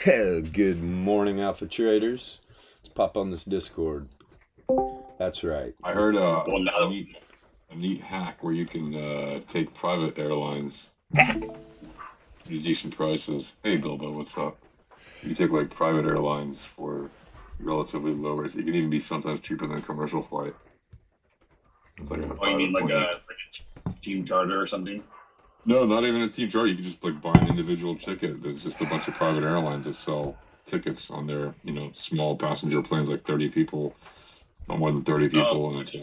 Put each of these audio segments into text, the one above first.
Good morning, Alpha Traders. Let's pop on this Discord. That's right. I heard Well, a now, neat hack where you can take private airlines Hack. at decent prices. Hey Bilbo, what's up? You take like private airlines for relatively low rates. It can even be sometimes cheaper than a commercial flight. It's like a you mean private plane. a team charter or something? No, not even a team chart. You can just like buy an individual ticket. There's just a bunch of private airlines that sell tickets on their, small passenger planes, like 30 people, not more than 30 people, and it's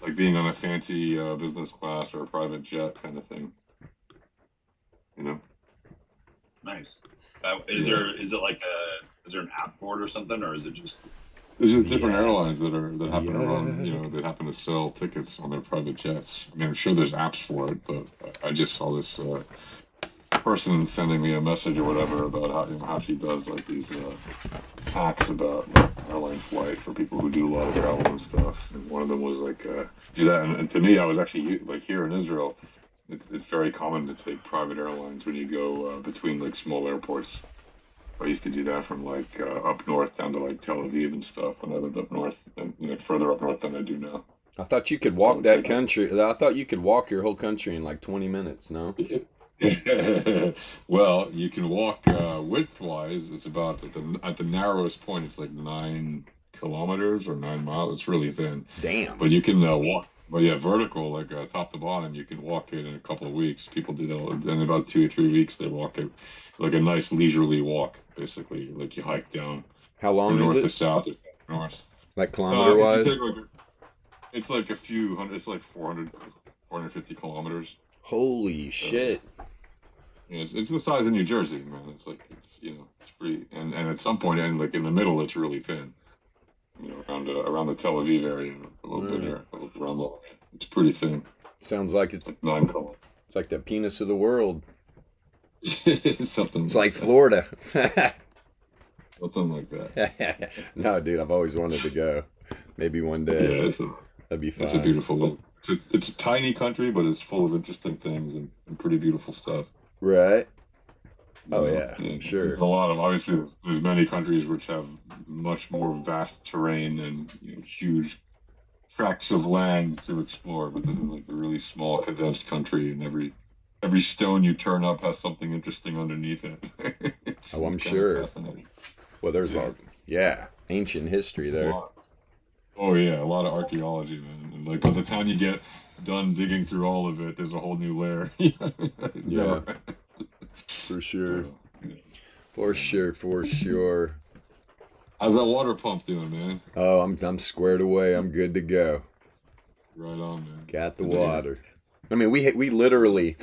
like being on a fancy business class or a private jet kind of thing. Nice. Is Yeah. there an app for it or something, or is it just? There's just different Yeah. airlines that happen to run, Yeah. that happen to sell tickets on their private jets. I mean, I'm sure there's apps for it, but I just saw this person sending me a message or whatever about how she does like these hacks about airline flight for people who do a lot of travel and stuff. And one of them was like do that. And to me, I was actually like here in Israel. It's very common to take private airlines when you go between like small airports. I used to do that from like up north down to like Tel Aviv and stuff when I lived up north, and further up north than I do now. I thought you could I walk would that take country. I thought you could walk your whole country in like 20 minutes, no? it. Well, you can walk width-wise. It's about at the narrowest point. It's like 9 kilometers or 9 miles. It's really thin, Damn. but you can walk. But yeah, vertical, like top to bottom, you can walk it in a couple of weeks. People do that in about 2 or 3 weeks. They walk it like a nice leisurely walk, basically. Like you hike down How from long is north to it? south, north. Like kilometer If you wise? take like, it's like a few hundred. It's like 400, 450 kilometers. Holy So shit. yeah, it's the size of New Jersey, man. It's like it's pretty. And at some point, and like in the middle, it's really thin. Around the Tel Aviv area, a little bit Right. there, around the. It's pretty thin. Sounds like It's it's like 9 kilometers. it's like the penis of the world. Something It's like like that. Florida. Something like that. No, dude, I've always wanted to go. Maybe one Yeah, day. That'd be it's a fun. beautiful little. It's a tiny country, but it's full of interesting things and pretty beautiful stuff. Right? You Oh know, yeah, and sure. there's a lot of obviously there's many countries which have much more vast terrain and huge tracts of land to explore, but this is like a really small condensed country, and every stone you turn up has something interesting underneath it. it's, Oh, I'm it's kind of sure. fascinating. Well, there's Yeah, ancient history a there. lot. Oh yeah, a lot of archaeology, man. And like by the time you get done digging through all of it, there's a whole new layer. It's Yeah, never. for sure. So, yeah. For Um, sure, for sure. how's that water pump doing, man? Oh, I'm squared away. I'm good to go. Right on, man. Got the Good to hear. water. I mean, we literally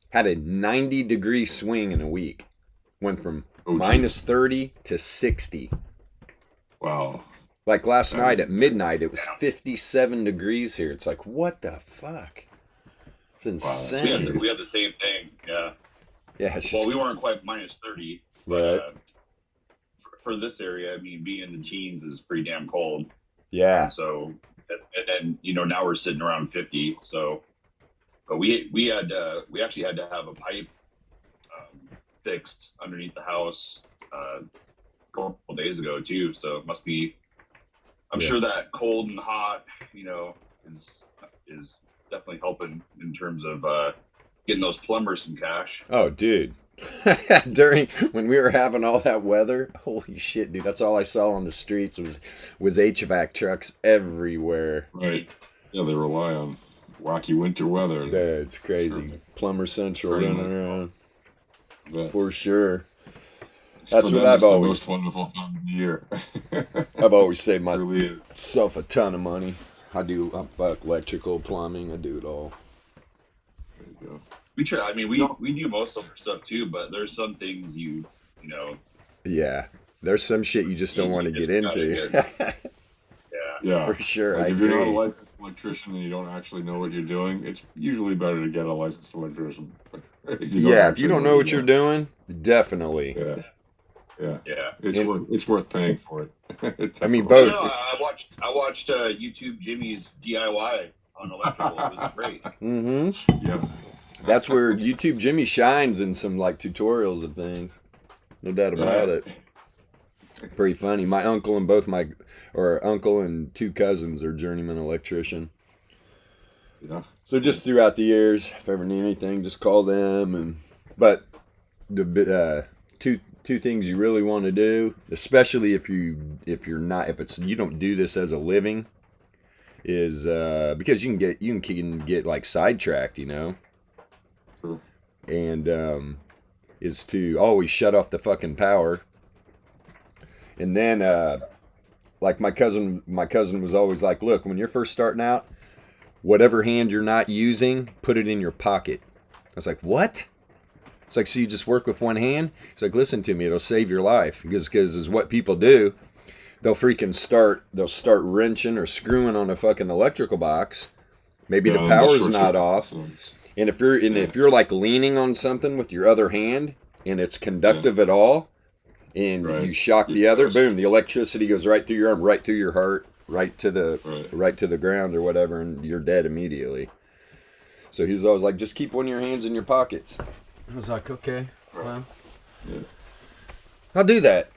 had a 90-degree swing in a week. Went from Oh, geez. minus 30 to 60. Wow. Like last That night is at midnight, it was Damn. 57 degrees here. It's like, what the fuck? It's Wow, that's We insane. had crazy. we had the same thing. Yeah. Yeah, it's Well, just we weren't quite minus 30, but right. for this area, I mean, being in the teens is pretty damn cold, Yeah, and so and then now we're sitting around 50. So, but we actually had to have a pipe fixed underneath the house a couple days ago too. So it must be. I'm yeah. sure that cold and hot, is definitely helping in terms of getting those plumbers some cash. Oh, dude. During when we were having all that weather, holy shit, dude! That's all I saw on the streets was HVAC trucks everywhere. Right. Yeah, they rely on wacky winter weather to That's sure crazy. Plumber Central turn running them around on. for sure. For That's what them, I've it's the most always wonderful time of the year. I've always saved It really is. myself a ton of money. I fuck electrical, plumbing. I do it all. There you go. We try. I mean, No. we do most of our stuff too, but there's some things you know Yeah, there's some shit you just don't want to you get just gotta into. get. Yeah. Yeah. For sure, I Like if you're not a agree. licensed electrician and you don't actually know what you're doing, it's usually better to get a licensed electrician if you don't Yeah, if you actually know don't what know you're what you're doing. doing, definitely. Yeah. Yeah. Yeah. It's worth paying for it. It I mean, definitely No, both. is. I watched YouTube Jimmy's DIY on electrical. It was great. Mm-hmm. Yeah. That's where YouTube Jimmy shines in some like tutorials of things. No doubt about it. Pretty funny. My uncle and uncle and two cousins are journeyman electrician. Yeah. So just throughout the years, if I ever need anything, just call them. But the two things you really want to do, especially if you don't do this as a living, is because you can get like sidetracked, you know. Sure. And is to always shut off the fucking power. And then like my cousin was always like, look, when you're first starting out, whatever hand you're not using, put it in your pocket. I was like, what? It's like, so you just work with one hand? It's like, listen to me, it'll save your life. Because is what people do. They'll start wrenching or screwing on a fucking electrical box. Maybe the power's not off. And if you're like leaning on something with your other hand and it's conductive at all, and you shock the other, boom, the electricity goes right through your arm, right through your heart, right to the ground or whatever, and you're dead immediately. So he was always like, just keep one of your hands in your pockets. I was like, okay, well, I'll do that.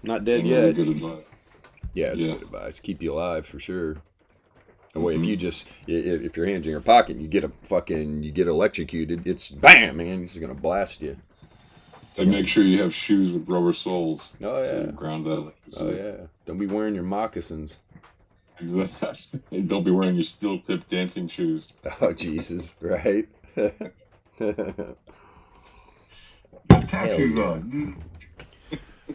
Not dead yet. Good advice. Yeah, it's good advice. Keep you alive for sure. If your hand's in your pocket and you get electrocuted, it's bam, man, it's gonna blast you. So make sure you have shoes with rubber soles. Oh yeah. So ground that electricity. Oh yeah. Don't be wearing your moccasins. Don't be wearing your steel tip dancing shoes. Oh Jesus, right?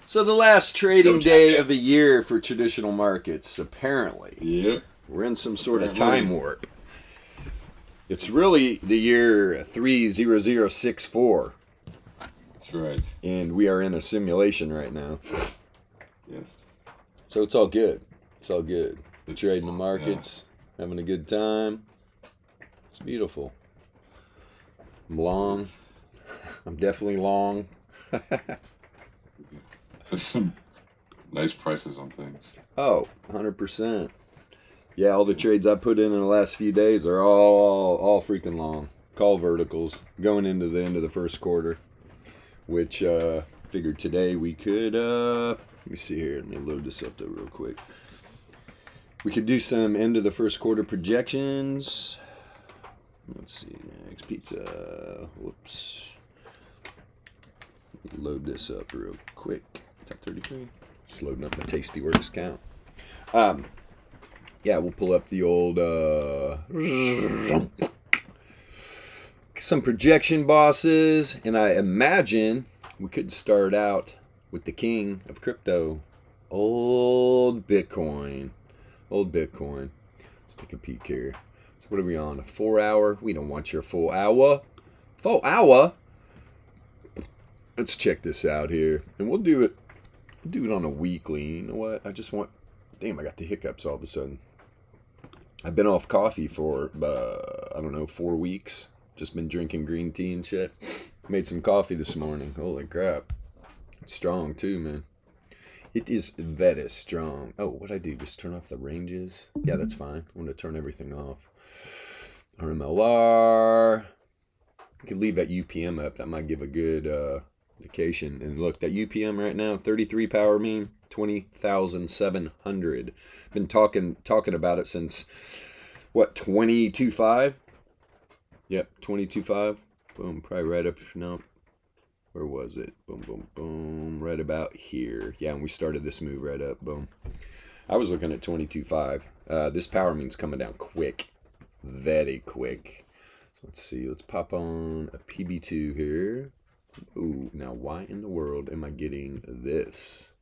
So the last trading day of the year for traditional markets, apparently. Yep. We're in some sort of time warp. It's really the year 30064. That's right. And we are in a simulation right now. Yes. So it's all good. It's all good. We're trading the markets, having a good time. It's beautiful. I'm long. I'm definitely long. There's some nice prices on things. Oh, 100%. Yeah, all the trades I put in the last few days are all freaking long. Call verticals going into the end of the first quarter, which figured today we could, let me see here, let me load this up though real quick. We could do some end of the first quarter projections. Let's see, next pizza, whoops. Let me load this up real quick. Top 33. Just loading up my Tasty Works account. Yeah, we'll pull up the old some projection bosses, and I imagine we could start out with the king of crypto, old Bitcoin. Let's take a peek here. So what are we on? A 4 hour? We don't want your full hour. Full hour? Let's check this out here, and we'll do it on a weekly. You know what? Damn, I got the hiccups all of a sudden. I've been off coffee for, 4 weeks. Just been drinking green tea and shit. Made some coffee this morning. Holy crap. It's strong too, man. It is very strong. Oh, what'd I do? Just turn off the ranges? Yeah, that's fine. I'm going to turn everything off. RMLR. I could leave that UPM up. That might give a good indication. And look, that UPM right now, 33 power mean, 20,700. Been talking about it since, what, 22.5? Yep, 22.5. Boom, probably right up, no. Where was it? Boom, boom, boom. Right about here. Yeah, and we started this move right up. Boom. I was looking at 22.5. This power means coming down quick. Very quick. So let's see. Let's pop on a PB2 here. Ooh, now why in the world am I getting this?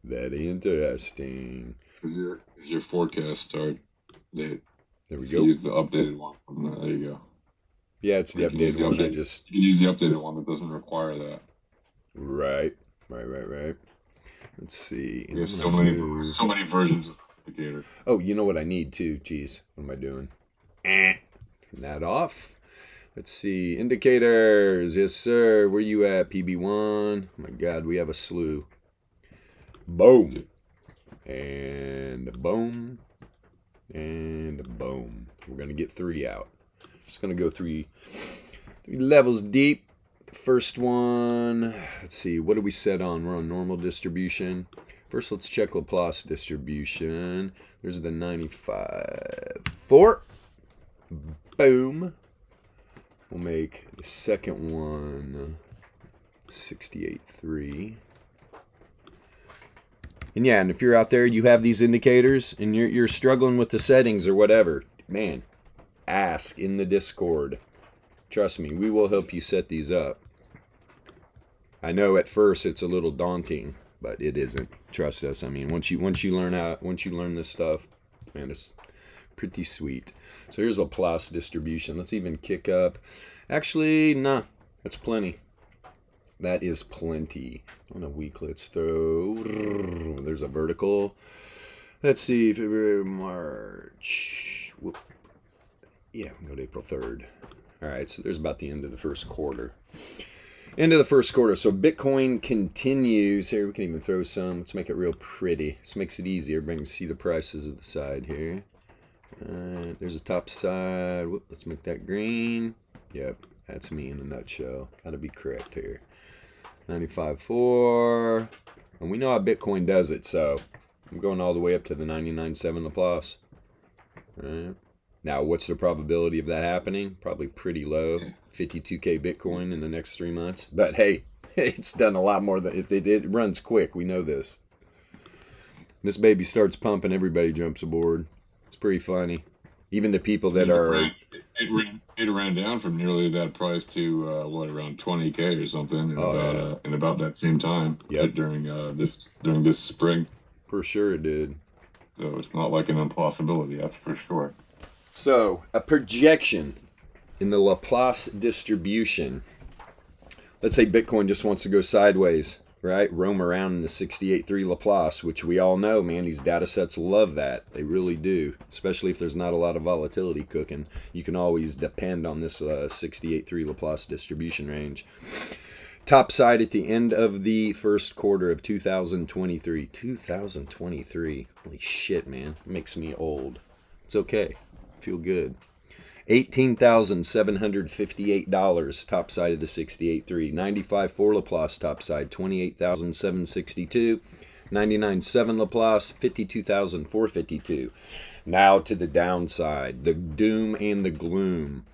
Very interesting. Is your forecast start date? There we go. Use the updated one. There you go. Yeah, it's the updated one. You can use the updated one that doesn't require that. Right. Let's see. There's so many versions of the indicator. Oh, you know what I need too? Jeez, what am I doing? Turn that off. Let's see. Indicators. Yes, sir. Where you at, PB1? Oh my God, we have a slew. Boom. And boom. And boom. We're going to get 3 out. Just going to go three levels deep. The first one, let's see, what do we set on? We're on normal distribution. First, let's check Laplace distribution. There's the 95.4. Boom. We'll make the second one 68.3. And yeah, and if you're out there, you have these indicators, and you're struggling with the settings or whatever, man, ask in the Discord. Trust me, we will help you set these up. I know at first it's a little daunting, but it isn't. Trust us. I mean, once you learn this stuff, man, it's pretty sweet. So here's Laplace distribution. Let's even kick up. Actually, nah, that's plenty. That is plenty. On a week, let's throw. There's a vertical. Let's see, February, March. Whoop. Yeah, go to April 3rd. All right, so there's about the end of the first quarter. End of the first quarter. So Bitcoin continues. Here, we can even throw some. Let's make it real pretty. This makes it easy. Everybody can see the prices of the side here. There's a top side. Whoop, let's make that green. Yep, that's me in a nutshell. Got to be correct here. 95.4. And we know how Bitcoin does it, so I'm going all the way up to the 99.7 Laplace. All right. Now, what's the probability of that happening? Probably pretty low. 52K Bitcoin in the next 3 months. But hey, it's done a lot more than it runs quick. We know this. This baby starts pumping, everybody jumps aboard. It's pretty funny. Even the people that are... It ran down from nearly that price to, around 20K or something in about that same time. Yep. During this spring. For sure it did. So it's not like an impossibility, that's for sure. So, a projection in the Laplace distribution. Let's say Bitcoin just wants to go sideways, right? Roam around in the 68.3 Laplace, which we all know, man, these data sets love that. They really do, especially if there's not a lot of volatility cooking. You can always depend on this 68.3 Laplace distribution range. Top side at the end of the first quarter of 2023. 2023. Holy shit, man. It makes me old. It's okay. Feel good. $18,758 top side of the 68.3. 95.4 Laplace top side, $28,762. 99.7 Laplace, $52,452. Now to the downside, the doom and the gloom.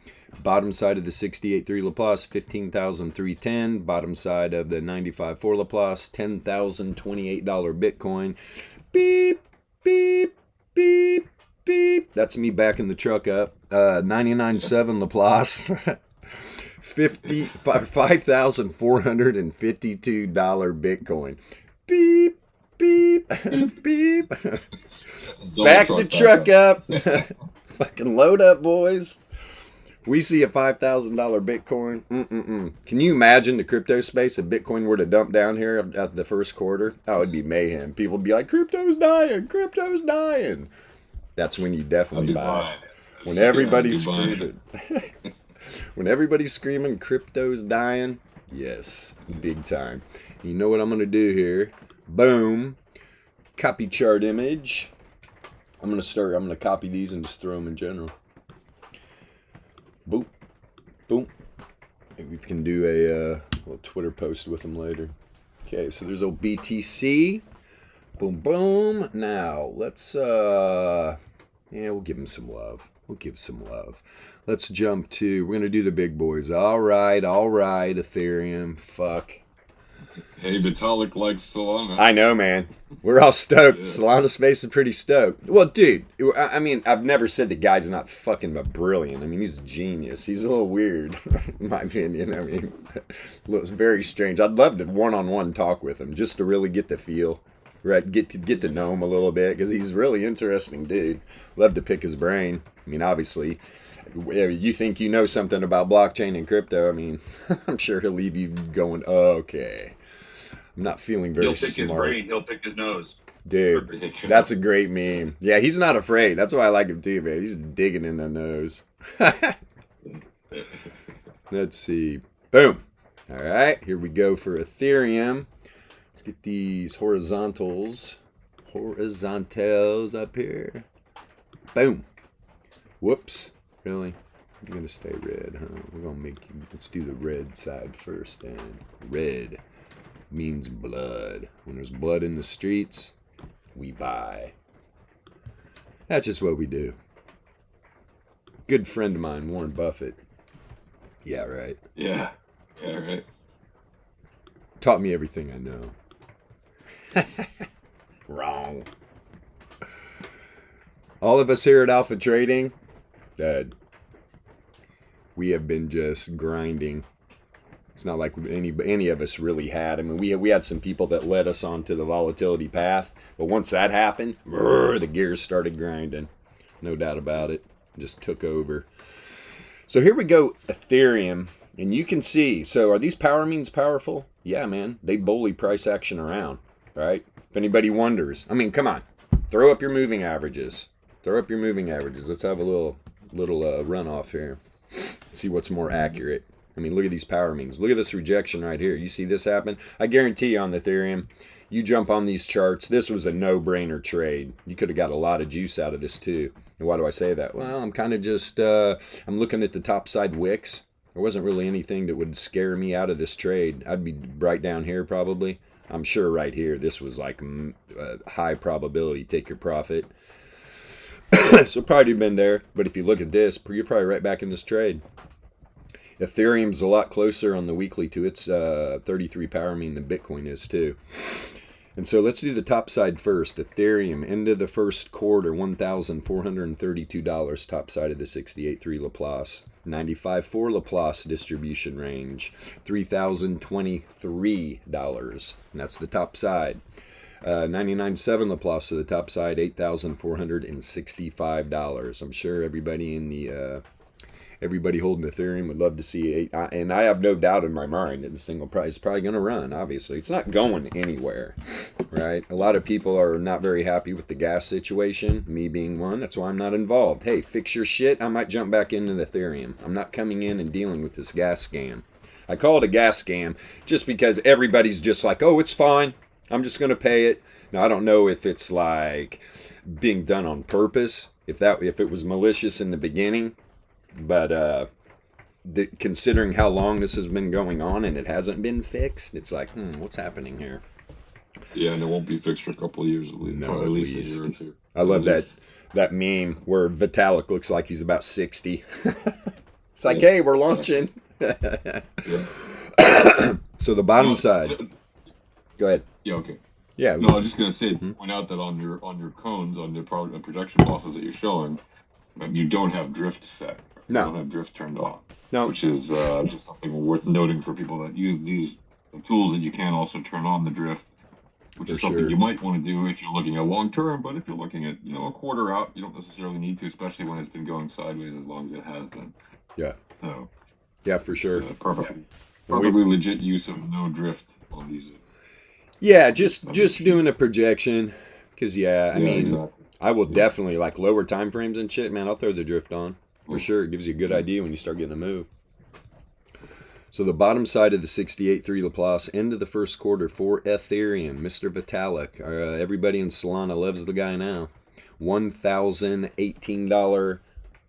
Bottom side of the 68.3 Laplace, $15,310. Bottom side of the 95.4 Laplace, $10,028 Bitcoin. Beep, beep, beep. Beep. That's me backing the truck up. 99.7 Laplace. $5,452 Bitcoin. Beep, beep, beep. Back the truck up. Fucking load up, boys. We see a $5,000 Bitcoin. Can you imagine the crypto space if Bitcoin were to dump down here at the first quarter? Oh, it'd be mayhem. People would be like, crypto's dying, crypto's dying. That's when you definitely buy. When everybody's screaming, when everybody's screaming, crypto's dying. Yes, big time. You know what I'm gonna do here? Boom, copy chart image. I'm gonna copy these and just throw them in general. Boom, boom. Maybe we can do a little Twitter post with them later. Okay, so there's old BTC. Boom, boom. Now, let's, we'll give him some love. We'll give some love. Let's jump to, we're going to do the big boys. All right, Ethereum. Fuck. Hey, Vitalik likes Solana. I know, man. We're all stoked. Yeah. Solana space is pretty stoked. Well, dude, I mean, I've never said the guy's not fucking brilliant. I mean, he's a genius. He's a little weird, in my opinion. I mean, it's very strange. I'd love to one-on-one talk with him just to really get the feel. Right, get to know him a little bit because he's a really interesting dude. Love to pick his brain. I mean, obviously, you think you know something about blockchain and crypto. I mean, I'm sure he'll leave you going, okay. I'm not feeling very smart. He'll pick his brain. He'll pick his nose. Dude, that's a great meme. Yeah, he's not afraid. That's why I like him too, man. He's digging in the nose. Let's see. Boom. All right, here we go for Ethereum. Let's get these horizontals up here. Boom. Whoops. Really? You're gonna stay red, huh? We're gonna make you. Let's do the red side first, then. Red means blood. When there's blood in the streets, we buy. That's just what we do. Good friend of mine, Warren Buffett. Yeah, right. Yeah, right. Taught me everything I know. Wrong. All of us here at Alpha Trading, we have been just grinding. It's not like any of us really had. I mean, we had some people that led us onto the volatility path, but once that happened, the gears started grinding. No doubt about it. Just took over. So here we go, Ethereum, and you can see. So are these power means powerful? Yeah, man. They bully price action around, right? If anybody wonders, I mean, come on, throw up your moving averages. Throw up your moving averages. Let's have a little runoff here. See what's more accurate. I mean, look at these power means. Look at this rejection right here. You see this happen? I guarantee you on the Ethereum, you jump on these charts, this was a no-brainer trade. You could have got a lot of juice out of this too. And why do I say that? Well, I'm kind of just, I'm looking at the top side wicks. There wasn't really anything that would scare me out of this trade. I'd be right down here probably. I'm sure right here, this was like high probability. Take your profit. So probably been there, but if you look at this, you're probably right back in this trade. Ethereum's a lot closer on the weekly to its 33 power mean than Bitcoin is too. And so let's do the top side first. Ethereum, end of the first quarter, $1,432, top side of the 68.3 Laplace. 95.4 Laplace distribution range, $3,023. And that's the top side. 99.7 Laplace to the top side, $8,465. I'm sure everybody in the everybody holding Ethereum would love to see it. And I have no doubt in my mind that the single price is probably going to run. Obviously, it's not going anywhere, right? A lot of people are not very happy with the gas situation. Me being one, that's why I'm not involved. Hey, fix your shit. I might jump back into the Ethereum. I'm not coming in and dealing with this gas scam. I call it a gas scam just because everybody's just like, oh, it's fine. I'm just going to pay it. Now, I don't know if it's like being done on purpose, if it was malicious in the beginning, but considering how long this has been going on and it hasn't been fixed, it's like, what's happening here? Yeah, and it won't be fixed for a couple of years at least. No, at least a year or two. I love that meme where Vitalik looks like he's about 60. It's like, hey, we're launching. So the bottom side. Go ahead. Yeah, okay. Yeah. No, I was just gonna say, point out that on your cones, on your projection losses that you're showing, you don't have drift set. No. You don't have drift turned off. No. Which is just something worth noting for people that use these tools, that you can also turn on the drift, which is something you might want to do if you're looking at long term. But if you're looking at a quarter out, you don't necessarily need to, especially when it's been going sideways as long as it has been. Yeah. So. Yeah, for sure. Perfectly legit use of no drift on these. Yeah, just doing a projection, because I mean, exactly. I will definitely like lower time frames and shit, man. I'll throw the drift on for sure. It gives you a good idea when you start getting a move. So the bottom side of the 68.3 Laplace, end of the first quarter for Ethereum, Mr. Vitalik. Everybody in Solana loves the guy now. $1,018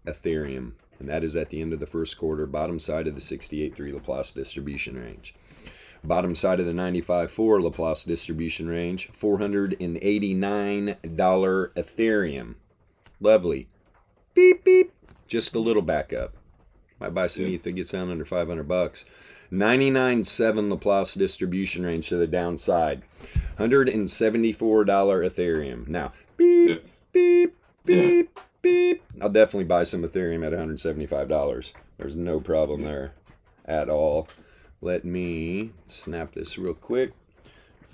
Ethereum, and that is at the end of the first quarter. Bottom side of the 68.3 Laplace distribution range. Bottom side of the 95.4 Laplace distribution range, $489 Ethereum. Lovely. Beep, beep. Just a little backup. Might buy some ETH that gets down under $500. 99.7 Laplace distribution range to the downside. $174 Ethereum. Now, beep, beep, beep, beep. I'll definitely buy some Ethereum at $175. There's no problem there at all. Let me snap this real quick.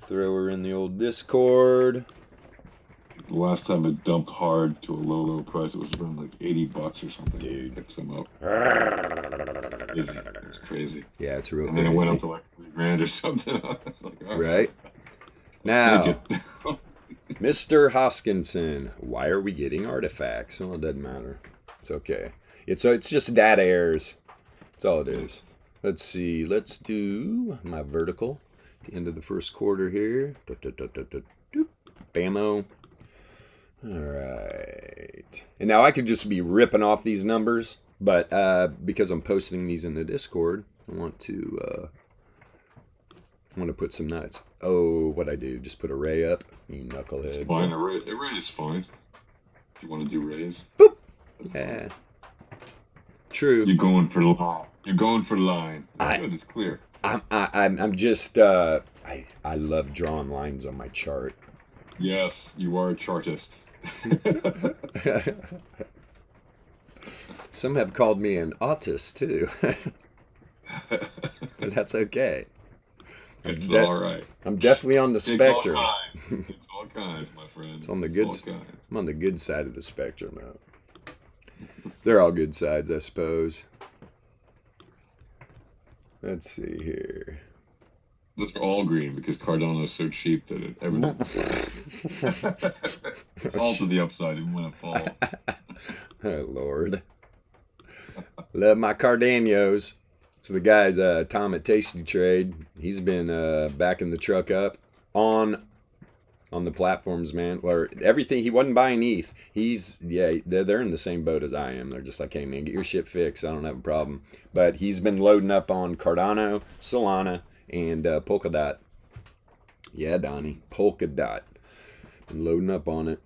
Throw her in the old Discord. The last time it dumped hard to a low price, it was around like $80 or something. Dude. Picks them up. It's crazy. Yeah, it's real and crazy. And then it went up to like $3,000 or something. It's like, right? Now, Mr. Hoskinson, why are we getting artifacts? Well, it doesn't matter. It's okay. It's just data errors. That's all it is. Let's see. Let's do my vertical. The end of the first quarter here. Bammo. All right. And now I could just be ripping off these numbers, But because I'm posting these in the Discord, I want to put some nuts. Oh, what I do? Just put array up? You knucklehead. It's fine. Array is fine. If you want to do rays. Boop. Yeah. True. You're going for the line. You're going for the line. It's good. It's clear. I'm just I love drawing lines on my chart. Yes, you are a chartist. Some have called me an autist too. But that's okay. It's all right. I'm definitely on the spectrum. It's all kinds, my friend. It's on the good. I'm on the good side of the spectrum now. They're all good sides, I suppose. Let's see here. Let's go all green because Cardano is so cheap that it everything falls to the upside even when it falls. Oh Lord. Love my Cardanos. So the guy's Tom at Tasty Trade. He's been backing the truck up on the platforms, man. Or everything. He wasn't buying ETH. They're in the same boat as I am. They're just like, hey man, get your shit fixed. I don't have a problem. But he's been loading up on Cardano, Solana, and Polkadot. Yeah, Donnie, Polkadot. Been loading up on it.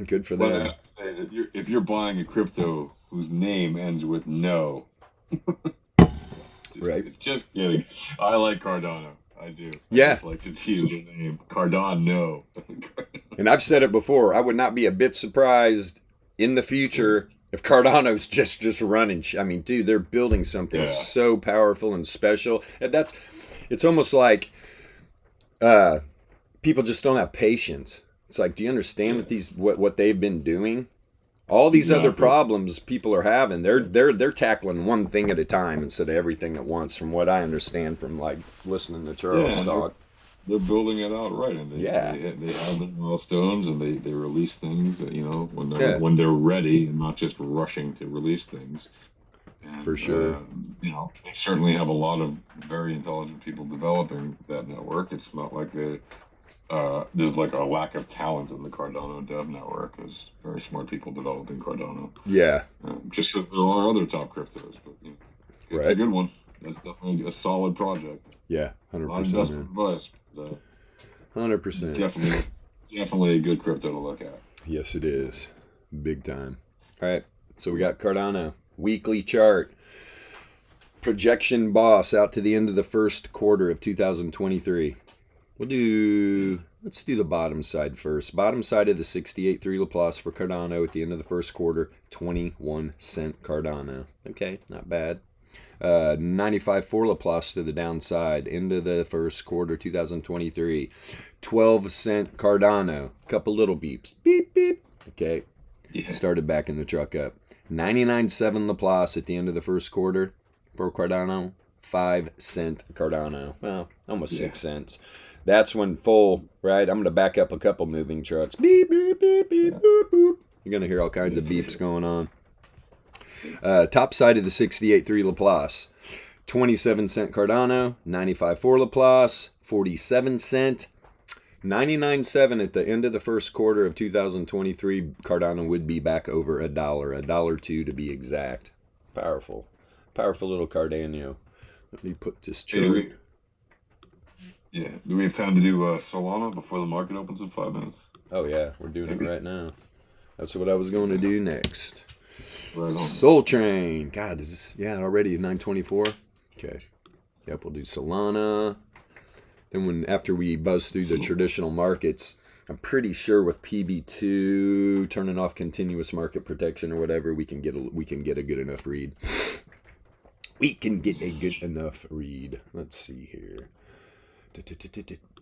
Good for them. I have to say that if you're buying a crypto whose name ends with no, right? Just kidding. I like Cardano. I do. Yeah. I just like to tease the name Cardano. And I've said it before. I would not be a bit surprised in the future if Cardano's just running. I mean, dude, they're building something so powerful and special. And it's almost like people just don't have patience. It's like, do you understand what they've been doing? All these other problems people are having, they're tackling one thing at a time instead of everything at once. From what I understand from like listening to Charles talk, they're building it out right, and they have the milestones, and they release things, when they're ready, and not just rushing to release things. And, for sure, they certainly have a lot of very intelligent people developing that network. It's not like there's like a lack of talent in the Cardano dev network. There's very smart people developing Cardano. Yeah. Just because there are other top cryptos, but it's a good one. That's definitely a solid project. Yeah, 100%. Advice. 100%. Definitely a good crypto to look at. Yes, it is. Big time. All right. So we got Cardano weekly chart. Projection boss out to the end of the first quarter of 2023. Let's do the bottom side first. Bottom side of the 68.3 Laplace for Cardano at the end of the first quarter, 21 cent Cardano. Okay, not bad. 95.4 Laplace to the downside, end of the first quarter 2023, 12 cent Cardano. Couple little beeps. Beep, beep. Okay, started backing the truck up. 99.7 Laplace at the end of the first quarter for Cardano, 5 cent Cardano. Well, almost 6 cents. That's when full, right? I'm going to back up a couple moving trucks. Beep, beep, beep, beep, boop, boop. You're going to hear all kinds of beeps going on. Top side of the 68.3 Laplace. 27 cent Cardano, 95.4 Laplace, 47 cent. 99.7 at the end of the first quarter of 2023. Cardano would be back over $1, $1.02 to be exact. Powerful. Powerful little Cardano. Let me put this chart. Do we have time to do Solana before the market opens in 5 minutes? Oh yeah, we're doing it right now. That's what I was going to do next. Right on. Soul Train. God, is this already 9:24? Okay. Yep, we'll do Solana. Then after we buzz through the traditional markets, I'm pretty sure with PB2 turning off continuous market protection or whatever, we can get a good enough read. We can get a good enough read. Let's see here.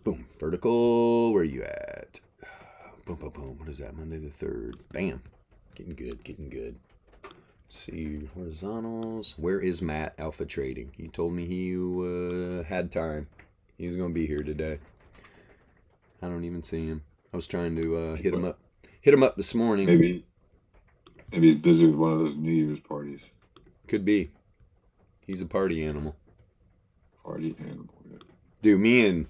Boom. Vertical. Where are you at? Boom, boom, boom. What is that? Monday the 3rd. Bam. Getting good. Let's see. Horizontals. Where is Matt Alpha Trading? He told me he had time. He was going to be here today. I don't even see him. I was trying to hit him up. Hit him up this morning. Maybe he's busy with one of those New Year's parties. Could be. He's a party animal. Party animal. Dude, me and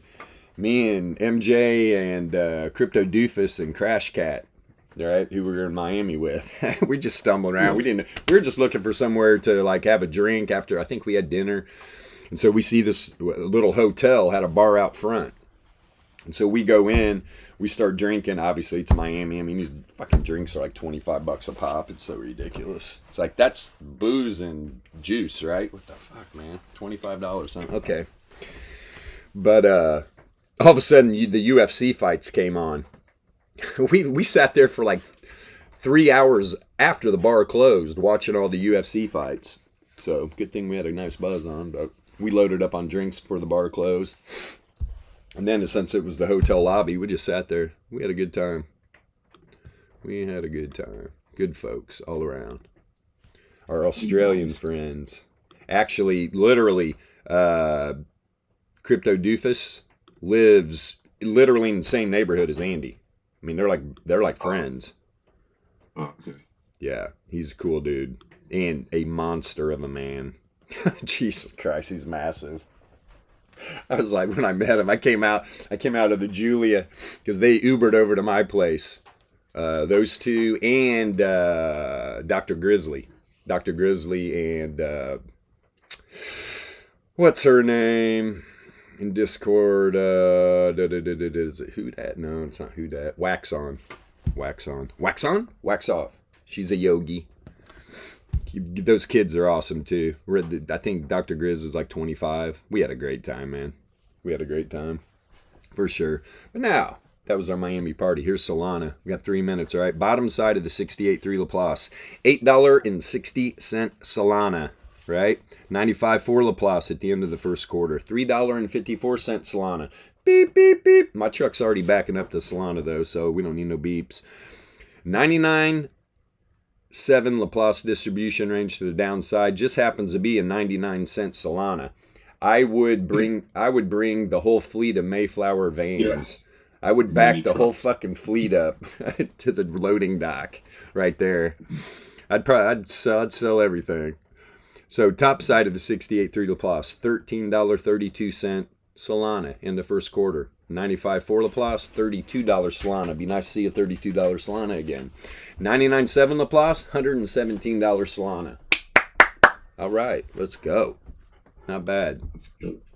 MJ and Crypto Doofus and Crash Cat, right, who we were in Miami with. We just stumbled around. We were just looking for somewhere to like have a drink after I think we had dinner. And so we see this little hotel had a bar out front. And so we go in, we start drinking. Obviously, it's Miami. I mean, these fucking drinks are like $25 a pop. It's so ridiculous. It's like, that's booze and juice, right? What the fuck, man? $25 something. Okay. But all of a sudden, the UFC fights came on. We sat there for like 3 hours after the bar closed watching all the UFC fights. So, good thing we had a nice buzz on, but we loaded up on drinks before the bar closed. And then, since it was the hotel lobby, we just sat there. We had a good time. We had a good time. Good folks all around. Our Australian friends. Actually, literally, Crypto Doofus lives literally in the same neighborhood as Andy. I mean, they're like friends. Oh, okay. Yeah, he's a cool dude. And a monster of a man. Jesus Christ, he's massive. I was like, when I met him, I came out of the Julia because they Ubered over to my place. Those two and Dr. Grizzly and what's her name in Discord? Is it Who Dat? No, it's not Who Dat. Wax on, wax off. She's a yogi. Those kids are awesome too. I think Dr. Grizz is like 25. We had a great time, man. We had a great time. For sure. But now, that was our Miami party. Here's Solana. We got 3 minutes, all right? Bottom side of the 68.3 Laplace. $8.60 Solana, right? 95.4 Laplace at the end of the first quarter. $3.54 Solana. Beep, beep, beep. My truck's already backing up to Solana, though, so we don't need no beeps. 99.7 Laplace distribution range to the downside, just happens to be a 99-cent Solana. I would bring the whole fleet of Mayflower vans. Yes. I would back the whole fucking fleet up to the loading dock right there. I'd sell everything. So top side of the 68.3 Laplace, $13.32 Solana in the first quarter. 95.4 Laplace, $32 Solana. Be nice to see a $32 Solana again. 99.7 Laplace, $117 Solana. All right, let's go. Not bad.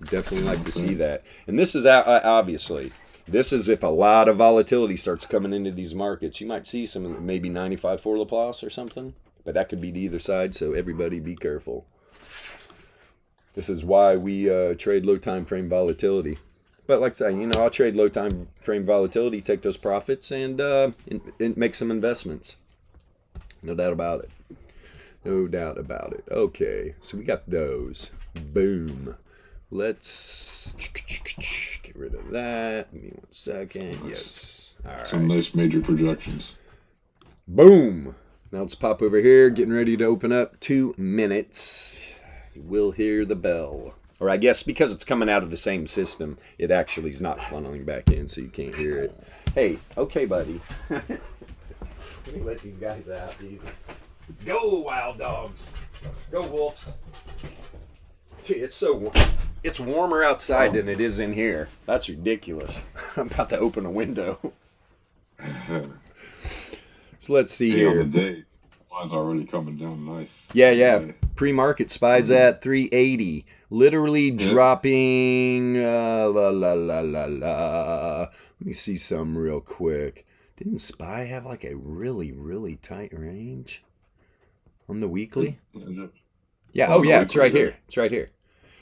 Definitely like to see that. And this is obviously, this is if a lot of volatility starts coming into these markets. You might see some maybe 95.4 Laplace or something, but that could be to either side. So everybody be careful. This is why we trade low time frame volatility. But like I say, I'll trade low time frame volatility, take those profits, and make some investments. No doubt about it. No doubt about it. Okay, so we got those. Boom. Let's get rid of that. Give me 1 second. Yes. All right. Some nice major projections. Boom. Now let's pop over here. Getting ready to open up. 2 minutes. You will hear the bell. Or I guess because it's coming out of the same system, it actually is not funneling back in, so you can't hear it. Hey, okay, buddy. Let me let these guys out. Easy. Go, wild dogs. Go, wolves. It's so warm. It's warmer outside than it is in here. That's ridiculous. I'm about to open a window. So let's see here. On the day, mine's already coming down nice. Yeah. Pre-market SPY's at 380. Literally dropping. Let me see some real quick. Didn't SPY have like a really, really tight range on the weekly? Yeah. Oh, yeah. It's right here. It's right here.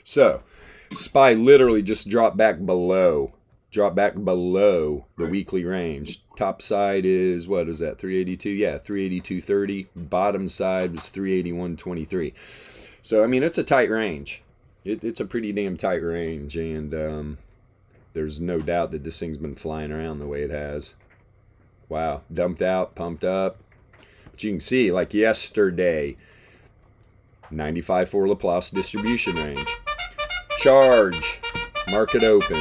So SPY literally just dropped back below the weekly range. Top side is, what is that, 382? Yeah, 382.30. Bottom side was 381.23. So, I mean, it's a tight range. It's a pretty damn tight range, and there's no doubt that this thing's been flying around the way it has. Wow, dumped out, pumped up. But you can see, like yesterday, 95.4 Laplace distribution range. Charge, market open.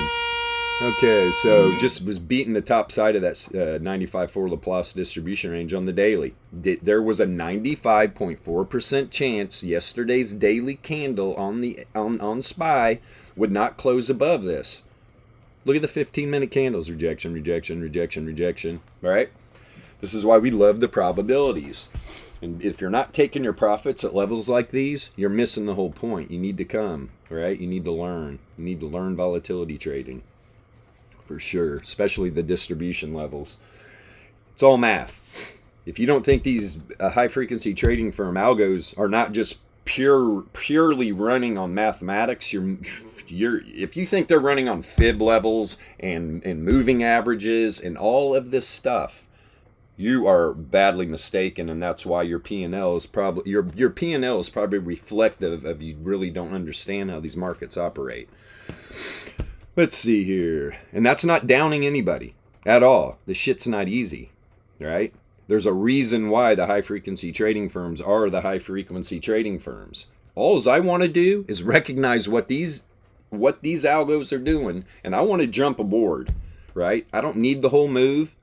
Okay, so just was beating the top side of that 95.4 Laplace distribution range on the daily. There was a 95.4% chance yesterday's daily candle on SPY would not close above this. Look at the 15-minute candles. Rejection. All right? This is why we love the probabilities. And if you're not taking your profits at levels like these, you're missing the whole point. You need to come, right? You need to learn. You need to learn volatility trading for sure, especially the distribution levels. It's all math. If you don't think these high frequency trading firm algos are not just purely running on mathematics, if you think they're running on fib levels and moving averages and all of this stuff, you are badly mistaken, and that's why your P&L is probably your P&L is probably reflective of you really don't understand how these markets operate. Let's see here, and that's not downing anybody at all. The shit's not easy, right? There's a reason why the high frequency trading firms are the high frequency trading firms. All I want to do is recognize what these algos are doing, and I want to jump aboard, right? I don't need the whole move.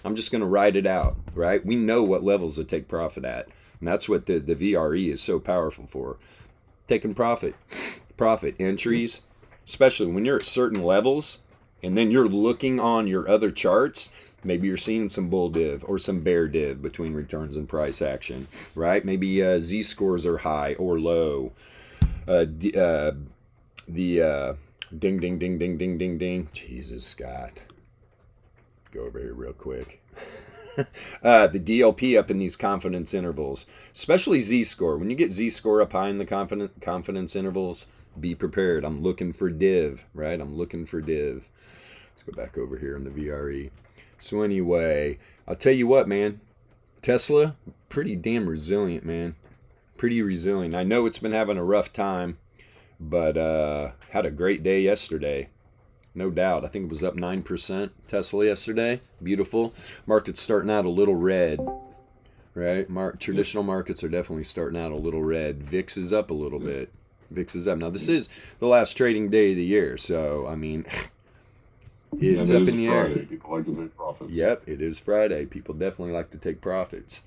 I'm just going to ride it out, right? We know what levels to take profit at, and that's what the VRE is so powerful for. Taking profit entries, especially when you're at certain levels, and then you're looking on your other charts. Maybe you're seeing some bull div or some bear div between returns and price action, right? Maybe Z scores are high or low. The ding, ding, ding, ding, ding, ding, ding. Jesus, Scott. Go over here real quick. The DLP up in these confidence intervals, especially Z score. When you get Z score up high in the confidence intervals, be prepared. I'm looking for div, right? I'm looking for div. Let's go back over here on the VRE. So anyway, I'll tell you what, man. Tesla, pretty damn resilient, man. Pretty resilient. I know it's been having a rough time, but had a great day yesterday. No doubt. I think it was up 9%, Tesla yesterday. Beautiful. Market's starting out a little red, right? Traditional markets are definitely starting out a little red. VIX is up a little bit. VIX is up. Now, this is the last trading day of the year, so, I mean, it's up in the air. People like to take profits. Yep, it is Friday. People definitely like to take profits.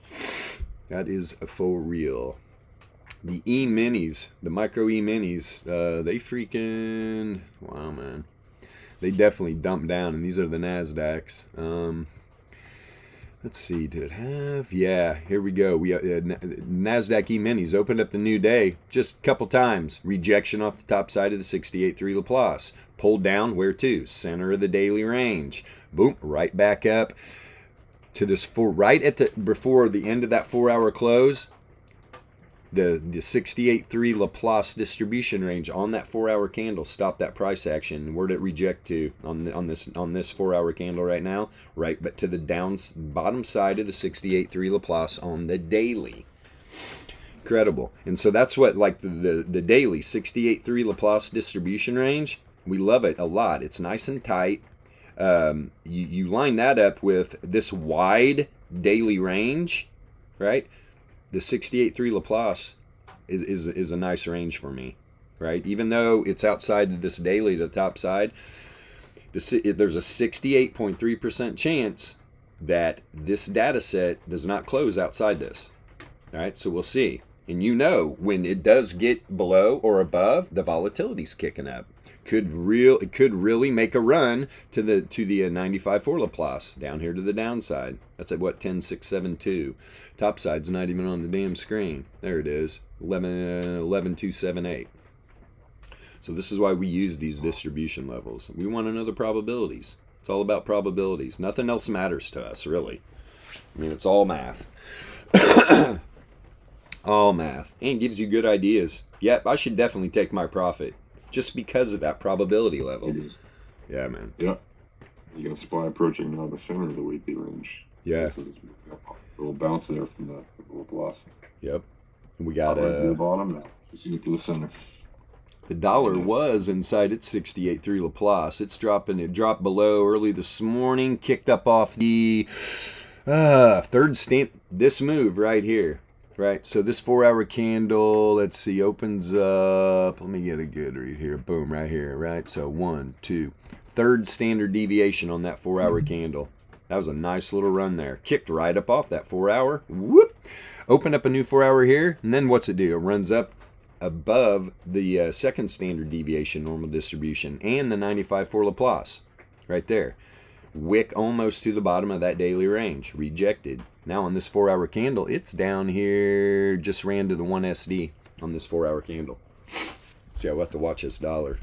That is for real. The E-minis, the micro E-minis, they freaking, wow, man. They definitely dumped down, and these are the NASDAQs. Let's see, did it have? Yeah, here we go. We NASDAQ E-minis opened up the new day just a couple times. Rejection off the top side of the 68.3 Laplace. Pulled down, where to? Center of the daily range. Boom, right back up to this before the end of that 4-hour close. The 68.3 Laplace distribution range on that 4-hour candle stopped that price action. Where did it reject to on this 4-hour candle right now? Right, but to the bottom side of the 68.3 Laplace on the daily. Incredible. And so that's what, like the daily 68.3 Laplace distribution range. We love it a lot. It's nice and tight. You line that up with this wide daily range, right? The 68.3 Laplace is a nice range for me, right? Even though it's outside of this daily to the top side, there's a 68.3% chance that this data set does not close outside this. All right, so we'll see. And you know, when it does get below or above, the volatility's kicking up. It could really make a run to the 95.4 Laplace down here to the downside. That's at what, 10.672. Top side's not even on the damn screen. There it is, 11.278. So this is why we use these distribution levels. We want to know the probabilities. It's all about probabilities. Nothing else matters to us, really. I mean, it's all math. All math. And gives you good ideas. Yep, I should definitely take my profit. Just because of that probability level. Yeah, man. Yeah. You got supply approaching now the center of the weekly range. Yeah. So a little bounce there from the loss. Yep. We got the bottom now. Just get to the center. The dollar was inside its 68.3 Laplace. It's dropping. It dropped below early this morning. Kicked up off the third stand. This move right here. Right, so this 4-hour candle, let's see, opens up, let me get a good read here, boom, right here, right? So 1, 2, third standard deviation on that 4-hour candle. That was a nice little run there. Kicked right up off that 4-hour, whoop, opened up a new 4-hour here, and then what's it do? It runs up above the second standard deviation normal distribution and the 95.4 Laplace, right there. wick almost to the bottom of that daily range, rejected. Now on this 4-hour candle, it's down here, just ran to the 1 SD on this 4-hour candle. See, I'll have to watch this dollar.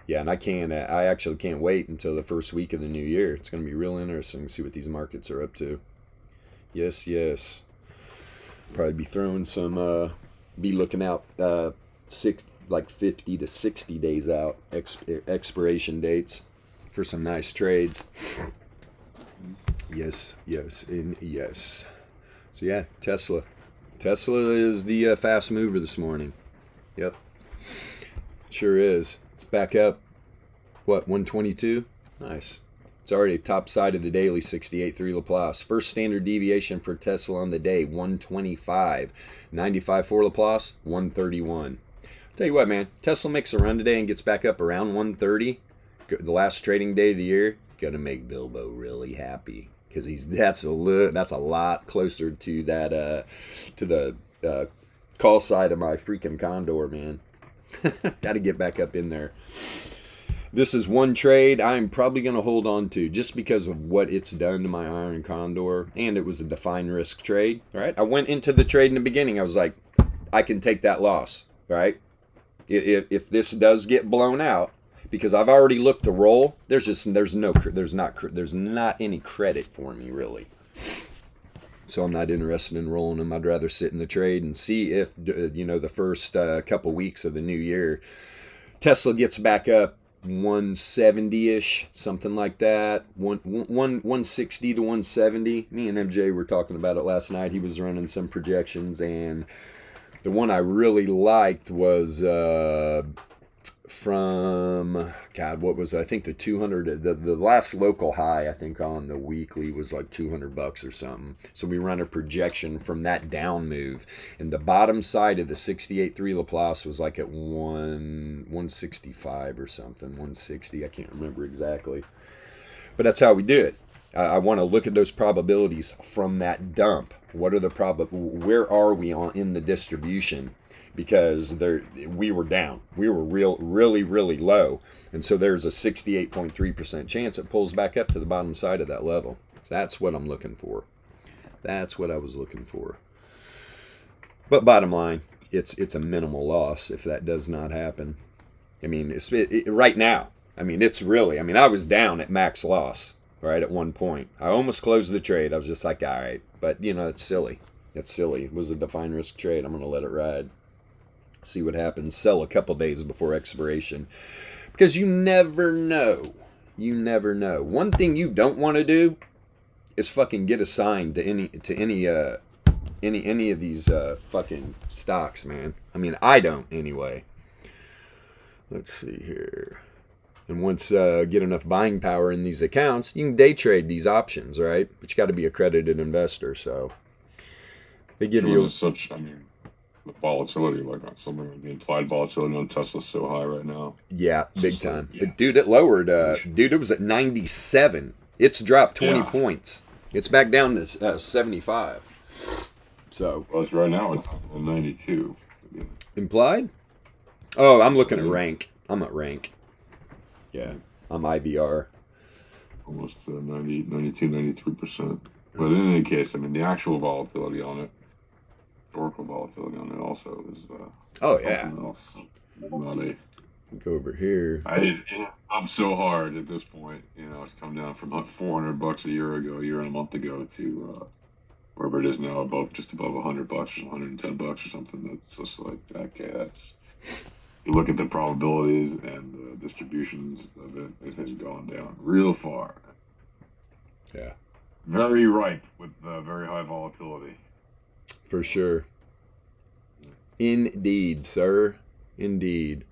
Yeah, and I actually can't wait until the first week of the new year. It's going to be real interesting to see what these markets are up to. Yes, yes. Probably be throwing some, be looking out like 50 to 60 days out, expiration dates for some nice trades. Yes, yes, and yes. So yeah, Tesla. Tesla is the fast mover this morning. Yep. Sure is. It's back up, what, 122? Nice. It's already top side of the daily, 68.3 Laplace. First standard deviation for Tesla on the day, 125. 95 for Laplace, 131. Tell you what, man, Tesla makes a run today and gets back up around 130. The last trading day of the year, gonna make Bilbo really happy because that's a lot closer to that to the call side of my freaking condor, man. Got to get back up in there. This is one trade I'm probably going to hold on to just because of what it's done to my iron condor, and it was a defined risk trade. Right? I went into the trade in the beginning. I was like, I can take that loss. Right? If this does get blown out, because I've already looked to roll, there's not any credit for me really. So I'm not interested in rolling them. I'd rather sit in the trade and see if, the first couple weeks of the new year, Tesla gets back up 170-ish, something like that, 160 to 170. Me and MJ were talking about it last night. He was running some projections, and the one I really liked was from, God, what was it? I think the 200, the last local high, I think on the weekly was like $200 or something. So we run a projection from that down move, and the bottom side of the 68.3 Laplace was like at 165 or something, 160. I can't remember exactly, but that's how we do it. I want to look at those probabilities from that dump. What are the where are we in the distribution? Because we were down. We were really low. And so there's a 68.3% chance it pulls back up to the bottom side of that level. So that's what I'm looking for. That's what I was looking for. But bottom line, it's a minimal loss if that does not happen. I mean, right now, I mean, I was down at max loss, right, at one point. I almost closed the trade. I was just like, all right. But, it's silly. It's silly. It was a defined risk trade. I'm going to let it ride. See what happens. Sell a couple days before expiration, because you never know. You never know. One thing you don't want to do is fucking get assigned to any of these fucking stocks, man. I mean, I don't anyway. Let's see here. And once get enough buying power in these accounts, you can day trade these options, right? But you got to be a accredited investor, so they give you such. I mean, the volatility, like something like the implied volatility on Tesla's so high right now. Yeah, big time. Yeah. But dude, it lowered. Dude, it was at 97. It's dropped 20 points. It's back down to 75. So. Well, it's right now it's 92. Implied? Oh, I'm looking at rank. I'm at rank. Yeah, I'm IBR. Almost 90, 92, 93%. But in any case, I mean, the actual volatility on it, historical volatility on it also is oh yeah, else. Not a go over here. I'm so hard at this point. It's come down from about $400 a year and a month ago to wherever it is now, just above $100 or $110 or something. That's just like, okay, that's, you look at the probabilities and the distributions of it, it has gone down real far. Yeah, very ripe with very high volatility. For sure. Indeed, sir. Indeed.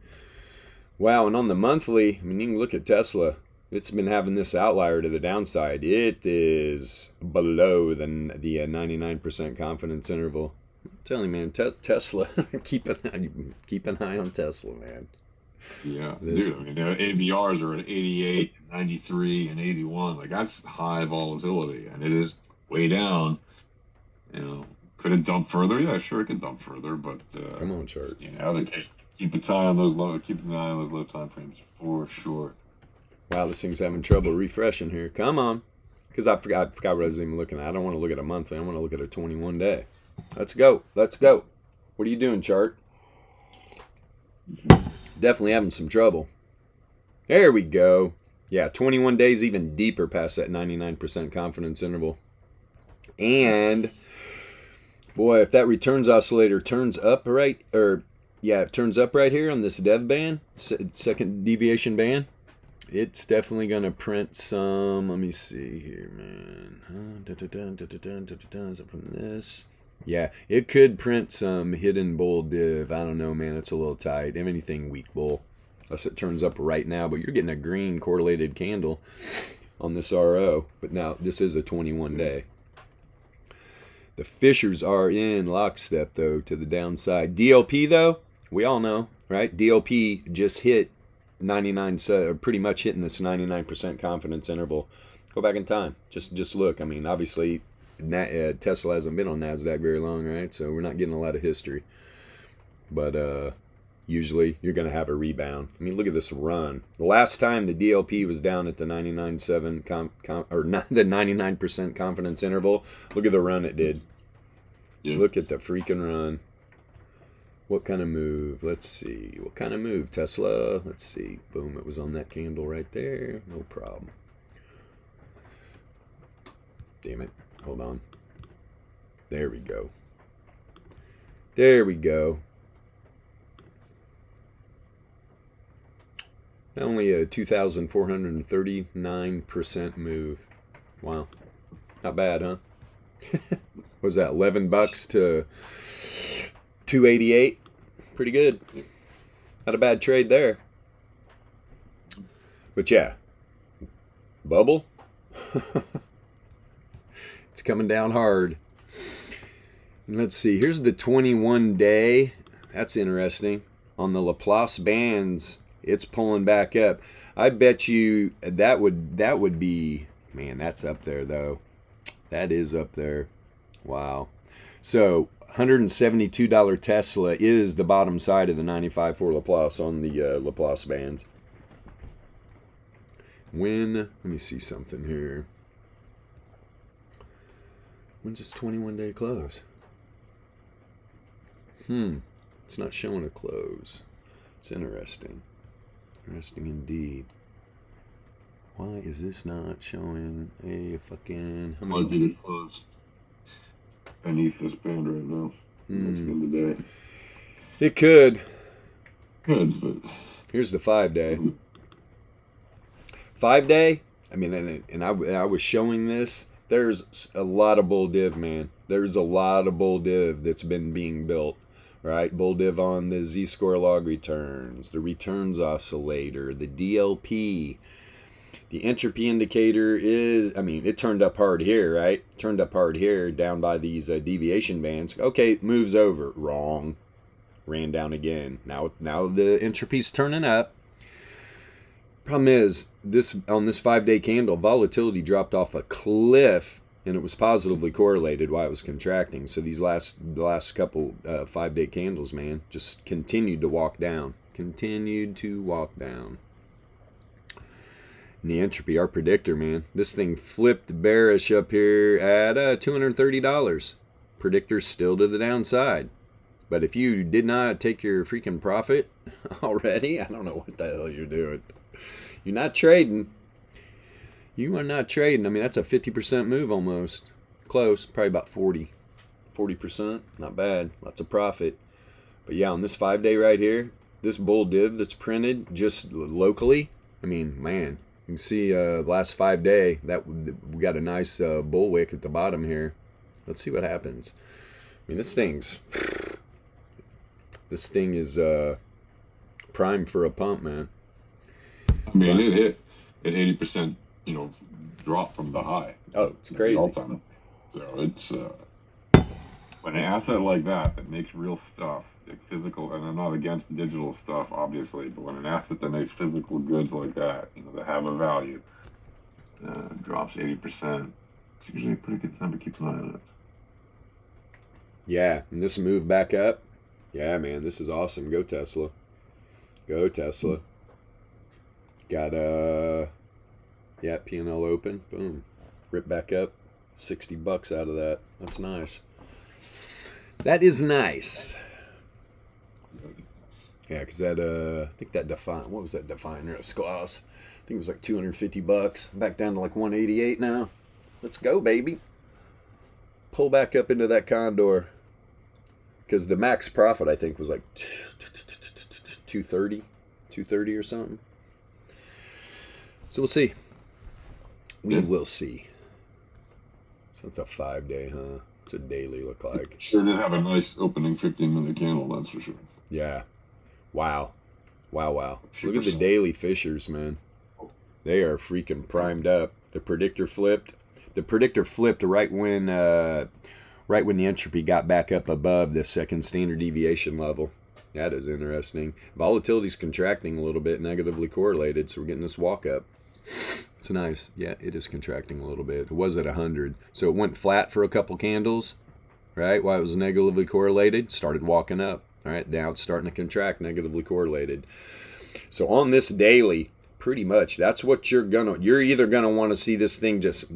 Wow, and on the monthly, I mean, you can look at Tesla. It's been having this outlier to the downside. It is below the 99% confidence interval. I'm telling you, man, Tesla, keep an eye on Tesla, man. Yeah, dude, I mean, AVRs are at 88, 93, and 81. Like, that's high volatility, and it is way down. Could it dump further? Yeah, sure, it could dump further, but come on, chart. Keep an eye on those low time frames for sure. Wow, this thing's having trouble refreshing here. Come on. Because I forgot what I was even looking at. I don't want to look at a monthly. I want to look at a 21 day. Let's go. Let's go. What are you doing, chart? Definitely having some trouble. There we go. Yeah, 21 days even deeper past that 99% confidence interval. And, boy, if that returns oscillator turns up right, it turns up right here on this dev band, second deviation band, it's definitely going to print some, let me see here, man. Is it from this? Yeah, it could print some hidden bull div. I don't know, man. It's a little tight. If anything, weak bull. Unless it turns up right now. But you're getting a green correlated candle on this RO. But now, this is a 21 day. The fissures are in lockstep, though, to the downside. DLP, though, we all know, right? DLP just hit 99, pretty much hitting this 99% confidence interval. Go back in time. Just look. I mean, obviously, Tesla hasn't been on NASDAQ very long, right? So we're not getting a lot of history. But usually you're going to have a rebound. I mean, look at this run. The last time the DLP was down at the 99.7 or not the 99% confidence interval, look at the run it did. Yeah. Look at the freaking run. What kind of move? Let's see. What kind of move, Tesla? Let's see. Boom, it was on that candle right there. No problem. Damn it. Hold on. There we go. There we go. Only a 2,439% move. Wow. Not bad, huh? What was that, $11 to 288? Pretty good. Not a bad trade there. But yeah. Bubble? It's coming down hard. And let's see. Here's the 21 day. That's interesting. On the Laplace bands, it's pulling back up. I bet you that would be, man, that's up there though. That is up there. Wow. So $172 Tesla is the bottom side of the 95 for Laplace on the Laplace bands. Let me see something here. When's this 21 day close? It's not showing a close. It's interesting. Interesting indeed. Why is this not showing a fucking... Might be the close beneath this band right now. Next end of the day. It could. Good, but... Here's the 5 day. 5 day? I mean, and I was showing this. There's a lot of bull div, man. There's a lot of bull div that's been being built. Right, bull div on the z-score log returns, the returns oscillator, the DLP. The entropy indicator is, I mean, it turned up hard here, right? Turned up hard here, down by these deviation bands. Okay, moves over. Wrong. Ran down again. Now the entropy's turning up. Problem is, on this 5 day candle, volatility dropped off a cliff. And it was positively correlated why it was contracting. So the last couple 5 day candles, man, just continued to walk down. Continued to walk down. And the entropy, our predictor, man, this thing flipped bearish up here at $230. Predictor's still to the downside. But if you did not take your freaking profit already, I don't know what the hell you're doing. You're not trading. You are not trading. I mean, that's a 50% move almost. Close. Probably about 40%. Not bad. Lots of profit. But yeah, on this 5 day right here, this bull div that's printed just locally, I mean, man, you can see last 5 day that we got a nice bull wick at the bottom here. Let's see what happens. I mean, this thing is primed for a pump, man. I mean, it hit at 80%. Drop from the high. Oh, it's crazy. All-time. So it's when an asset like that makes real stuff, like physical, and I'm not against digital stuff, obviously, but when an asset that makes physical goods like that, that have a value, drops 80%, it's usually a pretty good time to keep an eye on it. Yeah, and this move back up. Yeah, man, this is awesome. Go Tesla. Go Tesla. Got yeah, P&L open. Boom. Rip back up. $60 out of that. That's nice. That is nice. Yeah, because that I think that Define, what was that Definer? Gloss. I think it was like $250. Back down to like 188 now. Let's go, baby. Pull back up into that condor. Because the max profit, I think, was like 230 or something. So we'll see. We will see. So it's a 5-day, huh? It's a daily look like. Sure did have a nice opening 15-minute candle, that's for sure. Yeah. Wow. Wow. Look at the daily fishers, man. They are freaking primed up. The predictor flipped. The predictor flipped right when the entropy got back up above the second standard deviation level. That is interesting. Volatility's contracting a little bit, negatively correlated, so we're getting this walk up. It's nice. Yeah, it is contracting a little bit. It was at 100. So it went flat for a couple candles, right? While it was negatively correlated, started walking up. All right, now it's starting to contract, negatively correlated. So on this daily, pretty much, that's what you're either gonna want to see this thing just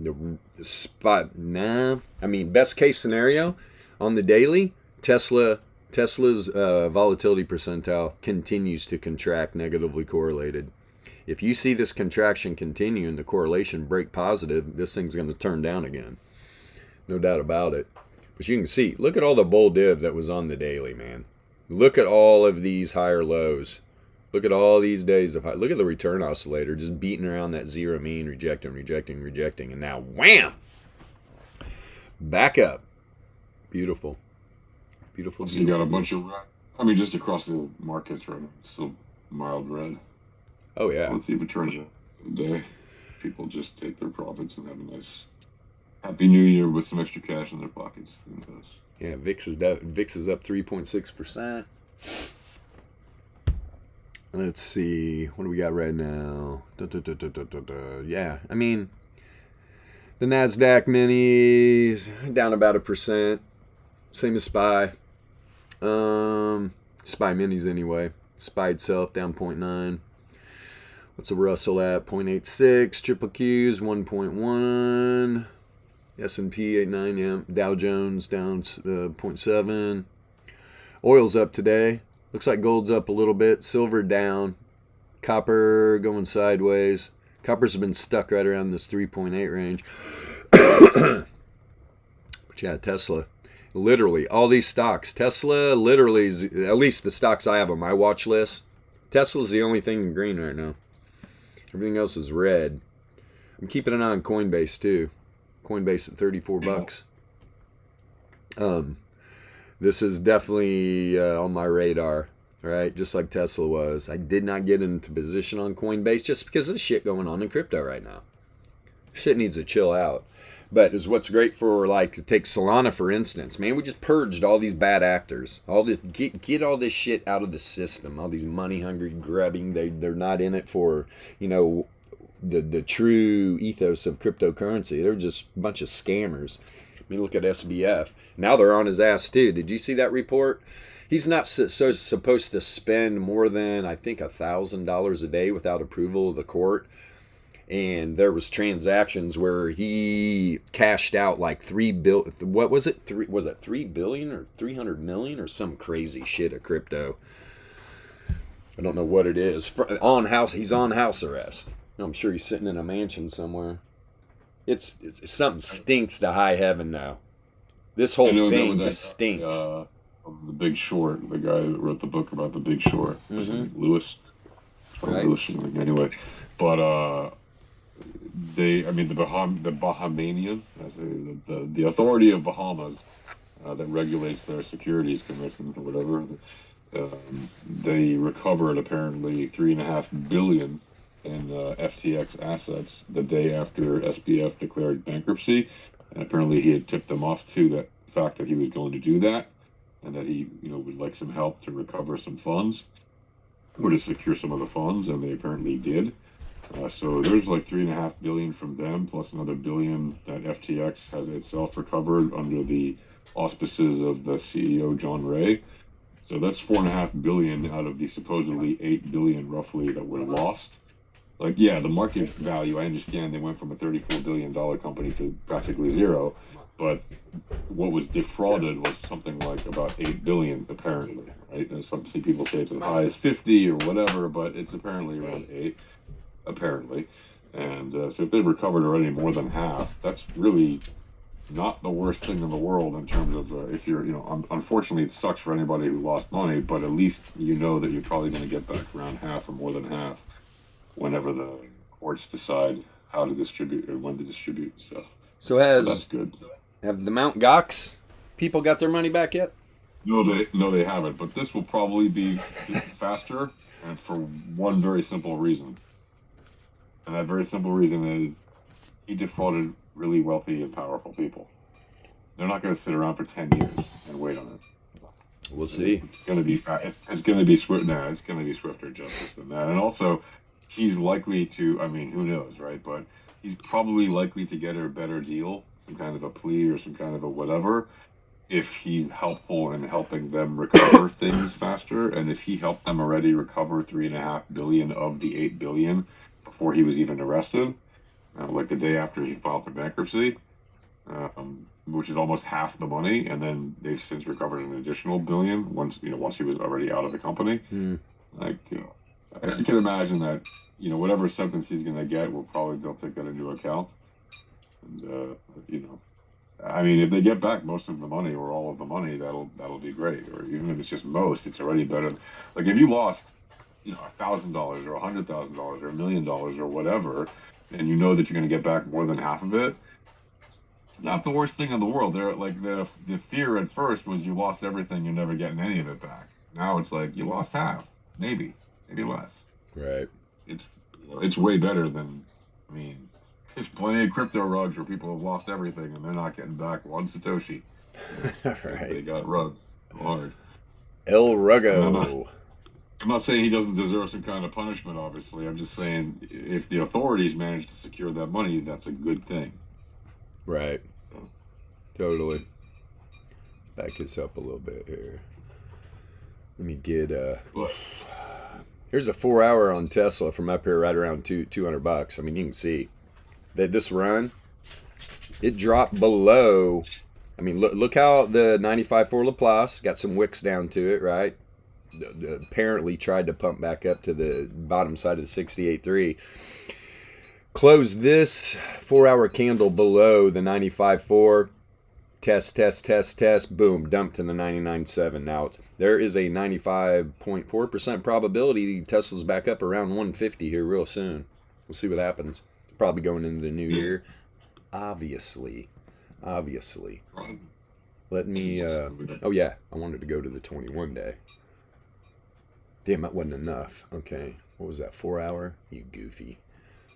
spot. I mean, best case scenario on the daily, Tesla's volatility percentile continues to contract, negatively correlated. If you see this contraction continue and the correlation break positive, this thing's going to turn down again. No doubt about it. But you can see, look at all the bull div that was on the daily, man. Look at all of these higher lows. Look at all these days of high. Look at the return oscillator just beating around that zero mean, rejecting. And now, wham! Back up. Beautiful. Beautiful. So you got a bunch of red. I mean, just across the markets right now, still mild red. Oh, yeah. Let's see if it turns out today. People just take their profits and have a nice Happy New Year with some extra cash in their pockets. Yeah, VIX is up 3.6%. Let's see. What do we got right now? Yeah, I mean, the NASDAQ minis down about 1%. Same as SPY. SPY minis anyway. SPY itself down 0.9. What's the Russell at? 0.86. Triple Q's 1.1. S&P 8.9. Yeah. Dow Jones down 0.7. Oil's up today. Looks like gold's up a little bit. Silver down. Copper going sideways. Copper's been stuck right around this 3.8 range. But yeah, Tesla. Literally, all these stocks. Tesla literally is, at least the stocks I have on my watch list, Tesla's the only thing in green right now. Everything else is red. I'm keeping an eye on Coinbase too. Coinbase at $34. This is definitely on my radar. All right, just like Tesla was. I did not get into position on Coinbase just because of the shit going on in crypto right now. Shit needs to chill out. But is what's great for, like, take Solana for instance. Man, we just purged all these bad actors. All this, get all this shit out of the system. All these money hungry grubbing. They're not in it for, you know, the true ethos of cryptocurrency. They're just a bunch of scammers. I mean, look at SBF. Now they're on his ass too. Did you see that report? He's not supposed to spend more than, I think, $1,000 a day without approval of the court. And there was transactions where he cashed out like $3 billion. What was it? Was it $3 billion or 300 million or some crazy shit of crypto? I don't know what it is. He's on house arrest. I'm sure he's sitting in a mansion somewhere. It's something stinks to high heaven now. This whole thing just stinks. The Big Short, the guy that wrote the book about the Big Short, Lewis. Right. Lewis, anyway, but the Bahamanians, the authority of Bahamas that regulates their securities commissions or whatever, they recovered apparently $3.5 billion in FTX assets the day after SBF declared bankruptcy, and apparently he had tipped them off to the fact that he was going to do that, and that he, would like some help to recover some funds or to secure some of the funds, and they apparently did. So there's like $3.5 billion from them, plus another $1 billion that FTX has itself recovered under the auspices of the CEO John Ray. So that's $4.5 billion out of the supposedly $8 billion roughly that were lost. Like, yeah, the market value, I understand they went from a $34 billion company to practically zero, but what was defrauded was something like about 8 billion, apparently, right? And some people say it's as high as 50 or whatever, but it's apparently around 8, apparently. And so if they've recovered already more than half, that's really not the worst thing in the world in terms of if you're, unfortunately it sucks for anybody who lost money, but at least you know that you're probably going to get back around half or more than half whenever the courts decide how to distribute or when to distribute stuff. So that's good. Have the Mount Gox people got their money back yet? No, they haven't. But this will probably be faster, and for one very simple reason. And that very simple reason is he defrauded really wealthy and powerful people. They're not going to sit around for 10 years and wait on it. We'll see. It's going to be it's going to be swift. No, it's going to be swifter justice than that. And also, he's likely to. I mean, who knows, right? But he's probably likely to get a better deal, some kind of a plea or some kind of a whatever, if he's helpful in helping them recover things faster, and if he helped them already recover 3.5 billion of the 8 billion before he was even arrested, like the day after he filed for bankruptcy, which is almost half the money, and then they've since recovered an additional billion once he was already out of the company. Like, I can imagine that whatever sentence he's going to get, they'll take that into account. And I mean, if they get back most of the money or all of the money, that'll be great. Or even if it's just most, it's already better. Like if you lost, $1,000 or $100,000 or $1 million or whatever, and you know that you're going to get back more than half of it, it's not the worst thing in the world. There, like the fear at first was you lost everything, you're never getting any of it back. Now it's like you lost half, maybe less. Right. It's way better than, I mean, there's plenty of crypto rugs where people have lost everything and they're not getting back one Satoshi. Right. They got rugged hard. El Ruggo. I'm not saying he doesn't deserve some kind of punishment, obviously. I'm just saying if the authorities manage to secure that money, that's a good thing. Right. Totally. Let's back this up a little bit here. Let me get here's a 4-hour on Tesla from up here right around $200. I mean, you can see that this run, it dropped below. I mean, look how the 95.4 Laplace got some wicks down to it, right? Apparently tried to pump back up to the bottom side of the 68.3. Closed this 4-hour candle below the 95.4. Test, boom, dumped to the 99.7. Now, there is a 95.4% probability Tesla's back up around 150 here real soon. We'll see what happens. Probably going into the new year. Obviously. Let me, oh yeah, I wanted to go to the 21 day. Damn, that wasn't enough. Okay, what was that, 4-hour? You goofy.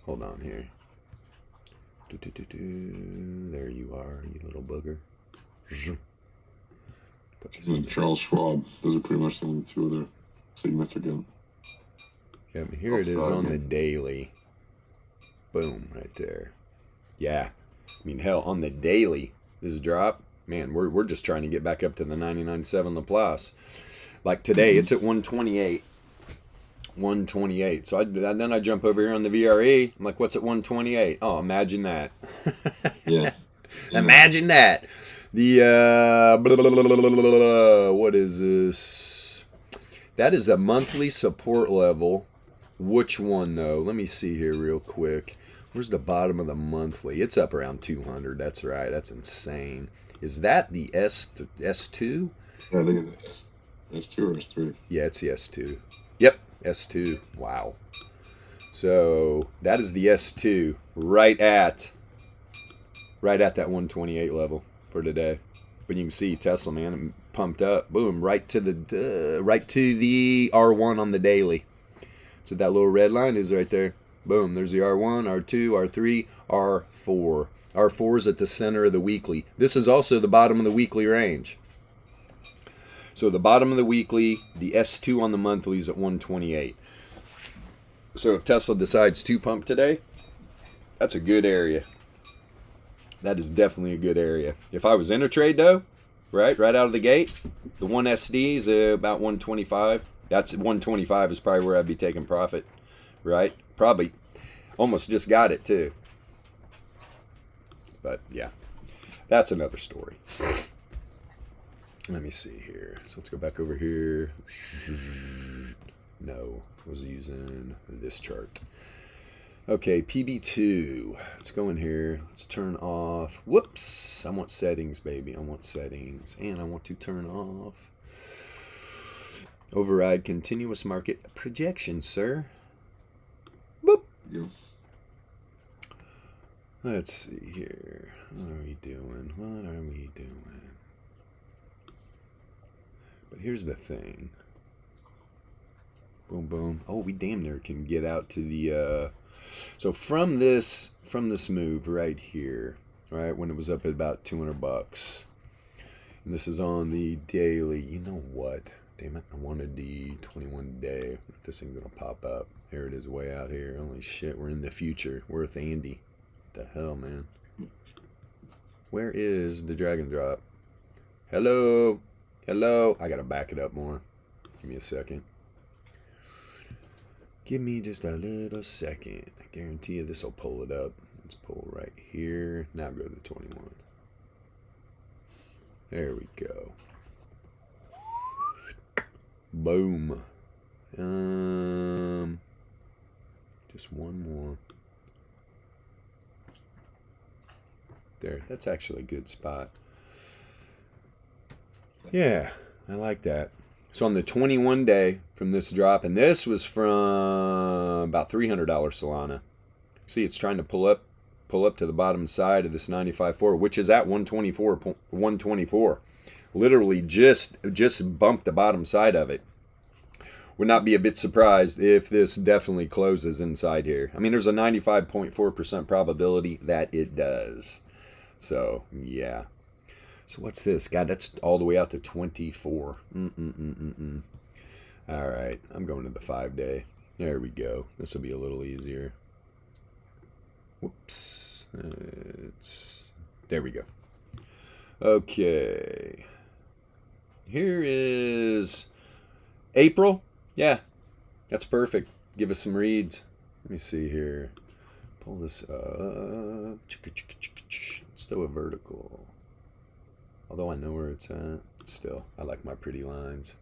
Hold on here. There you are, you little booger. And Charles Schwab. Those are pretty much the only two other significant. Yeah, here it is on the daily. Boom, right there. Yeah, I mean, hell, on the daily, this drop, man, we're just trying to get back up to the 99.7 Laplace. Like today, it's at 128. 128. So then I jump over here on the VRE. I'm like, what's at 128? Oh, imagine that. Yeah. Imagine that. The what is this? That is a monthly support level. Which one though? Let me see here real quick. Where's the bottom of the monthly? It's up around 200. That's right. That's insane. Is that the S2? Yeah, I think it's S2 or S3. Yeah, it's the S2. Yep, S2. Wow. So that is the S2 right at that 128 level for today. But you can see Tesla, man, pumped up. Boom, right to the R1 on the daily. So that little red line is right there. Boom, there's the R1, R2, R3, R4. R4 is at the center of the weekly. This is also the bottom of the weekly range. So the bottom of the weekly, the S2 on the monthly is at 128. So if Tesla decides to pump today, that's a good area. That is definitely a good area. If I was in a trade though, right out of the gate, the 1SD is about 125. That's 125 is probably where I'd be taking profit, right? Probably. Almost just got it too. But yeah, that's another story. Let me see here. So let's go back over here. No, I was using this chart. Okay, PB2. Let's go in here. Let's turn off. Whoops. I want settings, baby. I want settings. And I want to turn off override continuous market projection, sir. Boop. Yep. Let's see here. What are we doing? What are we doing? But here's the thing. Boom, boom. Oh, we damn near can get out to the... So from this move right here, right, when it was up at about $200, and this is on the daily. You know what? Damn it! I wanted the 21 day. If this thing's gonna pop up, here it is, way out here. Holy shit! We're in the future. We're with Andy. What the hell, man? Where is the drag and drop? Hello, hello. I gotta back it up more. Give me a second. Give me just a little second. I guarantee you this will pull it up. Let's pull right here. Now go to the 21. There we go. Boom. Just one more. There. That's actually a good spot. Yeah, I like that. So on the 21 day from this drop, and this was from about $300 Solana. See, it's trying to pull up to the bottom side of this 95.4, which is at 124. Literally just bumped the bottom side of it. Would not be a bit surprised if this definitely closes inside here. I mean, there's a 95.4% probability that it does. So, yeah. So what's this? God, that's all the way out to 24. All right, I'm going to the 5 day. There we go. This will be a little easier. Whoops. There we go. Okay. Here is April. Yeah, that's perfect. Give us some reads. Let me see here. Pull this up. Let's throw a vertical. Although I know where it's at, still, I like my pretty lines.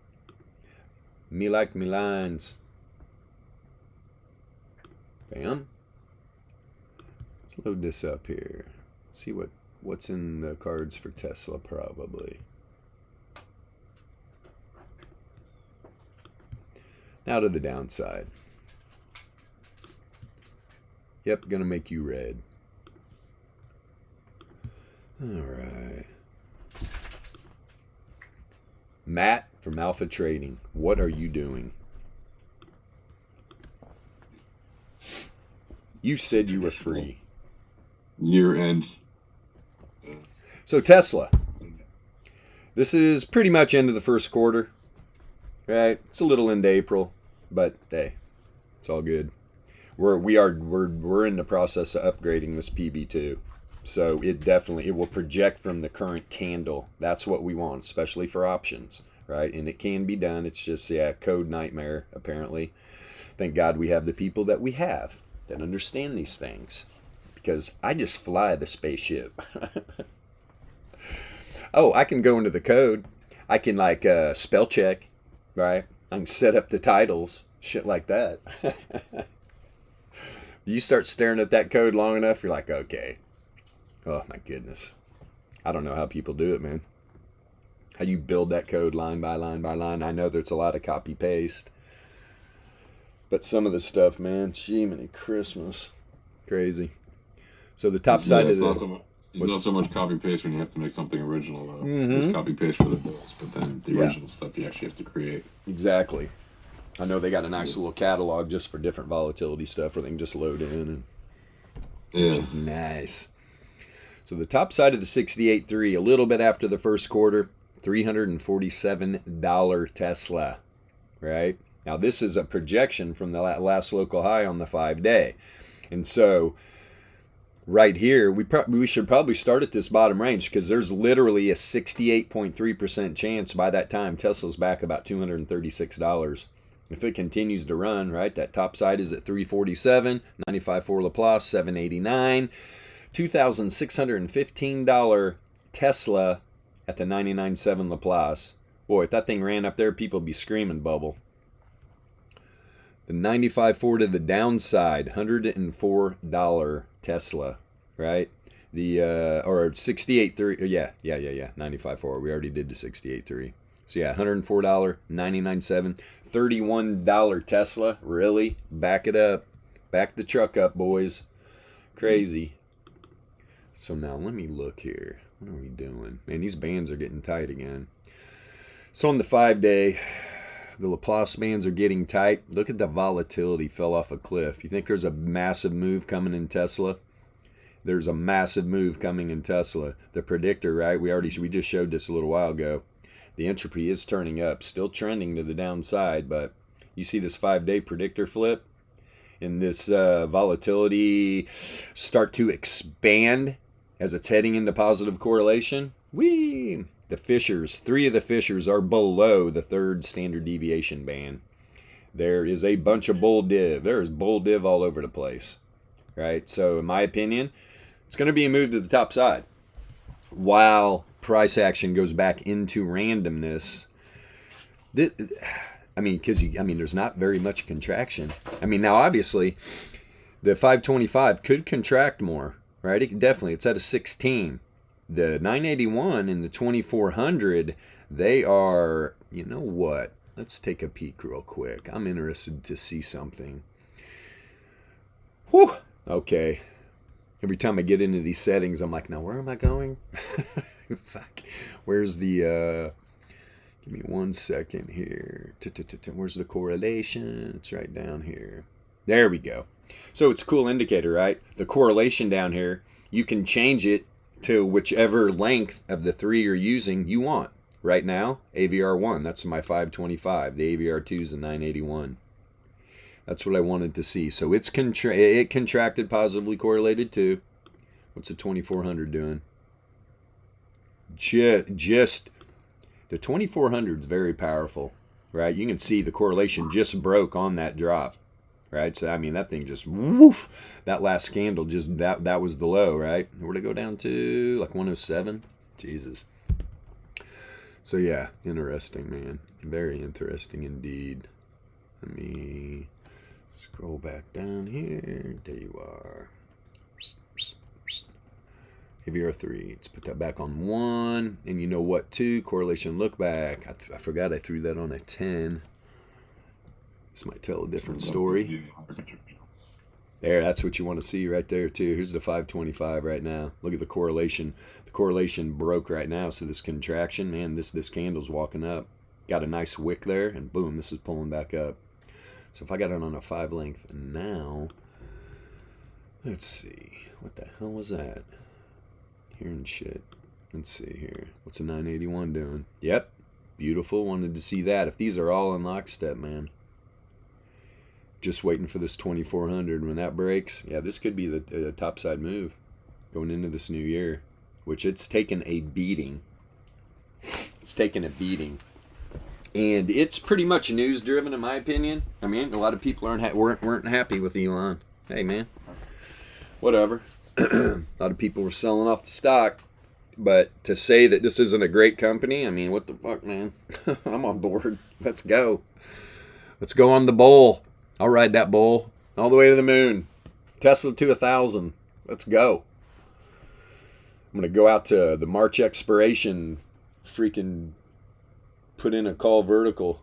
Me like me lines. Bam. Let's load this up here. See what's in the cards for Tesla, probably. Now to the downside. Yep, gonna make you red. All right. Matt from Alpha Trading, what are you doing? You said you were free. Year end. So Tesla. This is pretty much end of the first quarter. Right? It's a little into April, but hey, it's all good. We're in the process of upgrading this PB2. So it will project from the current candle. That's what we want, especially for options, right? And it can be done. It's just, code nightmare, apparently. Thank God we have the people that we have that understand these things. Because I just fly the spaceship. Oh, I can go into the code. I can, spell check, right? I can set up the titles, shit like that. You start staring at that code long enough, you're like, okay. Oh my goodness. I don't know how people do it, man. How you build that code line by line by line. I know there's a lot of copy paste. But some of the stuff, man, Jiminy Christmas. Crazy. So the top side of the... It's not so much copy paste when you have to make something original, though. It's copy paste for the bills, but then the original stuff you actually have to create. Exactly. I know they got a nice little catalog just for different volatility stuff where they can just load in, which is nice. So the top side of the 68.3, a little bit after the first quarter, $347 Tesla, right? Now this is a projection from the last local high on the 5 day. And so right here, we should probably start at this bottom range because there's literally a 68.3% chance by that time Tesla's back about $236. if it continues to run, right, that top side is at 347, 95.4 Laplace, 789, $2,615 Tesla at the 99.7 Laplace. Boy, if that thing ran up there, people would be screaming bubble. The 95.4 to the downside, $104 Tesla, right? The or 68.3, yeah, 95.4. We already did the 68.3. So yeah, $104, 99.7, $31 Tesla. Really? Back it up. Back the truck up, boys. Crazy. So now let me look here. What are we doing? Man, these bands are getting tight again. So on the 5-day, the Laplace bands are getting tight. Look at the volatility fell off a cliff. You think there's a massive move coming in Tesla? There's a massive move coming in Tesla. The predictor, right? We just showed this a little while ago. The entropy is turning up, still trending to the downside, but you see this 5-day predictor flip and this volatility start to expand as it's heading into positive correlation. Whee! The fissures, 3 of the fissures are below the 3rd standard deviation band. There is a bunch of bull div. There is bull div all over the place, right? So in my opinion, it's going to be a move to the top side while price action goes back into randomness. Because there's not very much contraction. Now obviously the 525 could contract more, right? It's at a 16. The 981 and the 2400, they are, you know what? Let's take a peek real quick. I'm interested to see something. Whew. Okay. Every time I get into these settings, I'm like, now where am I going? Fuck. Where's the, give me 1 second here. Where's the correlation? It's right down here. There we go. So it's a cool indicator, right? The correlation down here, you can change it to whichever length of the 3 you're using you want. Right now, AVR1, that's my 525. The AVR2 is the 981. That's what I wanted to see. So it contracted positively correlated too. What's the 2400 doing? Just the 2400 is very powerful, right? You can see the correlation just broke on that drop, right? So that thing just woof. That last candle just that was the low, right? Where'd it go down to? Like 107. Jesus. So yeah, interesting, man. Very interesting indeed. Let me scroll back down here. There you are. AVR3. Let's put that back on 1. And you know what, too? Correlation look back. I forgot I threw that on a 10. This might tell a different story. There, that's what you want to see right there, too. Here's the 525 right now. Look at the correlation. The correlation broke right now. So this contraction, man, this candle's walking up. Got a nice wick there, and boom, this is pulling back up. So if I got it on a 5 length now, let's see. What the hell was that? Hearing shit. Let's see here. What's a 981 doing? Yep. Beautiful. Wanted to see that. If these are all in lockstep, man. Just waiting for this 2400. When that breaks, yeah, this could be the topside move going into this new year, which it's taken a beating. It's taken a beating. And it's pretty much news driven, in my opinion. A lot of people weren't happy with Elon. Hey, man. Whatever. A lot of people were selling off the stock. But to say that this isn't a great company, what the fuck, man? I'm on board. Let's go. Let's go on the bull. I'll ride that bull all the way to the moon. Tesla to 1,000. Let's go. I'm going to go out to the March expiration, freaking put in a call vertical.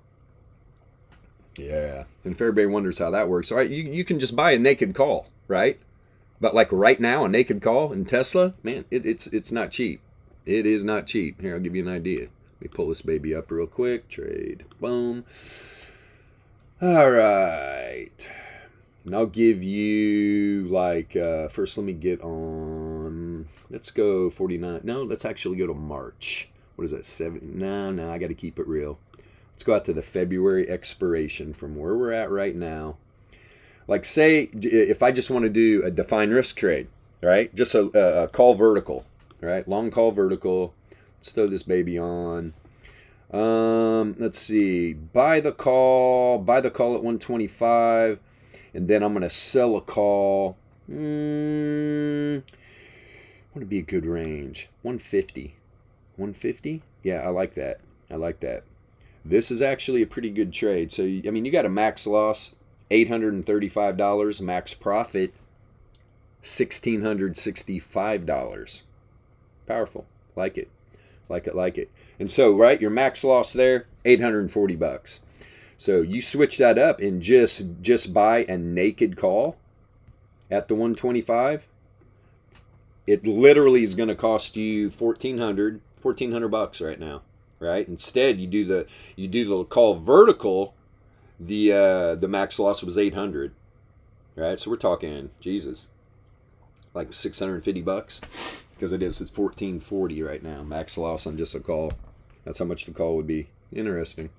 Yeah. And if everybody wonders how that works, all right, you can just buy a naked call, right? But like right now, a naked call in Tesla, man, it's not cheap. It is not cheap. Here, I'll give you an idea. Let me pull this baby up real quick. Trade. Boom. All right. And I'll give you first let me get on, let's go 49. No, let's actually go to March. What is that, 7? No, I got to keep it real. Let's go out to the February expiration from where we're at right now. Like say, if I just want to do a defined risk trade, right? Just a call vertical, right? Long call vertical. Let's throw this baby on. Let's see. Buy the call at 125, and then I'm gonna sell a call. What would be a good range? 150. 150? Yeah, I like that. I like that. This is actually a pretty good trade. So, I mean, you got a max loss, $835, max profit, $1,665. Powerful. Like it. Like it, like it. And so, right, your max loss there, $840. So you switch that up and just buy a naked call at the 125. It literally is going to cost you $1,400 right now, right? Instead, you do the call vertical. The max loss was 800, right? So we're talking Jesus, like $650, because it's 1440 right now. Max loss on just a call. That's how much the call would be. Interesting.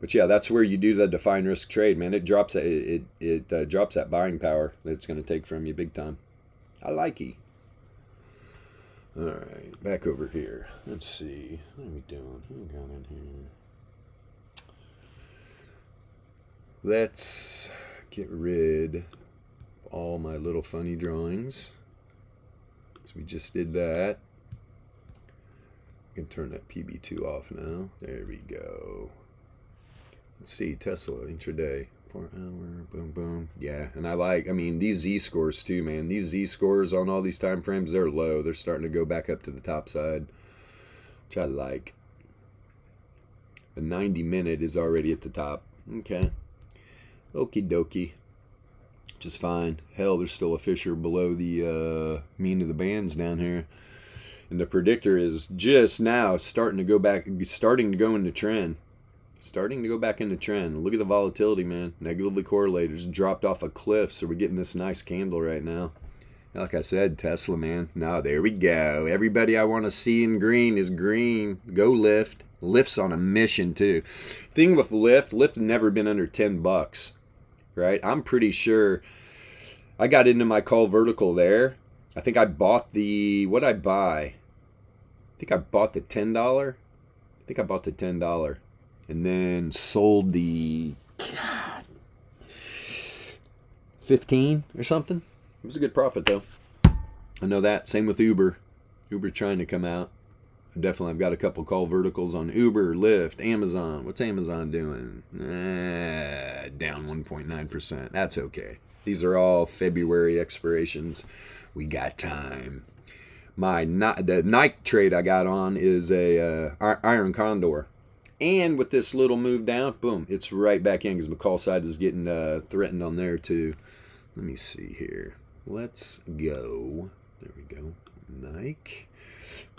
But yeah, that's where you do the defined risk trade, man. It drops drops that buying power that it's going to take from you big time. I like it. All right, back over here. Let's see. What are we doing? What we got in here? Let's get rid of all my little funny drawings. So we just did that. I can turn that PB2 off now. There we go. Let's see, Tesla intraday, 4 hour, boom, boom. Yeah, and I mean, these Z-scores too, man. These Z-scores on all these time frames, they're low. They're starting to go back up to the top side, which I like. The 90-minute is already at the top. Okay. Okie dokie. Which is fine. Hell, there's still a fissure below the mean of the bands down here. And the predictor is just now starting to go into trend. Starting to go back into trend. Look at the volatility, man. Negatively correlated. Just dropped off a cliff, so we're getting this nice candle right now. Like I said, Tesla, man. Now, there we go. Everybody I want to see in green is green. Go Lyft. Lyft's on a mission, too. Thing with Lyft had never been under $10, right? I'm pretty sure I got into my call vertical there. I think I bought what'd I buy? I think I bought the $10. And then sold the 15 or something. It was a good profit though. I know that. Same with Uber. Uber trying to come out. I've got a couple call verticals on Uber, Lyft, Amazon. What's Amazon doing? Down 1.9%. That's okay. These are all February expirations. We got time. The Nike trade I got on is a iron condor. And with this little move down, boom, it's right back in because the call side was getting threatened on there too. Let me see here. Let's go. There we go. Nike.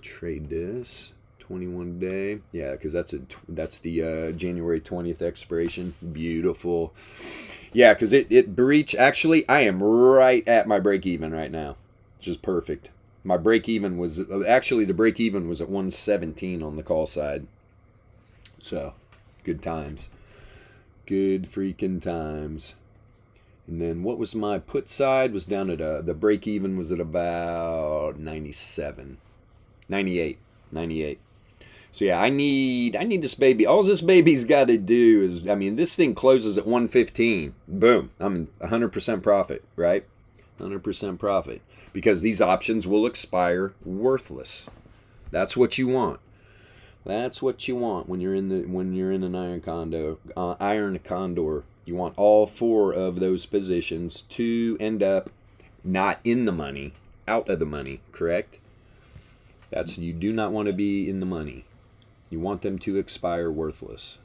Trade this. 21 day. Yeah, because that's the January 20th expiration. Beautiful. Yeah, because it breached. Actually, I am right at my break even right now, which is perfect. My break even was the break even was at 117 on the call side. So, good times. Good freaking times. And then what was my put side? Was down at the break even was at about 97. 98. So yeah, I need this baby. All this baby's got to do is, I mean, this thing closes at 115. Boom. I'm in 100% profit, right? 100% profit. Because these options will expire worthless. That's what you want. That's what you want when you're in an iron condor. You want all four of those positions to end up not in the money, out of the money, correct? You do not want to be in the money. You want them to expire worthless.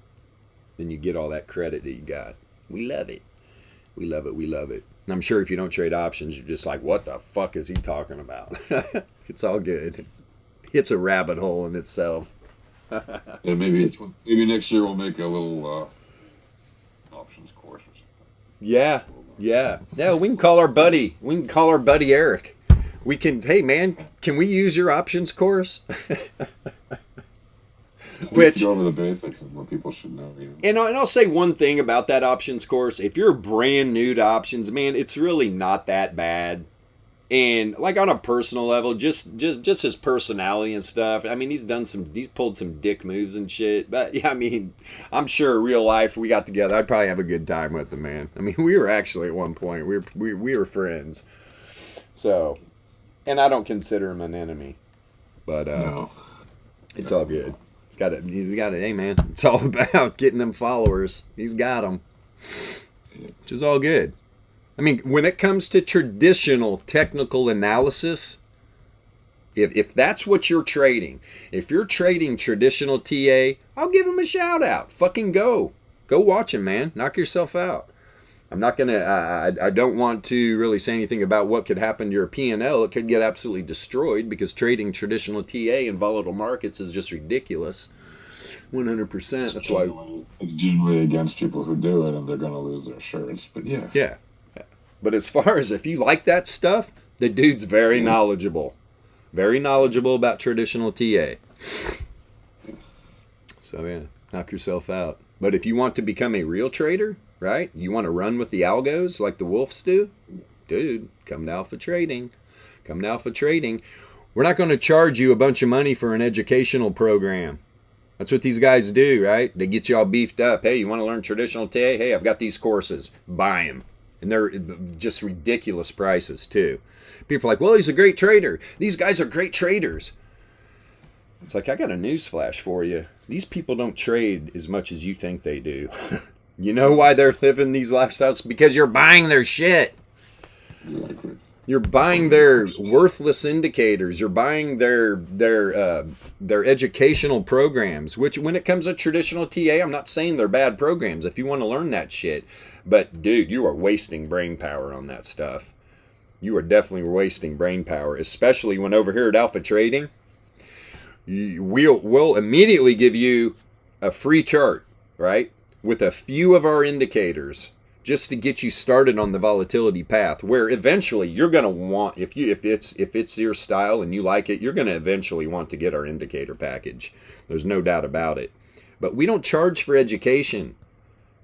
Then you get all that credit that you got. We love it. We love it. We love it. And I'm sure if you don't trade options, you're just like, what the fuck is he talking about? It's all good. It's a rabbit hole in itself. Yeah, maybe next year we'll make a little options course or something. Yeah. We can call our buddy Eric. Hey man, can we use your options course? Which go over the basics of what people should know. And I'll say one thing about that options course. If you're brand new to options, man, it's really not that bad. And like on a personal level, just his personality and stuff. I mean, he's pulled some dick moves and shit. But yeah, I mean, I'm sure real life we got together, I'd probably have a good time with him, man. I mean, we were actually at one point we were friends. So, and I don't consider him an enemy, but No. it's all good. He's got it. Hey, man, it's all about getting them followers. He's got them, which is all good. I mean, when it comes to traditional technical analysis, if that's what you're trading, if you're trading traditional TA, I'll give him a shout out. Fucking go watch him, man. Knock yourself out. I'm not gonna. I don't want to really say anything about what could happen to your P&L. It could get absolutely destroyed because trading traditional TA in volatile markets is just ridiculous. 100%. That's why it's generally against people who do it, and they're gonna lose their shirts. But yeah. Yeah. But as far as if you like that stuff, the dude's very knowledgeable. Very knowledgeable about traditional TA. So yeah, knock yourself out. But if you want to become a real trader, right? You want to run with the algos like the wolves do? Dude, come to Alpha Trading. Come to Alpha Trading. We're not going to charge you a bunch of money for an educational program. That's what these guys do, right? They get you all beefed up. Hey, you want to learn traditional TA? Hey, I've got these courses. Buy them. And they're just ridiculous prices, too. People are like, well, he's a great trader. These guys are great traders. It's like, I got a news flash for you. These people don't trade as much as you think they do. You know why they're living these lifestyles? Because you're buying their shit. You're buying their worthless indicators. You're buying their educational programs, which when it comes to traditional TA, I'm not saying they're bad programs if you want to learn that shit. But, dude, you are wasting brain power on that stuff. You are definitely wasting brain power, especially when over here at Alpha Trading, we'll immediately give you a free chart, right, with a few of our indicators just to get you started on the volatility path, where eventually you're going to want, if it's your style and you like it, you're going to eventually want to get our indicator package. There's no doubt about it. But we don't charge for education,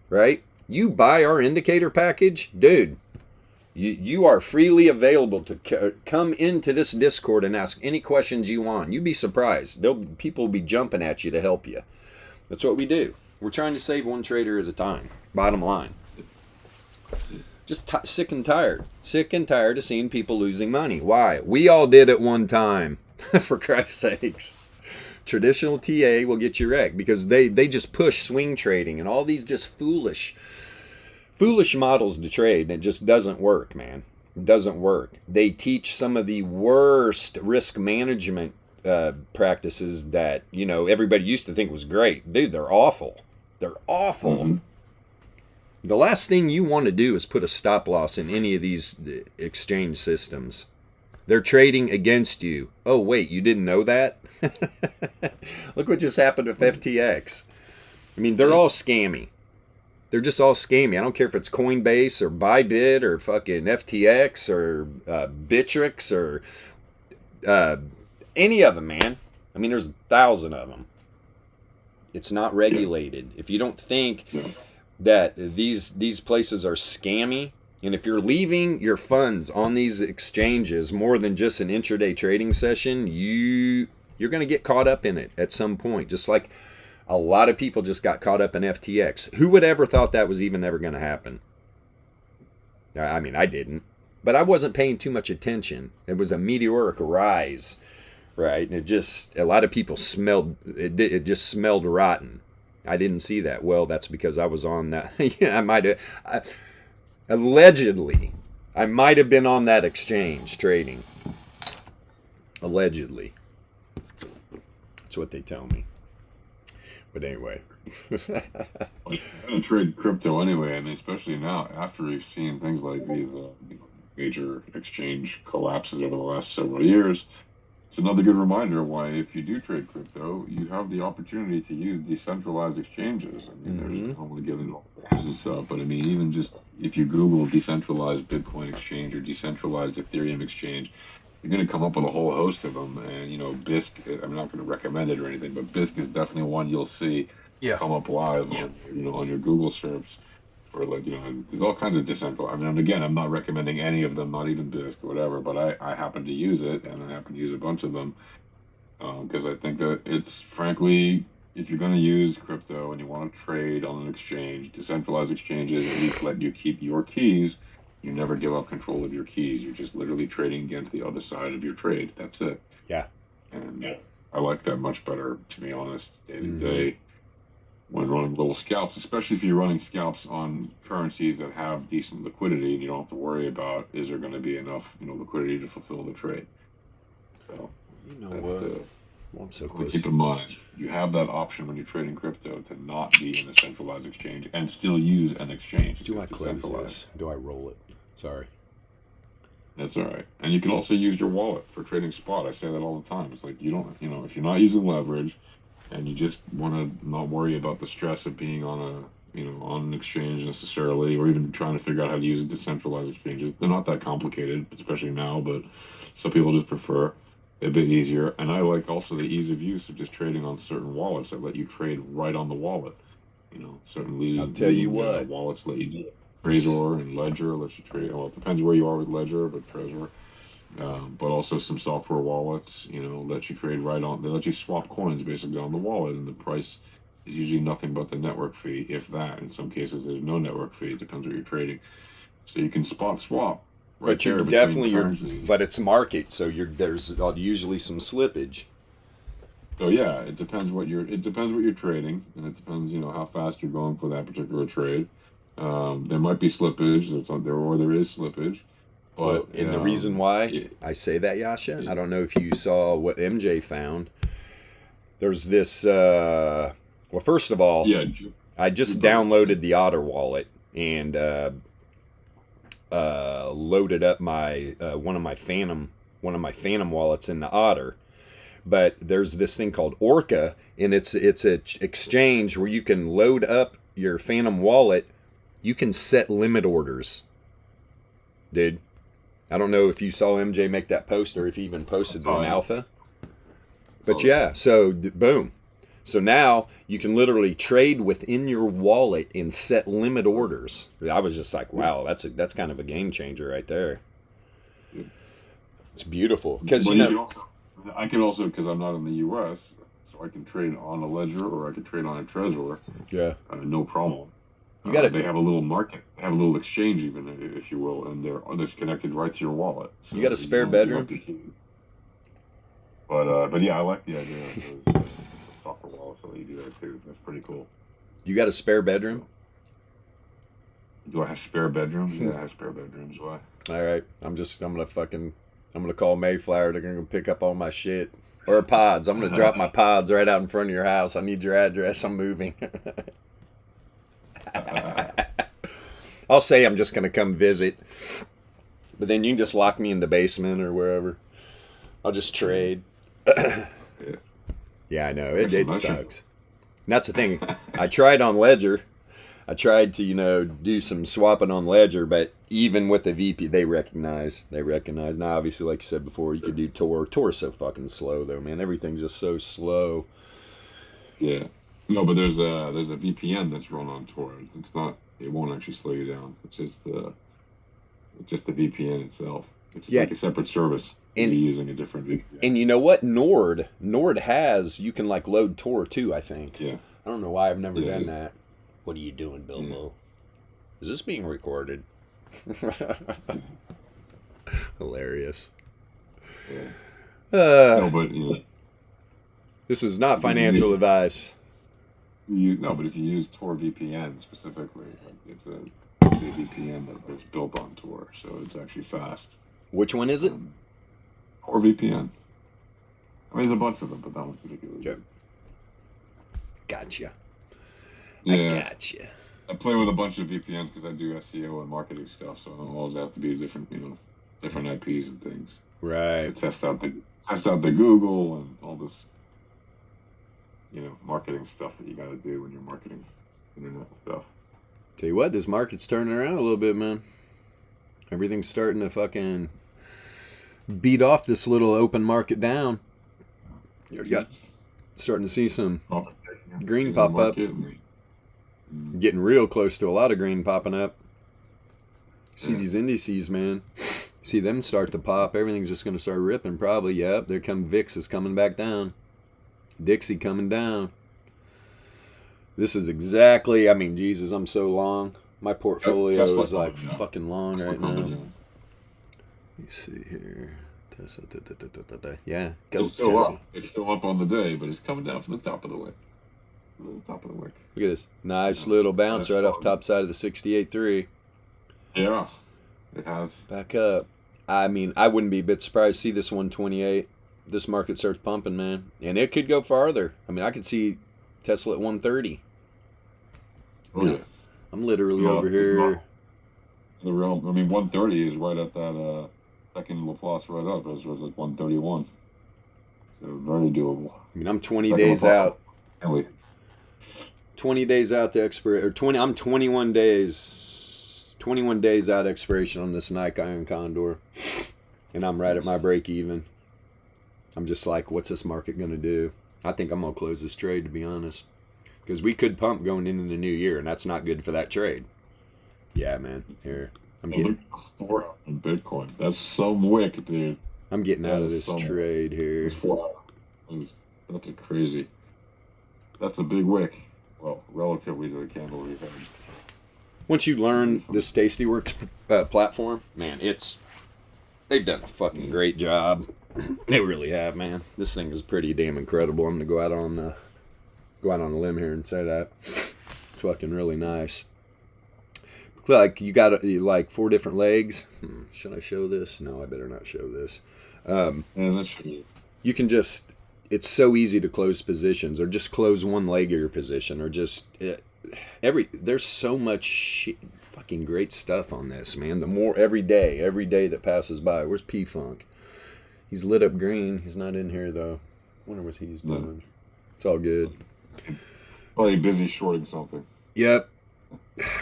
right? You buy our indicator package, dude, you are freely available to come into this Discord and ask any questions you want. You'd be surprised. People will be jumping at you to help you. That's what we do. We're trying to save one trader at a time. Bottom line. Just sick and tired of seeing people losing money. Why? We all did at one time. For Christ's sakes. Traditional TA will get you wrecked because they just push swing trading and all these just foolish models to trade, and it just doesn't work, man. It doesn't work. They teach some of the worst risk management practices that, you know, everybody used to think was great. Dude, they're awful. They're awful. Mm-hmm. The last thing you want to do is put a stop loss in any of these exchange systems. They're trading against you. Oh, wait, you didn't know that? Look what just happened with FTX. I mean, they're all scammy. They're just all scammy. I don't care if it's Coinbase or Bybit or fucking FTX or Bittrex or any of them, man. I mean, there's 1,000 of them. It's not regulated. If you don't think that these places are scammy, and if you're leaving your funds on these exchanges more than just an intraday trading session, you're going to get caught up in it at some point. Just like a lot of people just got caught up in FTX. Who would ever thought that was even ever going to happen? I mean, I didn't. But I wasn't paying too much attention. It was a meteoric rise, right? And it just, a lot of people smelled, it just smelled rotten. I didn't see that. Well, that's because I was on that. Yeah, I might have, allegedly, I might have been on that exchange trading. Allegedly. That's what they tell me. But anyway. I'm going to trade crypto anyway, and especially now, after we've seen things like these major exchange collapses over the last several years. It's another good reminder why, if you do trade crypto, you have the opportunity to use decentralized exchanges. I mean, there's only giving all and stuff, but I mean, even just if you Google decentralized Bitcoin exchange or decentralized Ethereum exchange, you're going to come up with a whole host of them. And, you know, BISC, I'm not going to recommend it or anything, but BISC is definitely one you'll see come up live on, you know, on your Google search. or like, there's all kinds of decentralized. I mean, again, I'm not recommending any of them, not even BISC or whatever, but I happen to use it, and I happen to use a bunch of them because I think that it's, frankly, if you're going to use crypto and you want to trade on an exchange, decentralized exchanges at least let you keep your keys. You never give up control of your keys. You're just literally trading against the other side of your trade. That's it. Yeah. And I like that much better, to be honest, day to day. When running little scalps, especially if you're running scalps on currencies that have decent liquidity, and you don't have to worry about, is there going to be enough, liquidity to fulfill the trade. So, I'm so close. Keep in mind, you have that option when you're trading crypto to not be in a centralized exchange and still use an exchange. Do I close this? Do I roll it? Sorry. That's all right. And you can also use your wallet for trading spot. I say that all the time. It's like, you don't, if you're not using leverage, and you just want to not worry about the stress of being on on an exchange necessarily, or even trying to figure out how to use decentralized exchanges. They're not that complicated, especially now, but some people just prefer a bit easier. And I like also the ease of use of just trading on certain wallets that let you trade right on the wallet. Certainly. I'll tell you what. Wallets let you do it. Trezor and Ledger lets you trade. Well, it depends where you are with Ledger, but Trezor. But also some software wallets, let you trade right on. They let you swap coins basically on the wallet, and the price is usually nothing but the network fee, if that. In some cases, there's no network fee. It depends what you're trading. So you can spot swap. Right, but you're definitely but it's market, so there's usually some slippage. So yeah, it depends what you're trading, and it depends how fast you're going for that particular trade. There might be slippage. There is slippage. But and the reason why I say that, Yasha, I don't know if you saw what MJ found. There's this. Well, first of all, I just downloaded the Otter wallet and loaded up my one of my Phantom wallets in the Otter. But there's this thing called Orca, and it's an exchange where you can load up your Phantom wallet. You can set limit orders, dude. I don't know if you saw MJ make that post or if he even posted it in alpha. But yeah, so boom. So now you can literally trade within your wallet and set limit orders. I was just like, wow, that's kind of a game changer right there. It's beautiful. Because I can also, because I'm not in the U.S., so I can trade on a Ledger or I can trade on a Trezor. Yeah. No problem. They have a little market, they have a little exchange even, if you will, and they're connected right to your wallet. So you got a spare bedroom? But yeah, I like the idea of those software wallets that let you do that too. That's pretty cool. You got a spare bedroom? Do I have spare bedrooms? Yeah, I have spare bedrooms. Why? All right, I'm gonna call Mayflower. They're gonna pick up all my shit. Or pods. I'm gonna drop my pods right out in front of your house. I need your address. I'm moving. I'll say I'm just going to come visit, but then you can just lock me in the basement or wherever. I'll just trade. Yeah, I know. It sucks. And that's the thing. I tried on Ledger. I tried to, do some swapping on Ledger, but even with the VP, they recognize. Now, obviously, like you said before, you could do Tor. Tor's so fucking slow, though, man. Everything's just so slow. Yeah. No, but there's a VPN that's run on Tor. It's not. It won't actually slow you down. It's just the VPN itself. It's like a separate service. And you're using a different VPN. And you know what? Nord has. You can load Tor too. I think. Yeah. I don't know why I've never done that. What are you doing, Bilbo? Is this being recorded? Hilarious. Yeah. No, but this is not financial advice. But if you use Tor VPN specifically, it's a VPN that's built on Tor, so it's actually fast. Which one is it? Tor VPN. I mean, there's a bunch of them, but that one's particularly good. Gotcha. Yeah. I gotcha. I play with a bunch of VPNs because I do SEO and marketing stuff, so I don't always have to be different IPs and things. Right. To test out the Google and all this, marketing stuff that you got to do when you're marketing internet stuff. Tell you what, this market's turning around a little bit, man. Everything's starting to fucking beat off this little open market down. You're starting to see some green pop up. Getting real close to a lot of green popping up. See these indices, man. See them start to pop. Everything's just going to start ripping probably. Yep, there come VIX is coming back down. Dixie coming down. This is exactly, I mean, Jesus, I'm so long. My portfolio is like fucking long right now. Let me see here. Yeah, go it's still up. It's still up on the day, but it's coming down from the top of the wick. Top of the wick. Look at this. Nice little bounce right off top side of the 68.3. Yeah, it has. Back up. I mean, I wouldn't be a bit surprised to see this 128. This market starts pumping, man. And it could go farther. I mean, I could see Tesla at 130. Oh, yeah. I'm literally over here. The realm. I mean, 130 is right at that second Laplace right up. It was like 131. So very doable. I mean, I'm 20 days out. Really? 20 days out to expiration. Or 20. I'm 21 days. 21 days out expiration on this Nike Iron Condor. And I'm right at my break even. I'm just like, what's this market going to do? I think I'm going to close this trade, to be honest. Because we could pump going into the new year, and that's not good for that trade. Yeah, man. Here. I'm getting... in Bitcoin. That's some wick, dude. I'm getting out of this trade here. That's a crazy... That's a big wick. Well, relatively to the candle we've had. Once you learn this Tastyworks platform, man, they've done a fucking great job. They really have, man. This thing is pretty damn incredible. I'm gonna go out on a limb here and say that. It's fucking really nice. Like you got like 4 different legs. Should I show this? No, I better not show this. You can just. It's so easy to close positions, or just close one leg of your position, or just there's so much fucking great stuff on this, man. The more every day that passes by. Where's P Funk? He's lit up green. He's not in here though. Wonder what he's doing. It's all good. Probably busy shorting something. Yep.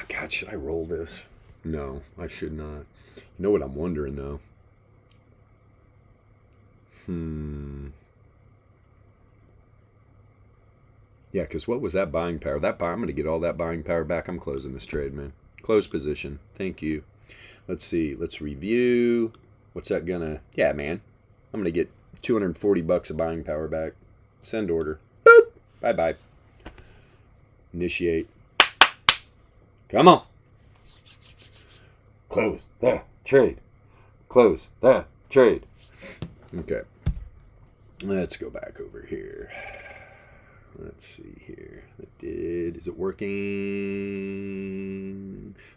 God, should I roll this? No, I should not. You know what I'm wondering though? Yeah, because what was that buying power? I'm going to get all that buying power back. I'm closing this trade, man. Close position. Thank you. Let's see. Let's review. What's that going to... Yeah, man. I'm going to get $240 of buying power back. Send order. Boop. Bye-bye. Initiate. Come on. Close the trade. Close the trade. Okay. Let's go back over here. Let's see here. Is it working?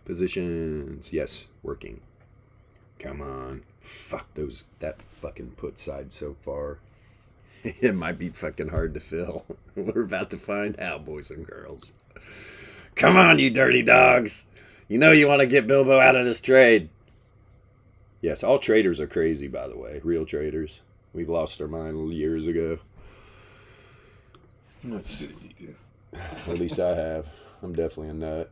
Positions. Yes, working. Come on. Fuck that fucking put side so far. It might be fucking hard to fill. We're about to find out, boys and girls. Come on, you dirty dogs. You know you want to get Bilbo out of this trade. Yes, all traders are crazy, by the way. Real traders. We've lost our mind years ago. Let's see. At least I have. I'm definitely a nut.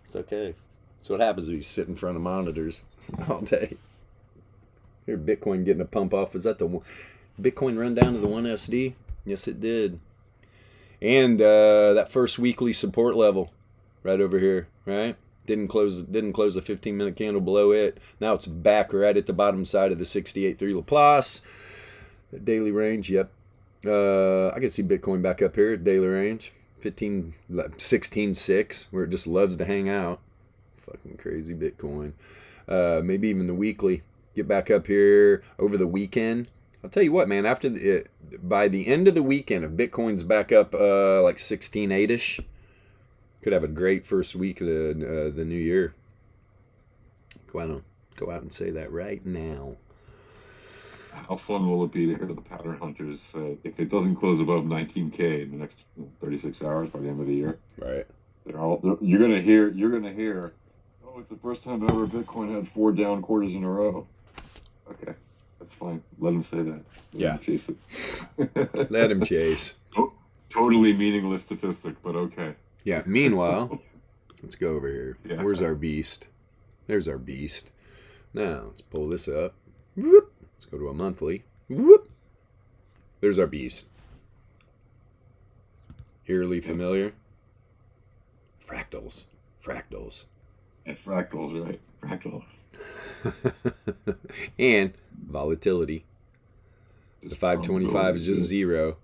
It's okay. That's what happens when you sit in front of monitors all day. Here, Bitcoin getting a pump off. Is that the Bitcoin run down to the 1SD? Yes, it did. And that first weekly support level right over here, right? Didn't close a 15-minute candle below it. Now it's back right at the bottom side of the 68.3 Laplace. The daily range, yep. I can see Bitcoin back up here at daily range. 16.6, where it just loves to hang out. Fucking crazy Bitcoin. Maybe even the weekly. Get back up here over the weekend. I'll tell you what, man. By the end of the weekend, if Bitcoin's back up like 16.8ish, could have a great first week of the new year. Go out and say that right now. How fun will it be to hear the pattern hunters if it doesn't close above 19K in the next 36 hours by the end of the year? Right. You're gonna hear. Oh, it's the first time ever Bitcoin had 4 down quarters in a row. Okay, that's fine. Let him say that. Let him chase it. Let him chase. Totally meaningless statistic, but okay. Yeah. Meanwhile, let's go over here. Yeah. Where's our beast? There's our beast. Now let's pull this up. Whoop. Let's go to a monthly. Whoop. There's our beast. Eerily familiar. Fractals. Fractals. And fractals, right? Fractals. And volatility. The 525 is just zero.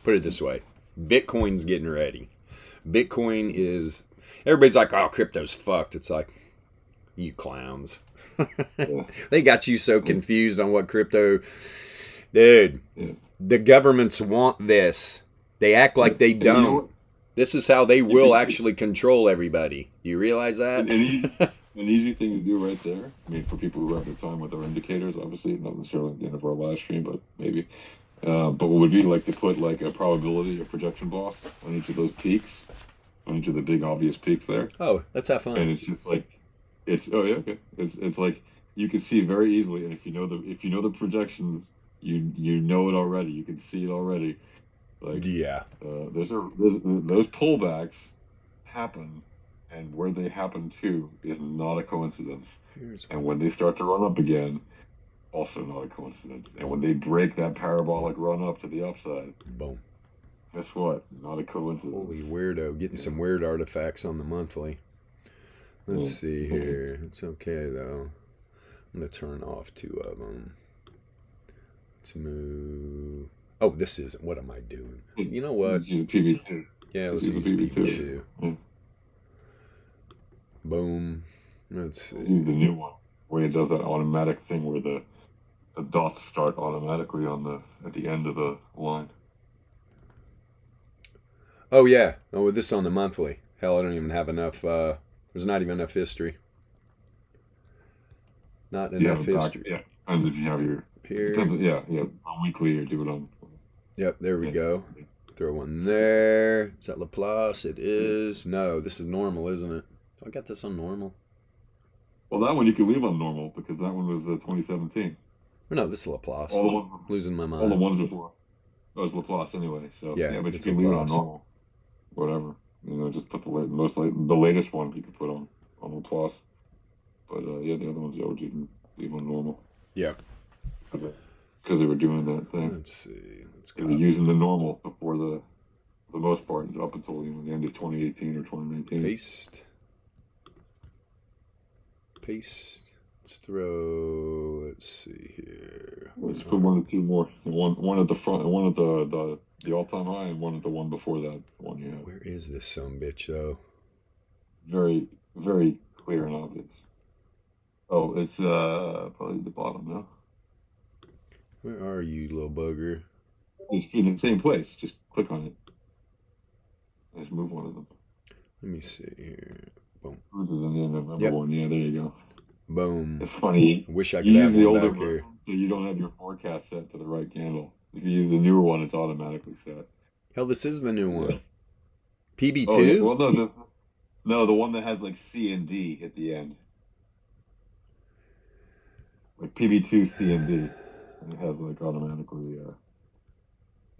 Put it this way. Bitcoin's getting ready. Bitcoin is... Everybody's like, oh, crypto's fucked. It's like, you clowns. Yeah. They got you so confused on what crypto... Dude, the governments want this. They act like they And you know don't. what? This is how they will actually control everybody. You realize that? An easy thing to do right there. I mean, for people who have the time with our indicators, obviously, not necessarily at the end of our live stream, but maybe. But what would be like to put like a probability or projection boss on each of those peaks, on each of the big obvious peaks there. Oh, let's have fun. And it's just like, it's It's like you can see very easily, and if you know the projections, you know it already. You can see it already. Like Yeah. those pullbacks happen, and where they happen to is not a coincidence. And when they start to run up again, also not a coincidence. And when they break that parabolic run up to the upside, Boom. guess what? Not a coincidence. Holy weirdo. Getting some weird artifacts on the monthly. Let's see here. It's okay, though. I'm going to turn off 2 of them. Let's move... Oh, this isn't. What am I doing? You know what? Let's use PB2. Yeah, let's use PB2. Boom. Let's see. Use the new one, where it does that automatic thing where the dots start automatically at the end of the line. Oh, yeah. Oh, with this on the monthly. Hell, I don't even have enough. There's not even enough history. Not enough history. Yeah, depends if you have your... Here. On weekly or do it on... Yep, there we go. Throw one there. Is that Laplace? It is. No, this is normal, isn't it? I got this on normal. Well, that one you can leave on normal because that one was 2017. No, this is Laplace. Losing my mind. All the ones before. That was Laplace anyway. So yeah, but you can leave it on normal. Whatever. Just put the latest one you can put on Laplace. But the other ones you can leave on normal. Yeah. Because they were doing that thing. Let's see. They were using the normal before the most part up until the end of 2018 or 2019. Paste. Let's throw. Let's see here. Let's put 1 or 2 more. One at the front, and one at the all-time high, and one at the one before that one you have. Where is this sumbitch though? Very, very clear and obvious. Oh, it's probably the bottom now. Where are you, little bugger? It's in the same place. Just click on it. Just move one of them. Let me see here. Boom. This is in the November one. Yeah, there you go. Boom. It's funny. I wish I could have the one older back here. So you don't have your forecast set to the right candle. If you use the newer one, it's automatically set. Hell, this is the new one. PB2? Oh, yeah. Well, no, the one that has like C and D at the end. Like PB2 C and D. And it has like automatically.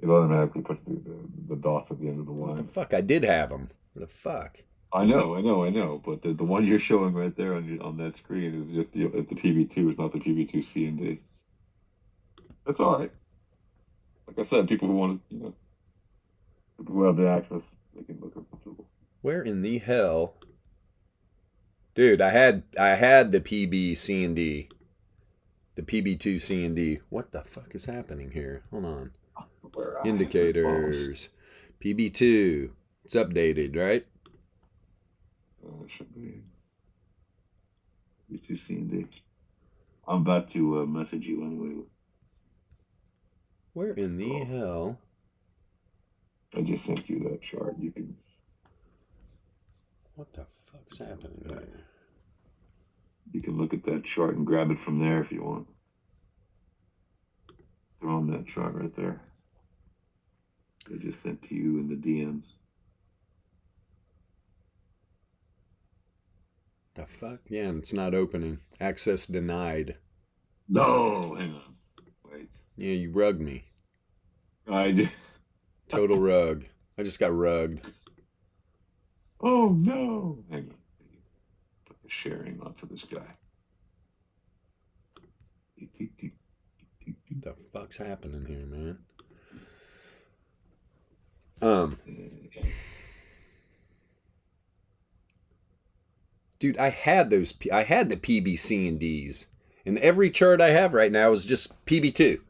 It automatically puts the dots at the end of the line. What the fuck? I did have them. What the fuck? I know. But the one you're showing right there on that screen is just the PB2. It's not the PB2 C and D. That's all right. Like I said, people who want to, people who have the access, they can look up the. Where in the hell, dude? I had the PB C and D, the PB2 C and D. What the fuck is happening here? Hold on. Indicators. PB2. It's updated, right? It should be PB2 C and D. I'm about to message you anyway. Where in the hell? I just sent you that chart. You can. What the fuck's happening here? You can look at that chart and grab it from there if you want. Throw on that chart right there. I just sent to you in the DMs. The fuck? Yeah, it's not opening. Access denied. No, hang on. Wait. Yeah, you rugged me. I did. Total rug. I just got rugged. Oh no! Hang on. Put the sharing onto this guy. What the fuck's happening here, man? Dude, I had the PBC and Ds. And every chart I have right now is just PB2.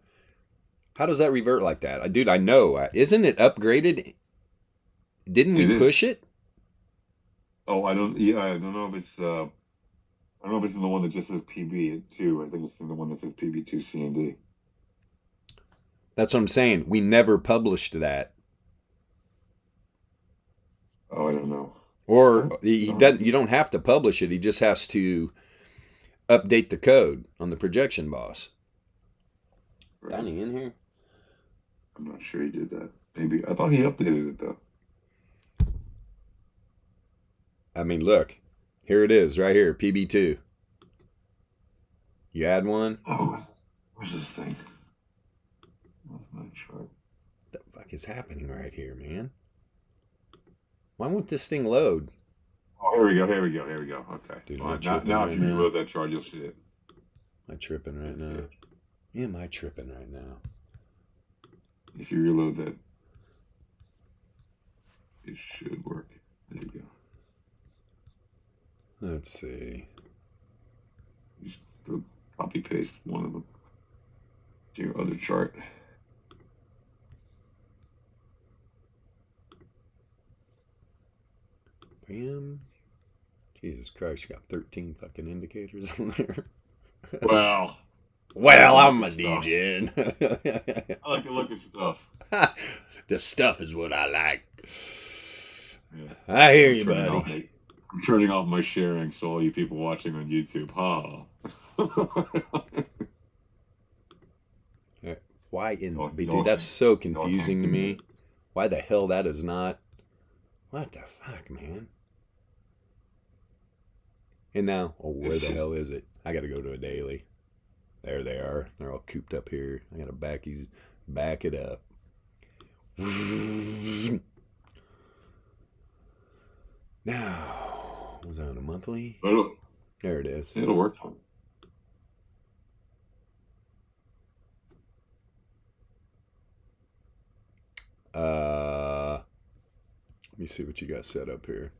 How does that revert like that? Dude, I know. Isn't it upgraded? Didn't we push it? Oh, I don't know if it's I don't know if it's in the one that just says PB2. I think it's in the one that says PB2 C and D. That's what I'm saying. We never published that. Oh, I don't know. Or he doesn't. You don't have to publish it. He just has to update the code on the projection boss. Right. Donnie in here? I'm not sure he did that. Maybe I thought he updated it though. I mean, look. Here it is, right here, PB2. You add one? Oh, where's this thing? What's my chart? What the fuck is happening right here, man? Why won't this thing load? Oh, here we go. Okay. Dude, now if you reload that chart, you'll see it. Am I tripping right now? Am I tripping right now? If you reload that, it should work. There you go. Let's see. Just go copy paste one of them to your other chart. Bam. Jesus Christ, you got 13 fucking indicators on there. Well, I'm a DJ. I like to look at stuff. The stuff is what I like. Yeah. I hear you, buddy. I'm turning off my sharing, so all you people watching on YouTube, Why dude, that's so confusing to me. Why the hell that is not? What the fuck, man? And now, where the hell is it? I gotta go to a daily. There they are. They're all cooped up here. I gotta back it up. Now, was that on a monthly? There it is. It'll work. Let me see what you got set up here.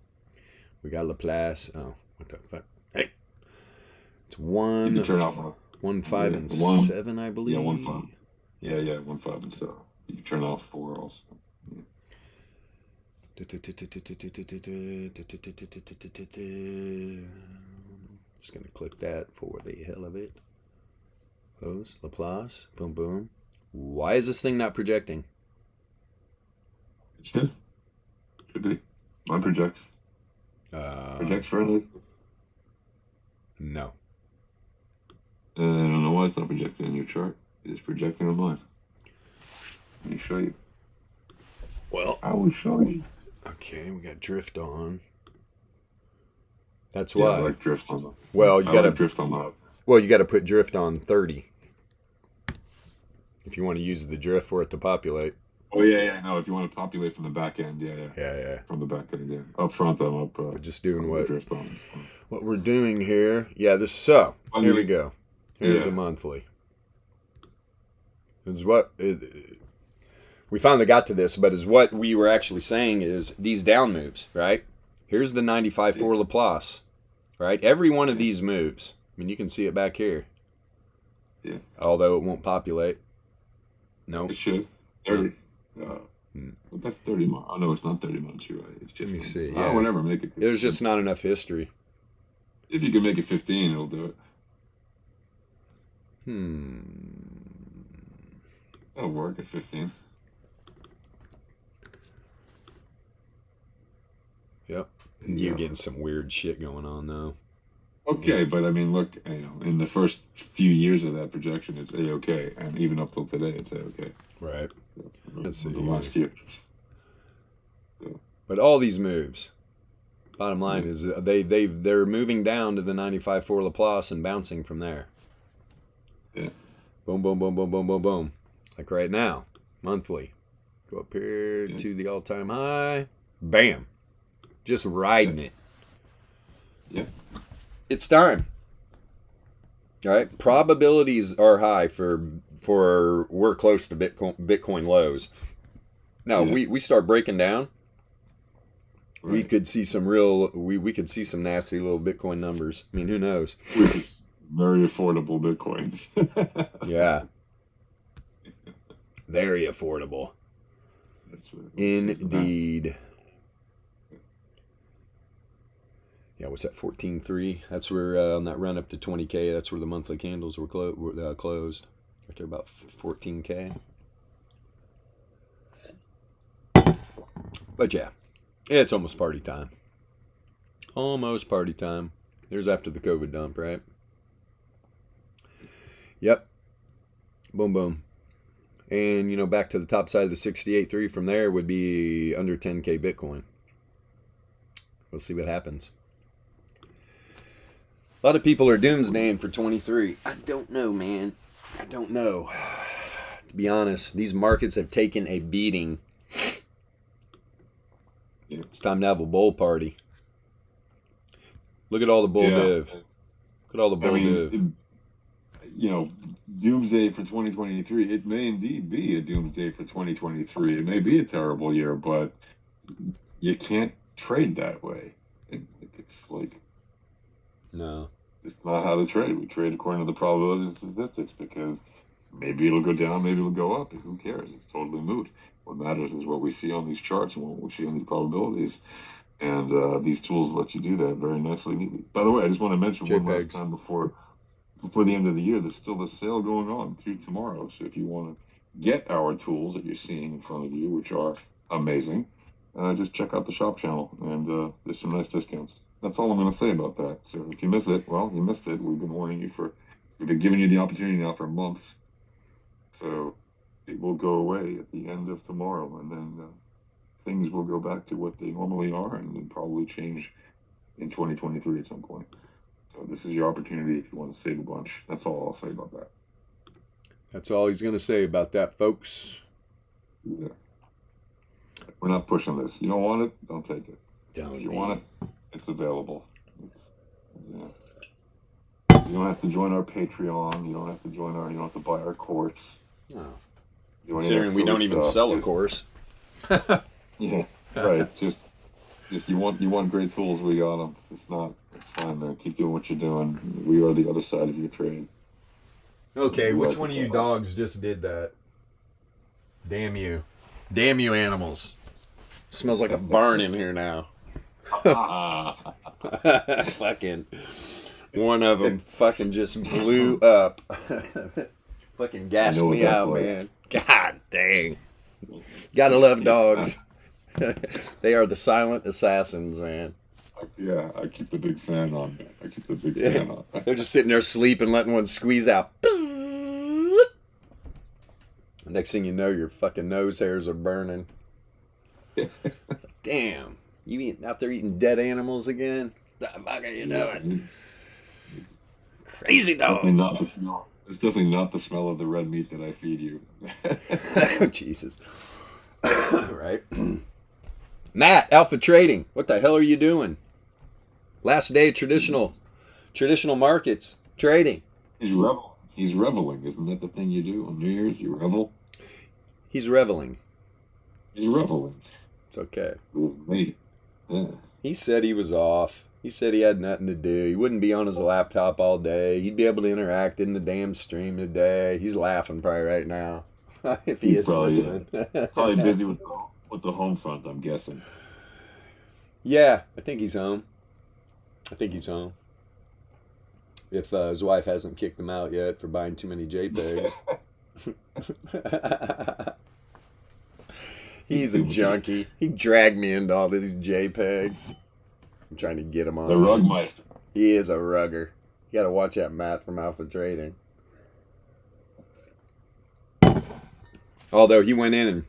We got Laplace. Oh, what the fuck? Hey, it's 1, 5, and 7, I believe. Yeah, 1, 5. Yeah, 1, 5 and 7. You can turn off 4 also. Yeah. Just gonna click that for the hell of it. Close. Laplace. Boom, boom. Why is this thing not projecting? It should be. Mine projects. Projects for this? No. I don't know why it's not projecting on your chart. It's projecting on mine. Let me show you. Well, I will show you. Okay, we got drift on. That's why. I like drift on that. Well, you gotta drift on that. Well, you gotta put drift on 30 if you want to use the drift for it to populate. Oh yeah. No, if you want to populate from the back end, yeah. From the back end, yeah. Up front, I'm up. We're just doing what drift on. What we're doing here. Yeah, here we go. Here's a monthly. It's what we finally got to this, but is what we were actually saying is these down moves, right? Here's the 95 for Laplace, right? Every one of these moves. I mean, you can see it back here. Yeah. Although it won't populate. No. It should. 30. But that's 30 months. Oh, no, it's not 30 months. You're right. It's just. Let me see. Oh, whatever. Make it. There's just not enough history. If you can make it 15, it'll do it. That'll work at 15. Yep. You're getting some weird shit going on, though. Okay, but I mean, look, in the first few years of that projection, it's A-okay, and even up till today, it's A-okay. Right. Let's see. The last year. So. But all these moves, bottom line is they're moving down to the 95 for Laplace and bouncing from there. Yeah. Boom, boom, boom, boom, boom, boom, boom. Like right now, monthly. Go up here to the all-time high. Bam. Just riding it. Yeah. It's time. All right. Probabilities are high for we're close to Bitcoin lows. Now we start breaking down. we could see some we could see some nasty little Bitcoin numbers. I mean, who knows? Which is very affordable Bitcoins. Yeah. Very affordable. That's right. Indeed. Yeah, what's that? 14.3. That's where on that run up to 20K. That's where the monthly candles were closed. Right there, about 14K. But yeah, it's almost party time. Almost party time. There's after the COVID dump, right? Yep. Boom, boom. And, you know, back to the top side of the 68.3 from there would be under 10K Bitcoin. We'll see what happens. A lot of people are doomsdaying for 23. I don't know, man. I don't know. To be honest, these markets have taken a beating. It's time to have a bull party. Look at all the bull div. Look at all the bull div. You know, doomsday for 2023. It may indeed be a doomsday for 2023. It may be a terrible year, but you can't trade that way. It's like, no, it's not how to trade. We trade according to the probabilities and statistics because maybe it'll go down, maybe it'll go up. Who cares? It's totally moot. What matters is what we see on these charts and what we see on these probabilities. And these tools let you do that very nicely. By the way, I just want to mention one last time before the end of the year, there's still a sale going on through tomorrow. So if you want to get our tools that you're seeing in front of you, which are amazing, just check out the shop channel, and there's some nice discounts. That's all I'm going to say about that. So if you miss it, well, you missed it. We've been giving you the opportunity now for months. So it will go away at the end of tomorrow, and then things will go back to what they normally are, and then probably change in 2023 at some point. So this is your opportunity if you want to save a bunch. That's all I'll say about that. That's all he's going to say about that, folks. Yeah. We're not pushing this. You don't want it, don't take it. If you want it, it's available. You don't have to join our Patreon. You don't have to you don't have to buy our course. No. Considering we don't even sell a course. Yeah, right. Just you want great tools, we got them. It's fine, man. Keep doing what you're doing. We are the other side of your trade. Okay, which one of you dogs just did that? Damn you. Damn you animals. Smells like a barn in here now. Fucking one of them fucking just blew up. Fucking gassed me out, man. God dang. Gotta love dogs. They are the silent assassins, man. Yeah, I keep the big fan on, man. I keep the big fan on. They're just sitting there sleeping, letting one squeeze out. Next thing you know, your fucking nose hairs are burning. Damn. You out there eating dead animals again? The fuck are you doing? Crazy dog. It's definitely not the smell of the red meat that I feed you. Oh, Jesus. Right. Matt, Alpha Trading. What the hell are you doing? Last day of traditional markets trading. He's reveling. Isn't that the thing you do on New Year's? You revel? He's reveling. He's reveling. It's okay. Me. Yeah. He said he was off. He said he had nothing to do. He wouldn't be on his laptop all day. He'd be able to interact in the damn stream today. He's laughing probably right now. If he is listening. Probably busy with the home front, I'm guessing. Yeah, I think he's home. If his wife hasn't kicked him out yet for buying too many JPEGs. He's a junkie. He dragged me into all these JPEGs. I'm trying to get him on. The Rugmeister. He is a rugger. You gotta watch that Matt from Alpha Trading. Although he went in and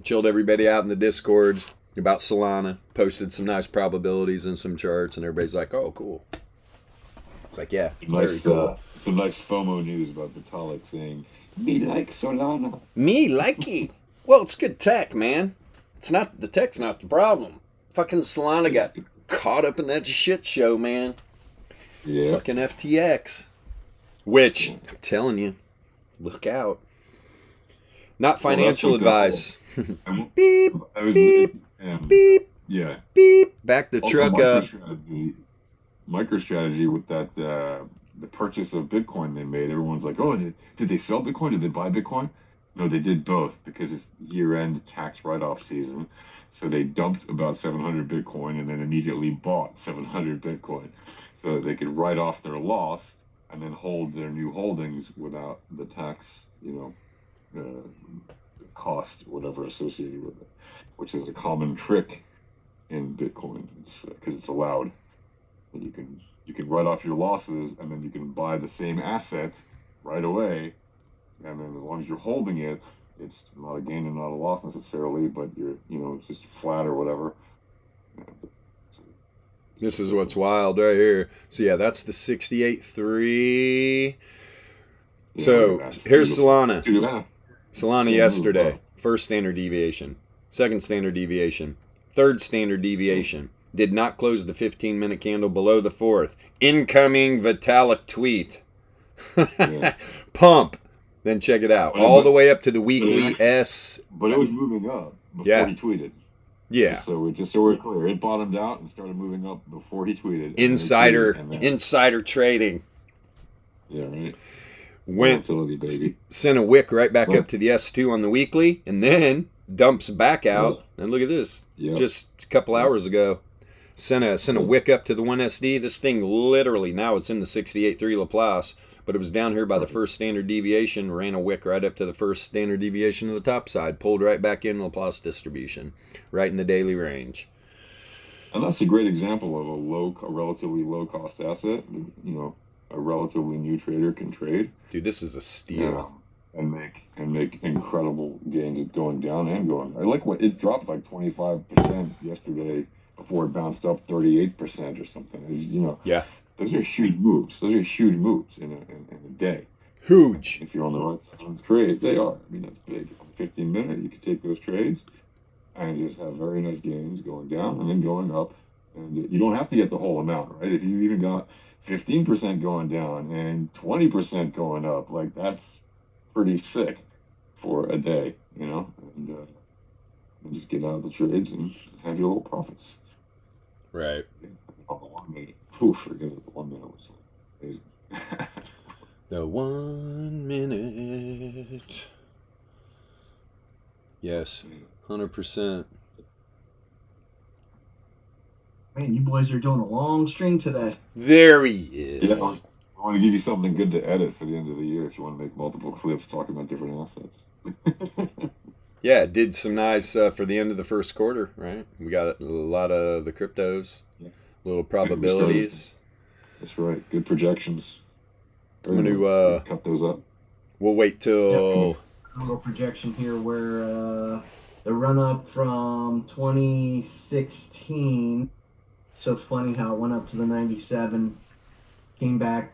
chilled everybody out in the Discords about Solana, posted some nice probabilities and some charts, and everybody's like, oh, cool. It's like, yeah, very cool. Some nice FOMO news about Vitalik saying, me like Solana. Me like it. Well, it's good tech, man. The tech's not the problem. Fucking Solana got caught up in that shit show, man. Yeah. Fucking FTX. Which, I'm telling you, look out. Not financial advice. Beep, beep, beep. Yeah. beep, back the Also, truck up. MicroStrategy with that the purchase of Bitcoin they made. Everyone's like, oh, did they sell Bitcoin? Did they buy Bitcoin? No, they did both because it's year-end tax write-off season. So they dumped about 700 Bitcoin and then immediately bought 700 Bitcoin so that they could write off their loss and then hold their new holdings without the tax, cost, whatever associated with it, which is a common trick in Bitcoin because it's allowed. And you can write off your losses and then you can buy the same asset right away. And then as long as you're holding it, it's not a gain and not a loss necessarily, but it's just flat or whatever. This is what's wild right here. So yeah, that's the 68.3. So here's Solana. Solana yesterday. First standard deviation. Second standard deviation. Third standard deviation. Did not close the 15-minute candle below the fourth. Incoming Vitalik tweet. Pump. Then check it out. All the way up to the weekly S. But it was moving up before he tweeted. Yeah. Just so we're clear, it bottomed out and started moving up before he tweeted. Insider trading. Yeah, right. Volatility, baby. Sent a wick right back up to the S2 on the weekly, and then dumps back out. And look at this. Just a couple hours ago. Sent a wick up to the 1SD. This thing literally, now it's in the 68.3 Laplace, but it was down here by the first standard deviation, ran a wick right up to the first standard deviation of the top side, pulled right back in Laplace distribution, right in the daily range. And that's a great example of a relatively low cost asset that, a relatively new trader can trade. Dude, this is a steal. And make incredible gains going down and going. I like what it dropped like 25% yesterday before it bounced up 38% or something. Yeah. Those are huge moves. Those are huge moves in a day. Huge. If you're on the right side of the trade, they are. I mean, that's big. On 15-minute, you can take those trades and just have very nice gains going down and then going up. And you don't have to get the whole amount, right? If you even got 15% going down and 20% going up, like that's pretty sick for a day, and just get out of the trades and have your little profits. Right. On the 1 minute. Ooh, forget it. The 1 minute was amazing. The 1 minute. Yes, 100%. Man, you boys are doing a long string today. There he is. Yeah, I want to give you something good to edit for the end of the year if you want to make multiple clips talking about different assets. Yeah, did some nice for the end of the first quarter, right? We got a lot of the cryptos, little probabilities. That's right. Good projections. I'm going to cut those up. We'll wait till... A little projection here where the run-up from 2016... So funny how it went up to the 97, came back,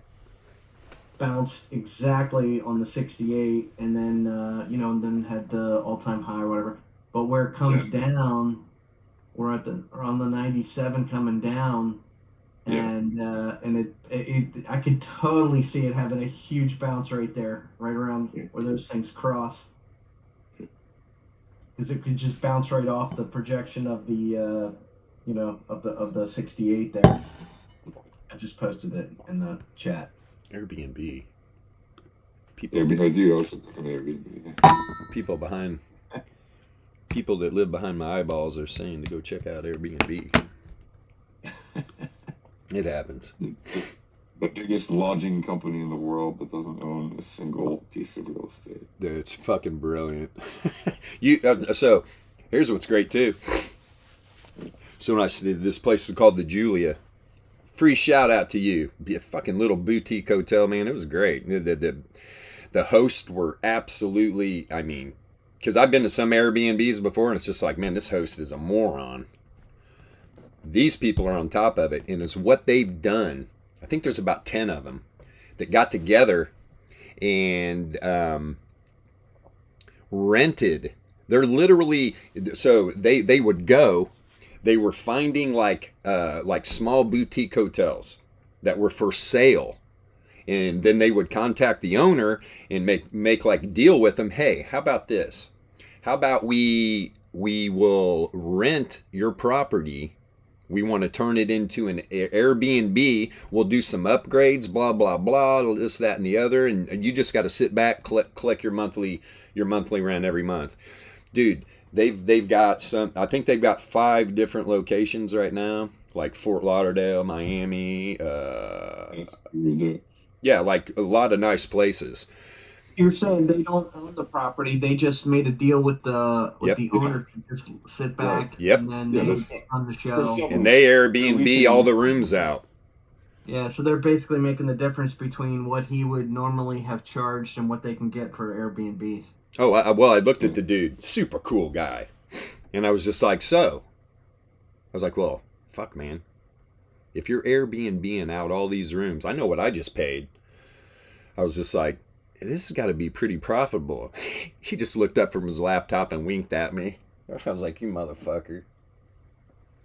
bounced exactly on the 68, and then and then had the all-time high or whatever. But where it comes down, we're around the 97 coming down, and I could totally see it having a huge bounce right there, right around where those things cross, because it could just bounce right off the projection of the. Of the 68 there. I just posted it in the chat. Airbnb. People that live behind my eyeballs are saying to go check out Airbnb. It happens. The biggest lodging company in the world that doesn't own a single piece of real estate. Dude, it's fucking brilliant. So here's what's great too. So when I said this place is called the Julia, free shout out to you. Be a fucking little boutique hotel, man. It was great. The hosts were absolutely, because I've been to some Airbnbs before and it's just like, man, this host is a moron. These people are on top of it, and it's what they've done. I think there's about 10 of them that got together and rented. They're literally, so they would go. They were finding like small boutique hotels that were for sale, and then they would contact the owner and make like deal with them. Hey, how about this? How about we we will rent your property. We want to turn it into an Airbnb. We'll do some upgrades, blah, blah, blah, this, that, and the other. And you just got to sit back, collect your monthly rent every month. Dude, they've got I think they've got 5 different locations right now, like Fort Lauderdale, Miami. Yeah, like a lot of nice places. You're saying they don't own the property; they just made a deal with the owner to just sit back, Yep. and then they on the show, And they Airbnb all the rooms out. Yeah, so they're basically making the difference between what he would normally have charged and what they can get for Airbnbs. Oh, I looked at the dude, super cool guy, and I was just like, I was like, well, fuck, man. If you're Airbnb-ing out all these rooms, I know what I just paid. I was just like, this has got to be pretty profitable. He just looked up from his laptop and winked at me. I was like, you motherfucker.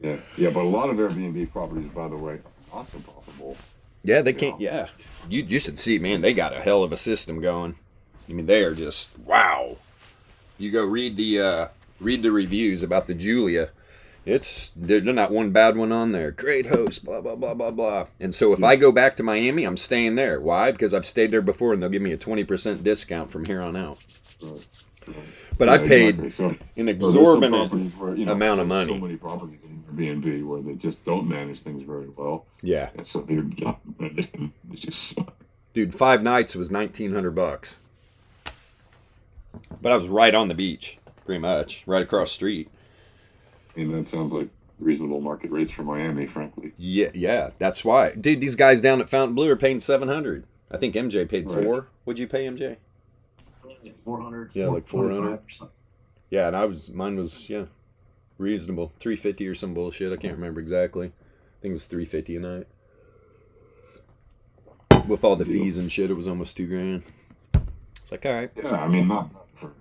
Yeah, but a lot of Airbnb properties, by the way, are not so profitable. Yeah, they can't. Yeah, you should see, man. They got a hell of a system going. I mean, they are just wow. You go read the reviews about the Julia. They're not one bad one on there. Great host, blah, blah, blah, blah, blah. And so if I go back to Miami, I'm staying there. Why? Because I've stayed there before, and they'll give me a 20% discount from here on out. Right. But I paid exactly. an exorbitant where, amount of money. So many properties in Airbnb where they just don't manage things very well. Yeah. And so it's just... Dude, 5 nights was $1,900. But I was right on the beach, pretty much, right across the street. I mean, that sounds like reasonable market rates for Miami, frankly. Yeah, that's why. Dude, these guys down at Fontainebleau are paying $700. I think MJ paid $4. Right. What'd you pay, MJ? 400. Yeah, like 400. Yeah, and mine was reasonable, $350 or some bullshit. I can't remember exactly. I think it was $350 a night. With all the fees and shit, it was almost $2,000. It's like, all right. Yeah, I mean, not for...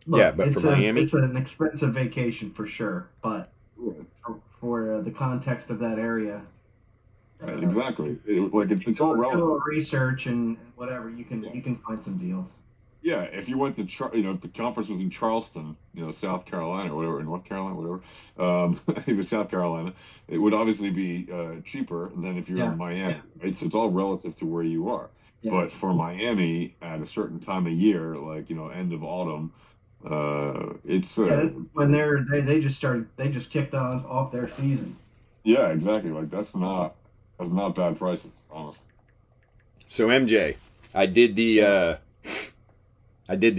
Look, yeah, but for Miami, it's an expensive vacation for sure. But for the context of that area, exactly. It's all relevant. A little research and whatever, you can find some deals. Yeah, if you went to if the conference was in Charleston, South Carolina or whatever, in North Carolina, whatever, I think it was South Carolina, it would obviously be cheaper than if you're in Miami, right? So it's all relative to where you are. Yeah. But for Miami, at a certain time of year, like end of autumn, it's when they just kicked off their season. Yeah, exactly. Like that's not bad prices, honestly. So MJ, I did the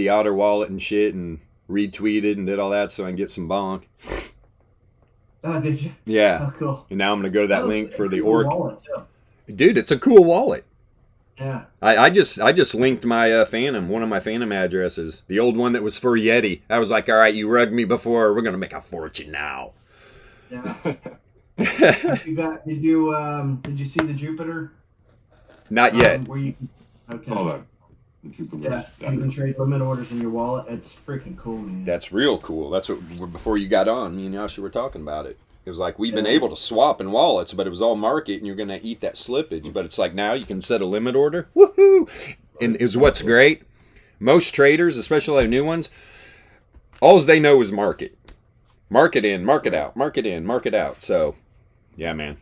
Otter wallet and shit and retweeted and did all that so I can get some bonk. Oh, did you? Yeah. Oh, cool. And now I'm gonna go to that link for the orc. Wallet too. Dude, it's a cool wallet. Yeah. I just linked my Phantom, one of my Phantom addresses, the old one that was for Yeti. I was like, all right, you rugged me before. We're gonna make a fortune now. Yeah. Did you see the Jupiter? Not yet. Okay. Saw that. Yeah, you can trade limit orders in your wallet. It's freaking cool, man. That's real cool. That's what before you got on, me and Yasha were talking about it. It was like we've been able to swap in wallets, but it was all market, and you're going to eat that slippage. But it's like now you can set a limit order. Woohoo! And is what's great. Most traders, especially new ones, all they know is market. Market in, market out, market in, market out. So, yeah, man.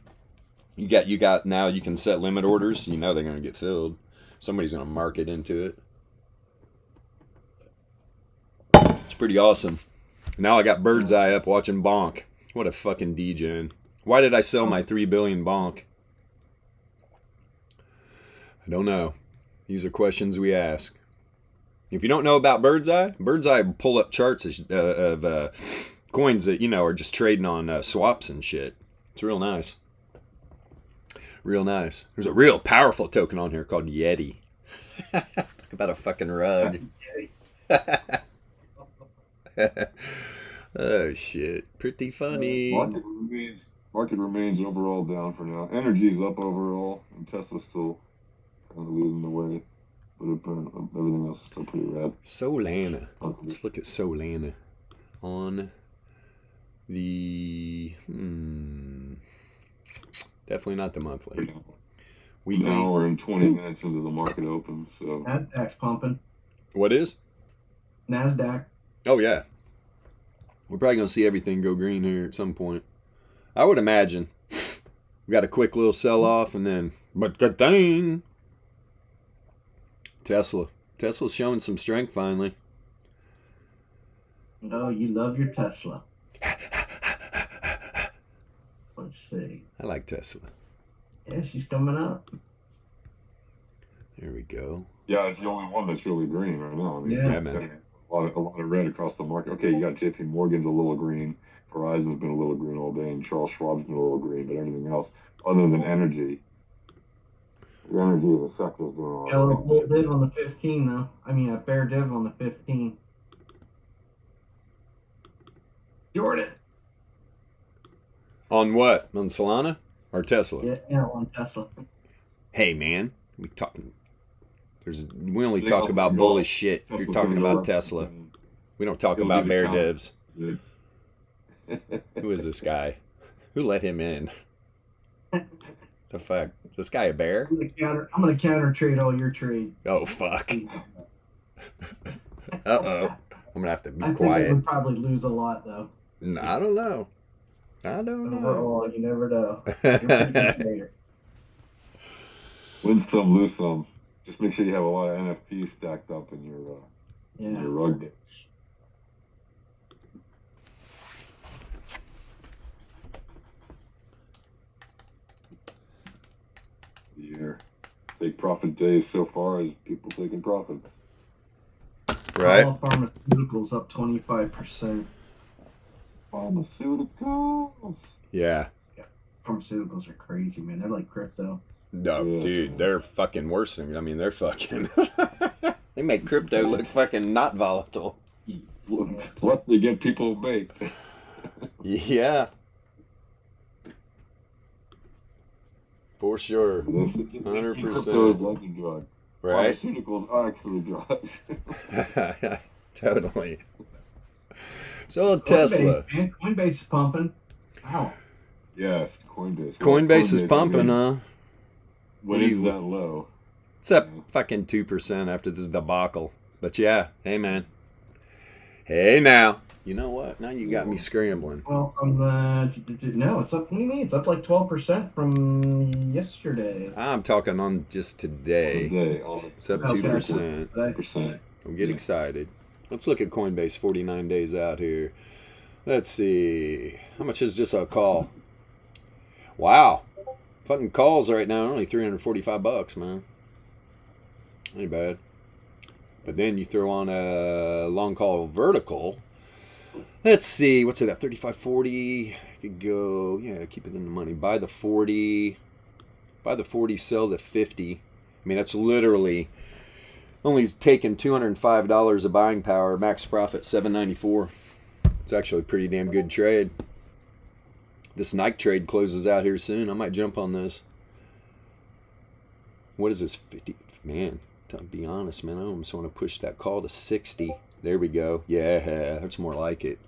You got now you can set limit orders. You know they're going to get filled. Somebody's going to market into it. It's pretty awesome. Now I got Bird's Eye up watching Bonk. What a fucking degen. Why did I sell my 3 billion bonk? I don't know. These are questions we ask. If you don't know about Bird's Eye will pull up charts of coins that, are just trading on swaps and shit. It's real nice. Real nice. There's a real powerful token on here called Yeti. Talk about a fucking rug. Oh shit! Pretty funny. Market remains overall down for now. Energy's up overall, and Tesla's still kind of leading the way, but everything else is still pretty rad. Solana. Let's look at Solana on the definitely not the monthly. Weekly. Now we're in 20 minutes into the market open, so NASDAQ's pumping. What is? NASDAQ. Oh, yeah. We're probably going to see everything go green here at some point. I would imagine. We got a quick little sell-off and then, but good thing. Tesla's showing some strength finally. Oh, you love your Tesla. Let's see. I like Tesla. Yeah, she's coming up. There we go. Yeah, it's the only one that's really green right now. I mean, Yeah, man. A lot of red across the market. Okay, you got JP Morgan's a little green. Verizon's been a little green all day, and Charles Schwab's been a little green, but everything else, other than energy, the energy as a sector is doing all right. Got a little bull div on the 15 though. I mean, a bear div on the 15. Jordan. On what? On Solana or Tesla? Yeah, on Tesla. Hey, man, we only talk about bullish shit. If you're talking about Tesla. We don't talk about bear divs. Who is this guy? Who let him in? The fuck? Is this guy a bear? I'm gonna counter trade all your trades. Oh, fuck. Uh-oh. I'm gonna have to be I think quiet. I would probably lose a lot though. No, I don't know. Overall, you never know. You're a pretty good trader. Win some, lose some. Just make sure you have a lot of NFTs stacked up in Yeah. your rug bits. Year. Big profit days so far is people taking profits. Right? All pharmaceuticals up 25%. Pharmaceuticals. Yeah. Pharmaceuticals are crazy, man. They're like crypto. No, Yes. dude, they're fucking worse than, I mean, they're fucking, they make crypto look fucking not volatile. What they get people baked. Yeah. For sure. This 100%. crypto is like a drug. Right? Pharmaceuticals are actually drugs. Totally. So Tesla. Coinbase, man. Coinbase is pumping. Wow. Yes, Coinbase. Coinbase is pumping, huh? When is that low? It's up fucking 2% after this debacle. But yeah, hey man. Hey now. You know what? Now you got me scrambling. Well, from the no, it's up. What do you mean? It's up like 12% from yesterday. I'm talking on just today. It's up 2%. 2%. Don't get excited. Let's look at Coinbase 49 days out here. Let's see. How much is just a call? Wow. Fucking calls right now are only $345, man. Ain't bad. But then you throw on a long call vertical. Let's see. What's it at? 35.40. Could go, yeah, keep it in the money. Buy the 40. Buy the 40, sell the 50. I mean, that's literally only taking $205 of buying power. Max profit $794. It's actually a pretty damn good trade. This Nike trade closes out here soon. I might jump on this. What is this? 50? Man, to be honest, man, I almost want to push that call to 60. There we go. Yeah, that's more like it.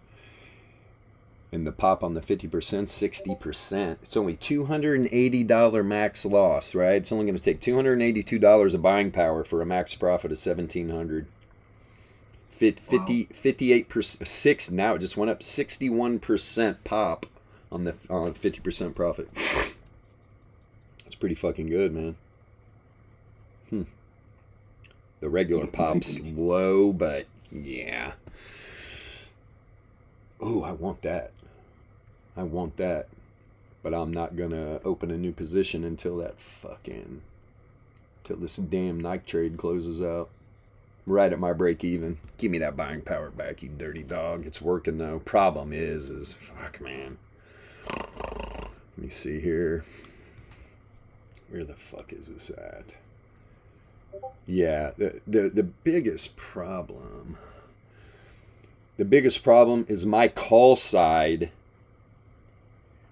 And the pop on the 50%, 60%. It's only $280 max loss, right? It's only going to take $282 of buying power for a max profit of $1,700. 58%, 6, now it just went up 61% pop on the 50% profit. That's pretty fucking good, man. The regular pop's low, but yeah. Oh, I want that. I want that. But I'm not going to open a new position until this damn Nike trade closes out. Right at my break even. Give me that buying power back, you dirty dog. It's working though. Problem is fuck, man. Let me see here. Where the fuck is this at? Yeah, the biggest problem. The biggest problem is my call side.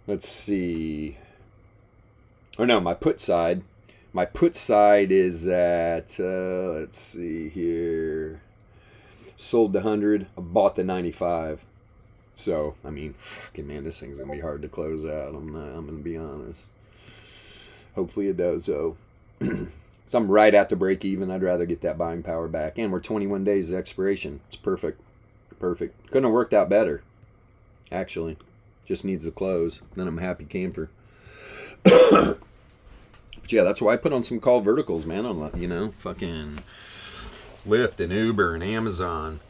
Let's see. Oh no, my put side. My put side is at, let's see here. Sold the 100, I bought the 95. So, I mean, fucking man, this thing's going to be hard to close out. I'm going to be honest. Hopefully it does, though. So I'm right at the break even. I'd rather get that buying power back. And we're 21 days to expiration. It's perfect. Perfect. Couldn't have worked out better, actually. Just needs to close. Then I'm a happy camper. But yeah, that's why I put on some call verticals, man. On, fucking Lyft and Uber and Amazon.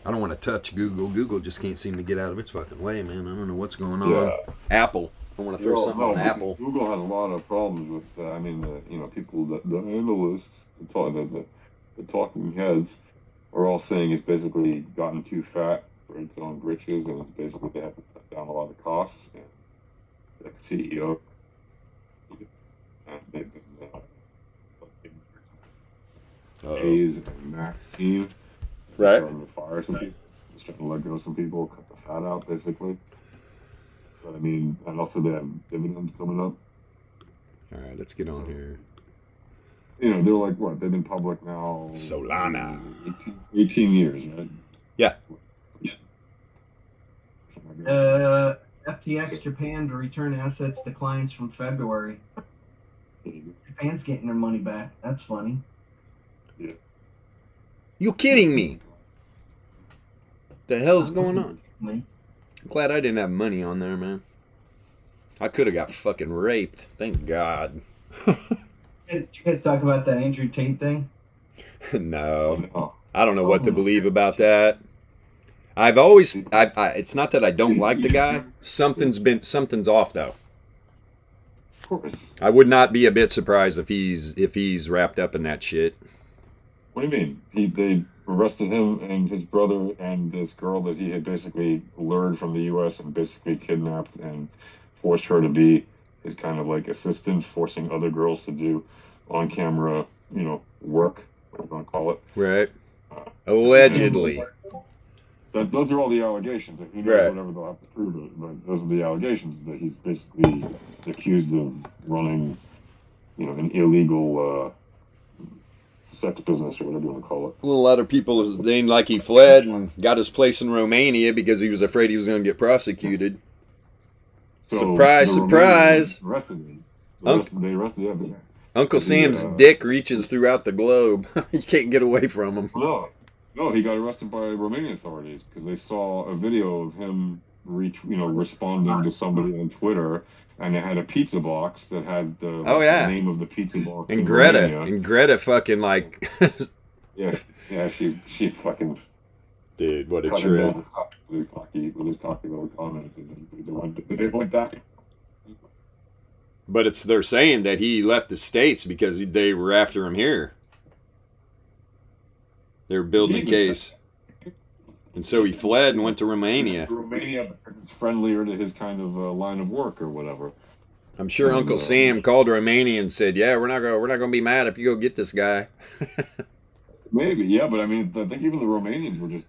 I don't want to touch Google. Google just can't seem to get out of its fucking way, man. I don't know what's going on. Yeah. Apple. I want to throw something on Apple. Google has a lot of problems with, people, the analysts, the talking heads are all saying it's basically gotten too fat for its own britches, and it's basically they have to cut down a lot of costs. And the CEO, and they've been A's and Max team, Right. starting to fire some people, starting to let go of some people, cut the fat out, basically. But I mean, and also they have dividends coming up. All right, let's get on here. They're like, what? They've been public now. Solana. 18 years, right? Yeah. FTX Japan to return assets declines from February. Japan's getting their money back. That's funny. Yeah. You kidding me? The hell's going on? Me. I'm glad I didn't have money on there, man. I could have got fucking raped. Thank God. Did you guys talk about that Andrew Tate thing? No. I don't know what to believe about that. I've always, it's not that I don't like the guy. Something's off though. Of course. I would not be a bit surprised if he's wrapped up in that shit. What do you mean? They arrested him and his brother and this girl that he had basically lured from the U.S. and basically kidnapped and forced her to be his kind of like assistant, forcing other girls to do on-camera, work, what I'm going to call it. Right. Allegedly. Those are all the allegations. If you know Right. whatever, they'll have to prove it. But those are the allegations that he's basically accused of running, an illegal sex business or whatever you want to call it. Well, a lot of people saying like he fled and got his place in Romania because he was afraid he was going to get prosecuted. So Surprise, the surprise. Romanians arrested him. Unc- They arrested him. Uncle Sam's dick reaches throughout the globe. You can't get away from him. No, he got arrested by Romanian authorities because they saw a video of him responding to somebody on Twitter, and it had a pizza box that had the name of the pizza box. And in Greta. Romania. And Greta fucking like... Yeah, she fucking... Dude, what a cut him down trip. to suck with his cocky little comment. They went back. But they're saying that he left the States because they were after him here. They were building a case. And so he fled and went to Romania. Romania is friendlier to his kind of line of work or whatever. I'm sure Uncle Sam called Romania and said, "Yeah, we're not gonna be mad if you go get this guy." Maybe, yeah, but I mean, I think even the Romanians were just,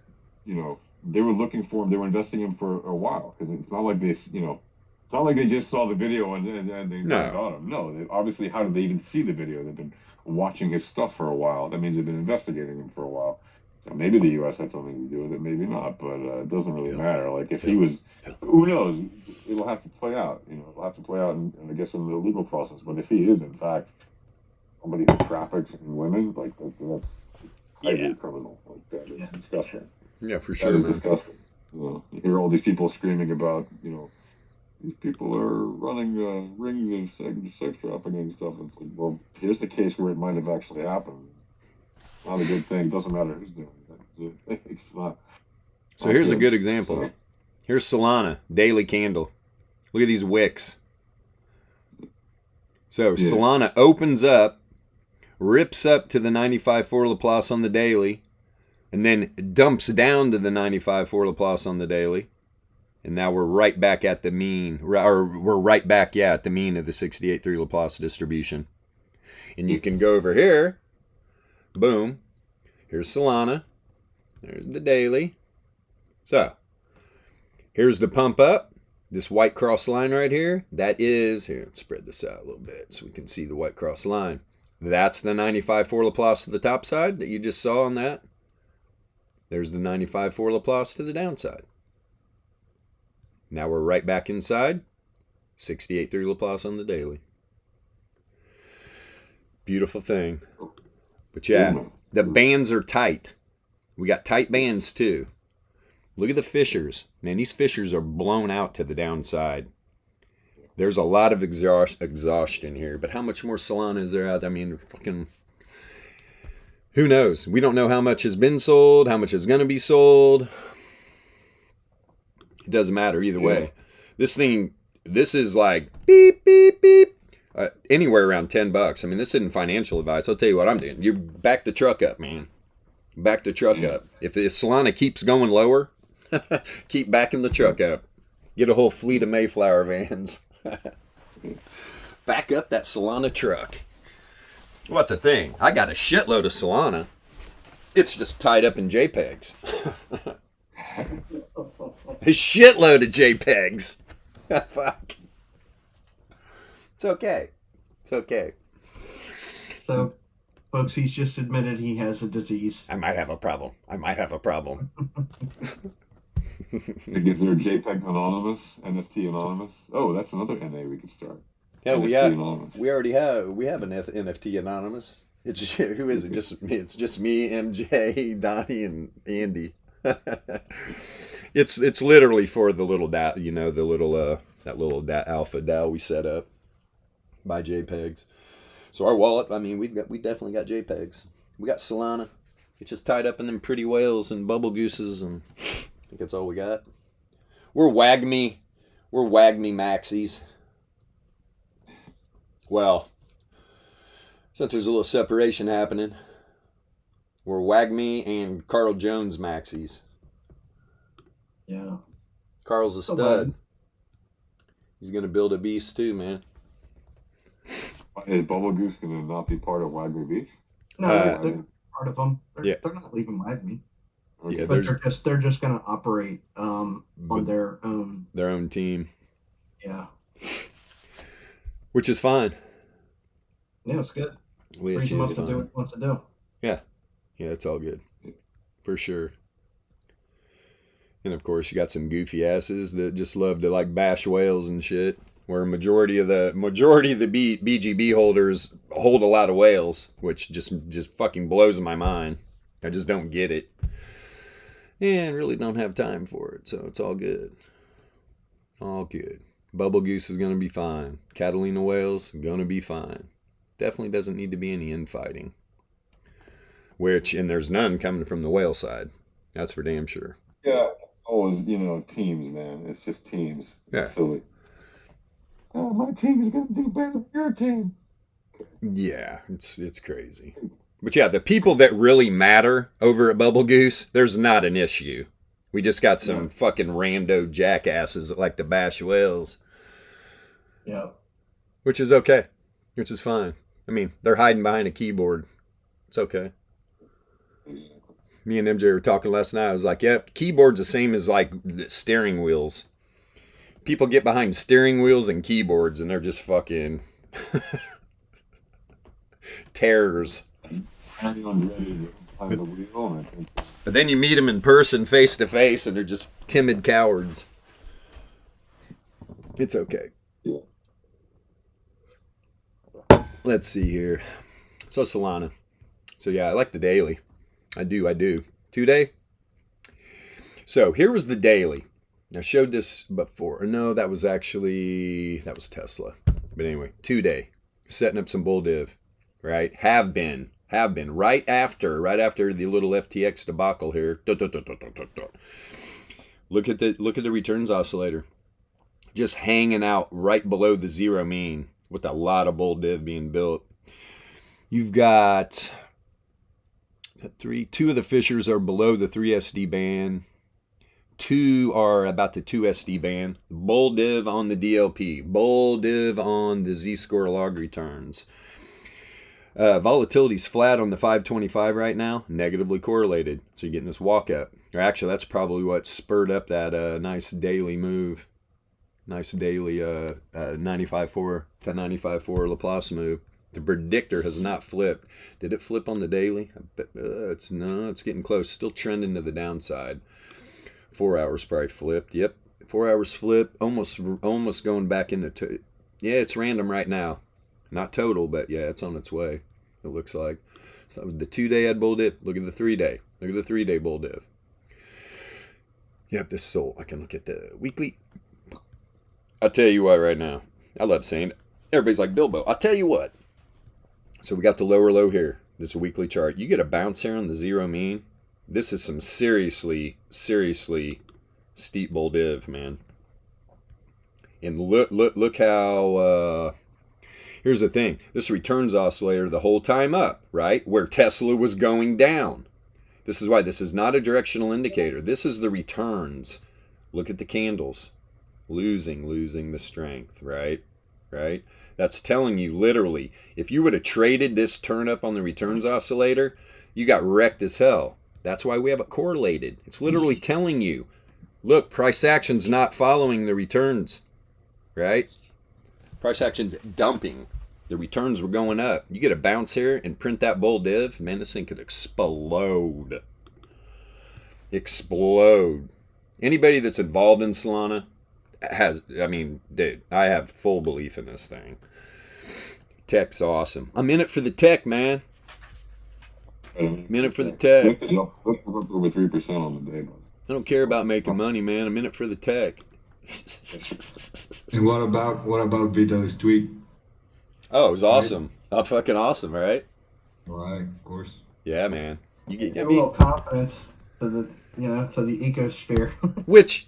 they were looking for him. They were investing him for a while because it's not like it's not like they just saw the video and they got him. No, obviously, how did they even see the video? They've been watching his stuff for a while. That means they've been investigating him for a while. So maybe the U.S. had something to do with it, maybe not, but it doesn't really matter. Like, if he was, who knows? It'll have to play out. It'll have to play out, I guess, in the legal process. But if he is, in fact, somebody who traffics in women, like, that's highly criminal. Like, that is disgusting. Yeah, for sure, That is man. disgusting. You hear all these people screaming about, these people are running rings of sex trafficking and stuff. It's like, well, here's the case where it might have actually happened. It's not a good thing. It doesn't matter who's doing it. It's not. So here's a good example. Here's Solana, daily candle. Look at these wicks. So Solana opens up, rips up to the 95 for Laplace on the daily, and then dumps down to the 95 for Laplace on the daily. And now we're right back at the mean, or we're right back, at the mean of the 68.3 Laplace distribution. And you can go over here, boom, here's Solana, there's the daily. So, here's the pump up, this white cross line right here, that is, here, let's spread this out a little bit so we can see the white cross line. That's the 95 for Laplace to the top side that you just saw on that. There's the 95 for Laplace to the downside. Now we're right back inside, 68.3 Laplace on the daily. Beautiful thing. But yeah, the bands are tight. We got tight bands too. Look at the fissures. Man, these fissures are blown out to the downside. There's a lot of exhaustion here. But how much more Solana is there out? I mean, fucking... Who knows? We don't know how much has been sold, how much is going to be sold. It doesn't matter either way. This is like beep, beep, beep. Anywhere around $10. I mean, this isn't financial advice. I'll tell you what I'm doing. You back the truck up, man. Back the truck up. If the Solana keeps going lower, keep backing the truck up. Get a whole fleet of Mayflower vans. Back up that Solana truck. What's the thing? I got a shitload of Solana. It's just tied up in JPEGs. A shitload of JPEGs. Fuck. It's okay. It's okay. So, folks, he's just admitted he has a disease. I might have a problem. Is there JPEG Anonymous, NFT Anonymous? Oh, that's another NA we could start. Yeah, NFT we already have an NFT Anonymous. It's who is it? It's just me, MJ, Donnie, and Andy. It's literally for the little DAO, you know, the little that little alpha DAO we set up by JPEGs. So our wallet, I mean, we definitely got JPEGs. We got Solana. It's just tied up in them pretty whales and bubble gooses, and I think that's all we got. We're WAGMI maxis. Well, since there's a little separation happening, we're WAGMI and Carl Jones maxis. Yeah. Carl's a stud. He's going to build a beast too, man. Is Bubble Goose going to not be part of Wagner Beach? No, they're part of them. They're not leaving WAGMI. Okay. Yeah, But they're just going to operate on their own team. Yeah. Which is fine. Yeah, it's good. Which Frees him up is to do what he wants to do. Yeah, it's all good. For sure. And of course, you got some goofy asses that just love to like bash whales and shit. Where majority of the BGB holders hold a lot of whales, which just fucking blows my mind. I just don't get it, and really don't have time for it. So it's all good. All good. Bubble Goose is gonna be fine. Catalina whales gonna be fine. Definitely doesn't need to be any infighting. And there's none coming from the whale side. That's for damn sure. Yeah, always, teams, man. It's just teams. Yeah. Silly. Oh, my team is going to do better than your team. Yeah, it's crazy. But yeah, the people that really matter over at Bubble Goose, there's not an issue. We just got some fucking rando jackasses that like to bash whales. Yeah. Which is okay. Which is fine. I mean, they're hiding behind a keyboard. It's okay. Me and MJ were talking last night. I was like, yep, keyboard's the same as like the steering wheels. People get behind steering wheels and keyboards and they're just fucking terrors. But then you meet them in person, face to face, and they're just timid cowards. It's okay. Yeah. Let's see here. So Solana. So yeah, I like the daily. I do. 2 day. So here was the daily. I showed this before. No, that was Tesla. But anyway, 2 day. Setting up some bull div. Right? Have been. Right after the little FTX debacle here. Look at the returns oscillator. Just hanging out right below the zero mean with a lot of bull div being built. You've got two of the fissures are below the 3SD band. 2 are about the 2SD band. Bull div on the DLP. Bull div on the Z-score log returns. Volatility's flat on the 525 right now. Negatively correlated. So you're getting this walk up. Or actually, that's probably what spurred up that nice daily move. Nice daily 95.4 to 95.4 Laplace move. The predictor has not flipped. Did it flip on the daily? I bet, it's getting close. Still trending to the downside. 4 hours probably flipped. Yep, 4 hours flip. Almost going back into. Yeah, it's random right now. Not total, but yeah, it's on its way. It looks like. So the 2 day had bull div. Look at the 3 day. Look at the 3 day bull div. Yep, this sold. I can look at the weekly. I'll tell you what right now. I love saying it. Everybody's like, Bilbo, I'll tell you what. So we got the lower low here. This weekly chart. You get a bounce here on the zero mean. This is some seriously steep bull div, man. And look how... here's the thing. This returns oscillator the whole time up, right? Where Tesla was going down. This is why this is not a directional indicator. This is the returns. Look at the candles. Losing the strength, right? Right? That's telling you literally, if you would have traded this turn up on the returns oscillator, you got wrecked as hell. That's why we have it correlated. It's literally telling you, look, price action's not following the returns, right? Price action's dumping. The returns were going up. You get a bounce here and print that bull div, man, this thing could explode. Explode. Anybody that's involved in Solana has, I mean, dude, I have full belief in this thing. Tech's awesome. I'm in it for the tech, man. I'm in it for the tech. Over 3% on the day. I don't care about making money, man. I'm in it for the tech. And what about Vitalik's tweet? Oh, it was awesome. Oh, fucking awesome, right? Right, of course. Yeah, man. You get a little confidence to the to the ecosphere. Which,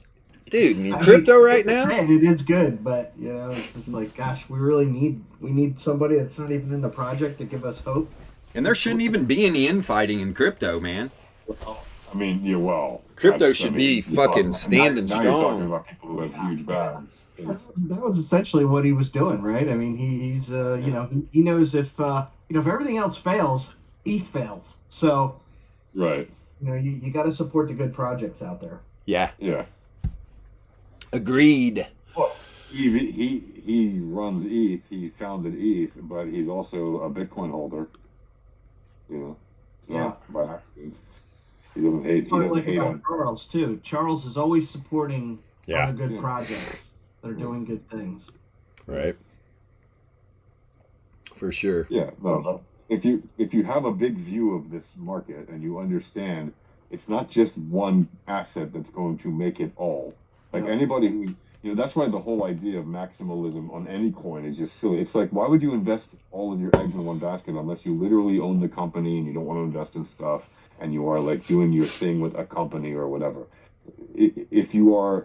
dude, I mean, crypto right now. It is good, but it's just like, gosh, we need somebody that's not even in the project to give us hope. And there shouldn't even be any infighting in crypto, man. I mean, yeah, well, crypto should be fucking standing now strong. You're talking about people who have huge bags. That was essentially what he was doing, right? I mean, he's he knows if everything else fails, ETH fails. So, right. You got to support the good projects out there. Yeah. Yeah. Agreed. Well, he runs ETH. He founded ETH, but he's also a Bitcoin holder. It's not by accident. He doesn't hate. He doesn't hate on Charles too. Charles is always supporting other good projects that are doing good things. Right. For sure. Yeah. No. If you have a big view of this market and you understand, it's not just one asset that's going to make it all. Like anybody who that's why the whole idea of maximalism on any coin is just silly. It's like, why would you invest all of your eggs in one basket unless you literally own the company and you don't want to invest in stuff and you are like doing your thing with a company or whatever. If you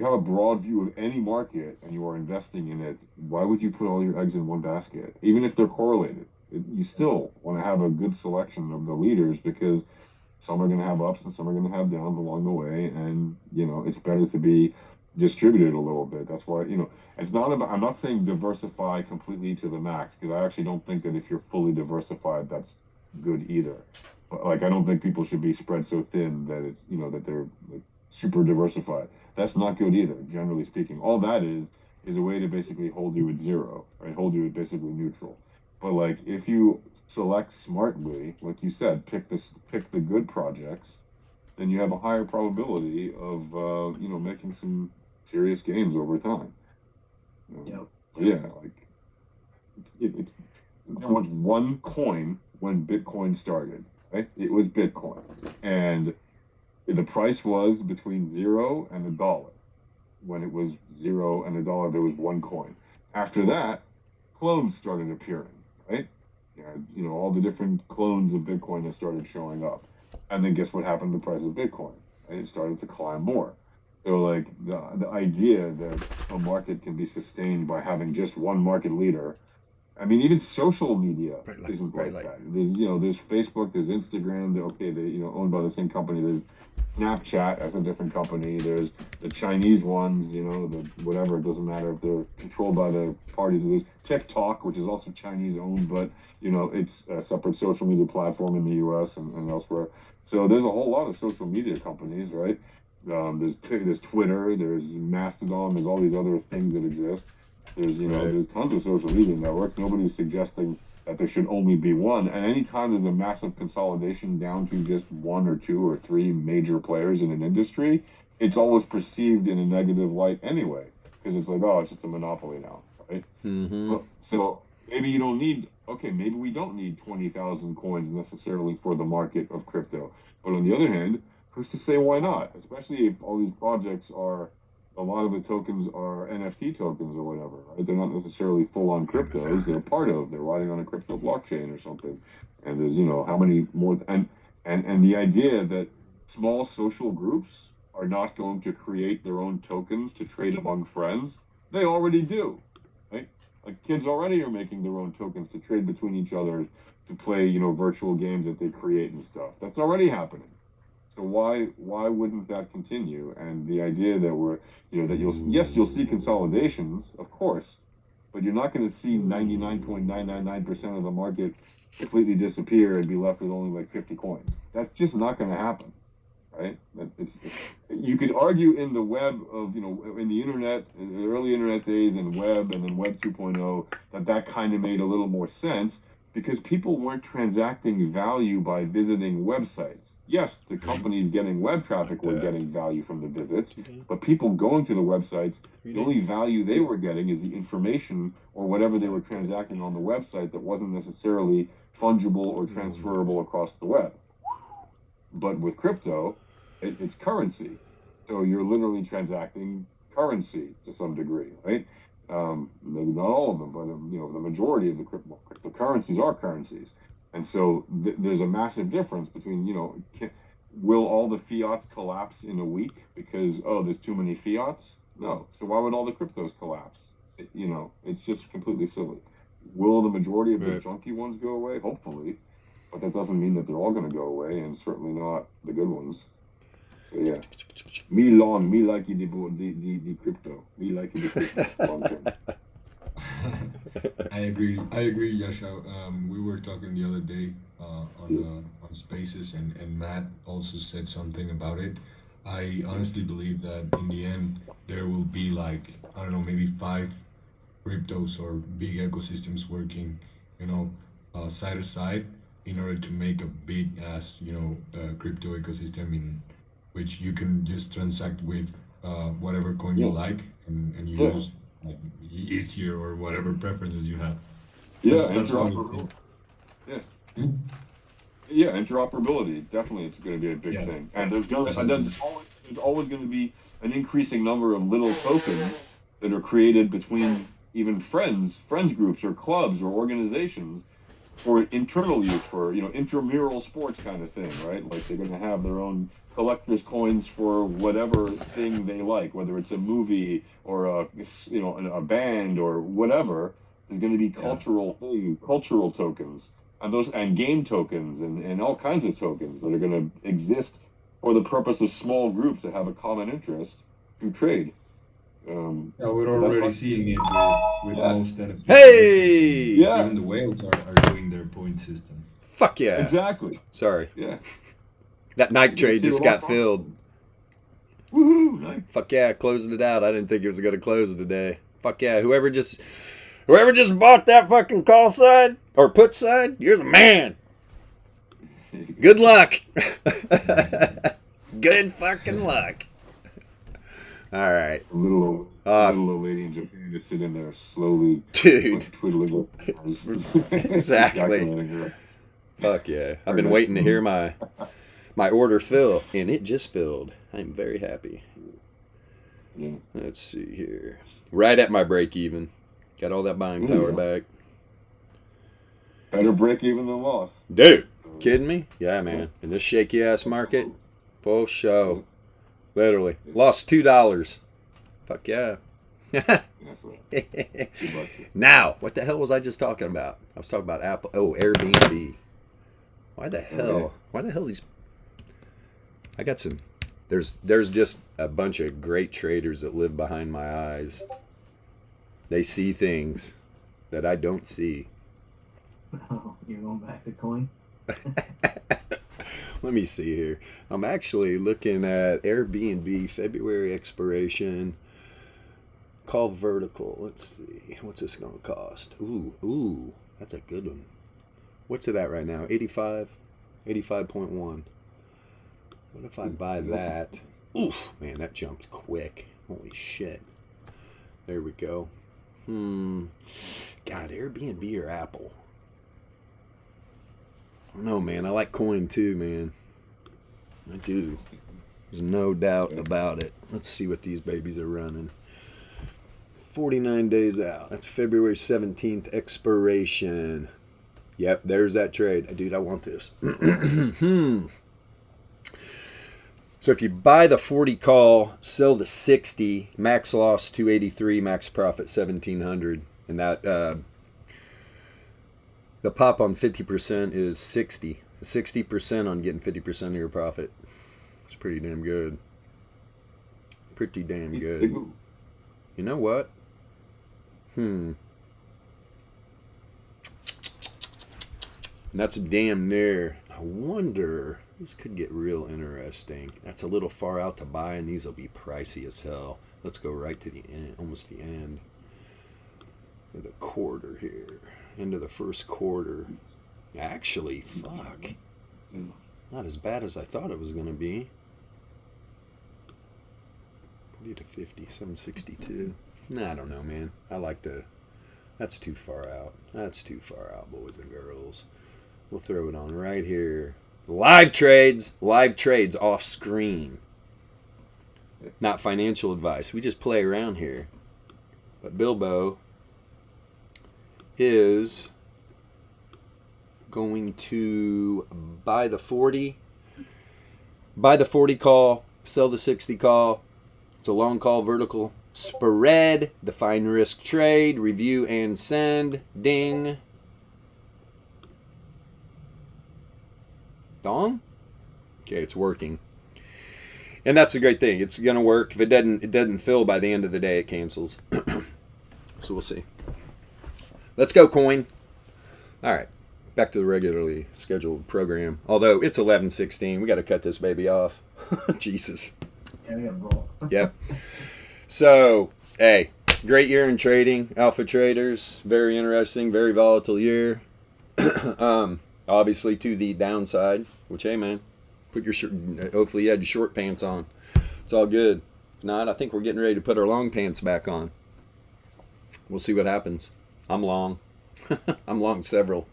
have a broad view of any market and you are investing in it, why would you put all your eggs in one basket? Even if they're correlated, you still want to have a good selection of the leaders, because some are going to have ups and some are going to have downs along the way, and it's better to be distributed a little bit. That's why it's not about. I'm not saying diversify completely to the max, because I actually don't think that if you're fully diversified, that's good either. But I don't think people should be spread so thin that it's that they're like super diversified. That's not good either, generally speaking. All that is a way to basically hold you at zero, right? Hold you at basically neutral. But if you select smartly, like you said, pick the good projects, then you have a higher probability of making some serious gains over time. Yeah, there was one coin when Bitcoin started, right? It was Bitcoin, and the price was between $0 and $1. When it was $0 and $1, there was one coin. After that, clones started appearing, right? All the different clones of Bitcoin that started showing up. And then guess what happened to the price of Bitcoin? Right? It started to climb more. So the idea that a market can be sustained by having just one market leader. I mean, even social media isn't like that. There's Facebook, there's Instagram. They owned by the same company. There's Snapchat as a different company. There's the Chinese ones. The whatever. It doesn't matter if they're controlled by the parties. There's TikTok, which is also Chinese owned, but it's a separate social media platform in the U.S. and elsewhere. So there's a whole lot of social media companies, right? There's Twitter, there's Mastodon, there's all these other things that exist. There's tons of social media networks. Nobody's suggesting that there should only be one. And anytime there's a massive consolidation down to just one or two or three major players in an industry, it's always perceived in a negative light anyway, because it's like, oh, it's just a monopoly now, right? Mm-hmm. So maybe you don't need. Okay, maybe we don't need 20,000 coins necessarily for the market of crypto. But on the other hand, who's to say why not? Especially if all these projects are, a lot of the tokens are NFT tokens or whatever, right? They're not necessarily full-on cryptos. They're they're riding on a crypto blockchain or something. And there's, how many more, and the idea that small social groups are not going to create their own tokens to trade among friends, they already do, right? Like kids already are making their own tokens to trade between each other, to play, virtual games that they create and stuff. That's already happening. So why wouldn't that continue? And the idea that that you'll see consolidations, of course, but you're not going to see 99.999% of the market completely disappear and be left with only like 50 coins. That's just not going to happen, right? You could argue in the web of, in the internet, in the early internet days and web and then web 2.0, that kind of made a little more sense because people weren't transacting value by visiting websites. Yes, the companies getting web traffic were getting value from the visits, but people going to the websites, the only value they were getting is the information or whatever they were transacting on the website that wasn't necessarily fungible or transferable across the web. But with crypto, it's currency. So you're literally transacting currency to some degree, right? Maybe not all of them, but the majority of the cryptocurrencies are currencies. And so there's a massive difference between, will all the fiats collapse in a week because, there's too many fiats? No. So why would all the cryptos collapse? It's just completely silly. Will the majority of the junky ones go away? Hopefully. But that doesn't mean that they're all going to go away, and certainly not the good ones. So yeah. Me like the crypto. Me like the crypto long term. I agree, Yasha. We were talking the other day on Spaces, and Matt also said something about it. I honestly believe that in the end there will be maybe 5 cryptos or big ecosystems working, side to side in order to make a big ass crypto ecosystem in which you can just transact with whatever coin you like and you use easier or whatever preferences you have. Yeah, that's interoperability. Yeah, interoperability. Definitely, it's going to be a big thing. And there's always going to be an increasing number of little tokens that are created between even friends groups or clubs or organizations for internal use, for intramural sports kind of thing, right? Like they're going to have their own collector's coins for whatever thing they like, whether it's a movie or a band or whatever. There's going to be cultural tokens, and game tokens and all kinds of tokens that are going to exist for the purpose of small groups that have a common interest through trade. We're already seeing it with most NFTs. Hey! Yeah. Even the whales are doing their point system. Fuck yeah. Exactly. Sorry. Yeah. That night trade just got filled. Woohoo! Nice. Fuck yeah, closing it out. I didn't think it was going to close today. Fuck yeah, whoever just bought that fucking call side or put side, you're the man. Good luck. Good fucking luck. All right. A little old lady in Japan just sitting there slowly twiddling her fingers. Exactly. Fuck yeah. I've been waiting to hear my order fill, and it just filled. I'm very happy. Yeah. Let's see here. Right at my break even. Got all that buying power back. Better break even than loss. Dude, kidding me? Yeah, man. In this shaky ass market, full show. Literally. Lost $2. Fuck yeah. Now, what the hell was I just talking about? I was talking about Apple. Oh, Airbnb. Why the hell? Why the hell these? I got some. There's just a bunch of great traders that live behind my eyes. They see things that I don't see. Oh, you're going back to coin? Let me see here. I'm actually looking at Airbnb February expiration. Call vertical. Let's see. What's this going to cost? Ooh, that's a good one. What's it at right now? 85? 85.1. What if I buy that? Oof, man, that jumped quick. Holy shit. There we go. God, Airbnb or Apple? I don't know, man. I like coin too, man. I do. There's no doubt about it. Let's see what these babies are running. 49 days out. That's February 17th expiration. Yep, there's that trade. Dude, I want this. So if you buy the 40 call, sell the 60, max loss 283, max profit 1700, and that the pop on 50% is 60. 60% on getting 50% of your profit. It's pretty damn good. Pretty damn good. You know what? And that's damn near. I wonder, this could get real interesting. That's a little far out to buy, and these will be pricey as hell. Let's go right to the end, almost the end of the quarter here. End of the first quarter. Actually, fuck. Not as bad as I thought it was going to be. 40 to 50, 762. Nah, I don't know, man. I like the... That's too far out. That's too far out, boys and girls. We'll throw it on right here. Live trades off screen. Not financial advice. We just play around here. But Bilbo is going to buy the 40 call, sell the 60 call. It's a long call vertical spread, define risk trade, review and send, ding. Dong? Okay, it's working. And that's a great thing. It's gonna work. If it doesn't fill by the end of the day, it cancels. So we'll see. Let's go, coin. All right, back to the regularly scheduled program. Although it's 11:16, we got to cut this baby off. Jesus. Yeah, we gotta roll. Yep. So, hey, great year in trading, alpha traders. Very interesting, very volatile year. Obviously to the downside, which, hey, man, put your hopefully you had your short pants on. It's all good. If not, I think we're getting ready to put our long pants back on. We'll see what happens. I'm long. I'm long several.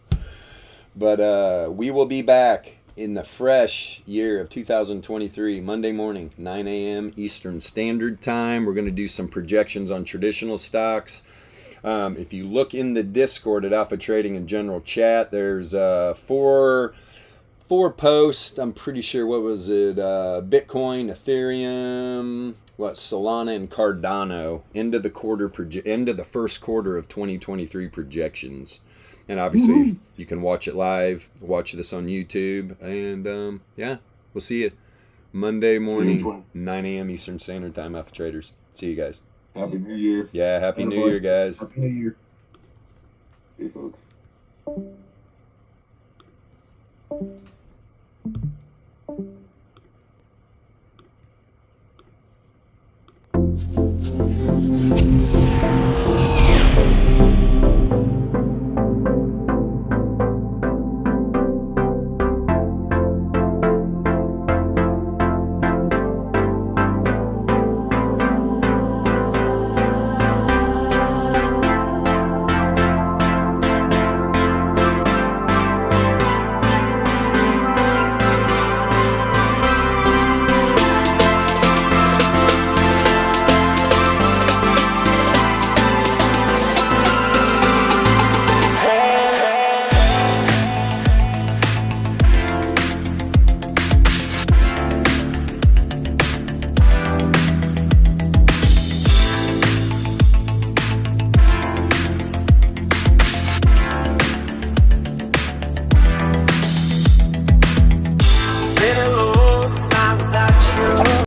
But we will be back in the fresh year of 2023, Monday morning, 9 a.m. Eastern Standard Time. We're going to do some projections on traditional stocks. If you look in the Discord at Alpha Trading and General Chat, there's four posts. I'm pretty sure, what was it? Bitcoin, Ethereum, Solana, and Cardano into the first quarter of 2023 projections. And obviously, you can watch it live, watch this on YouTube, and yeah, we'll see you Monday morning, 9 a.m. Eastern Standard Time, Alpha Traders. See you guys. Happy New Year. Yeah, Happy New Year, guys. Happy New Year. Hey, folks.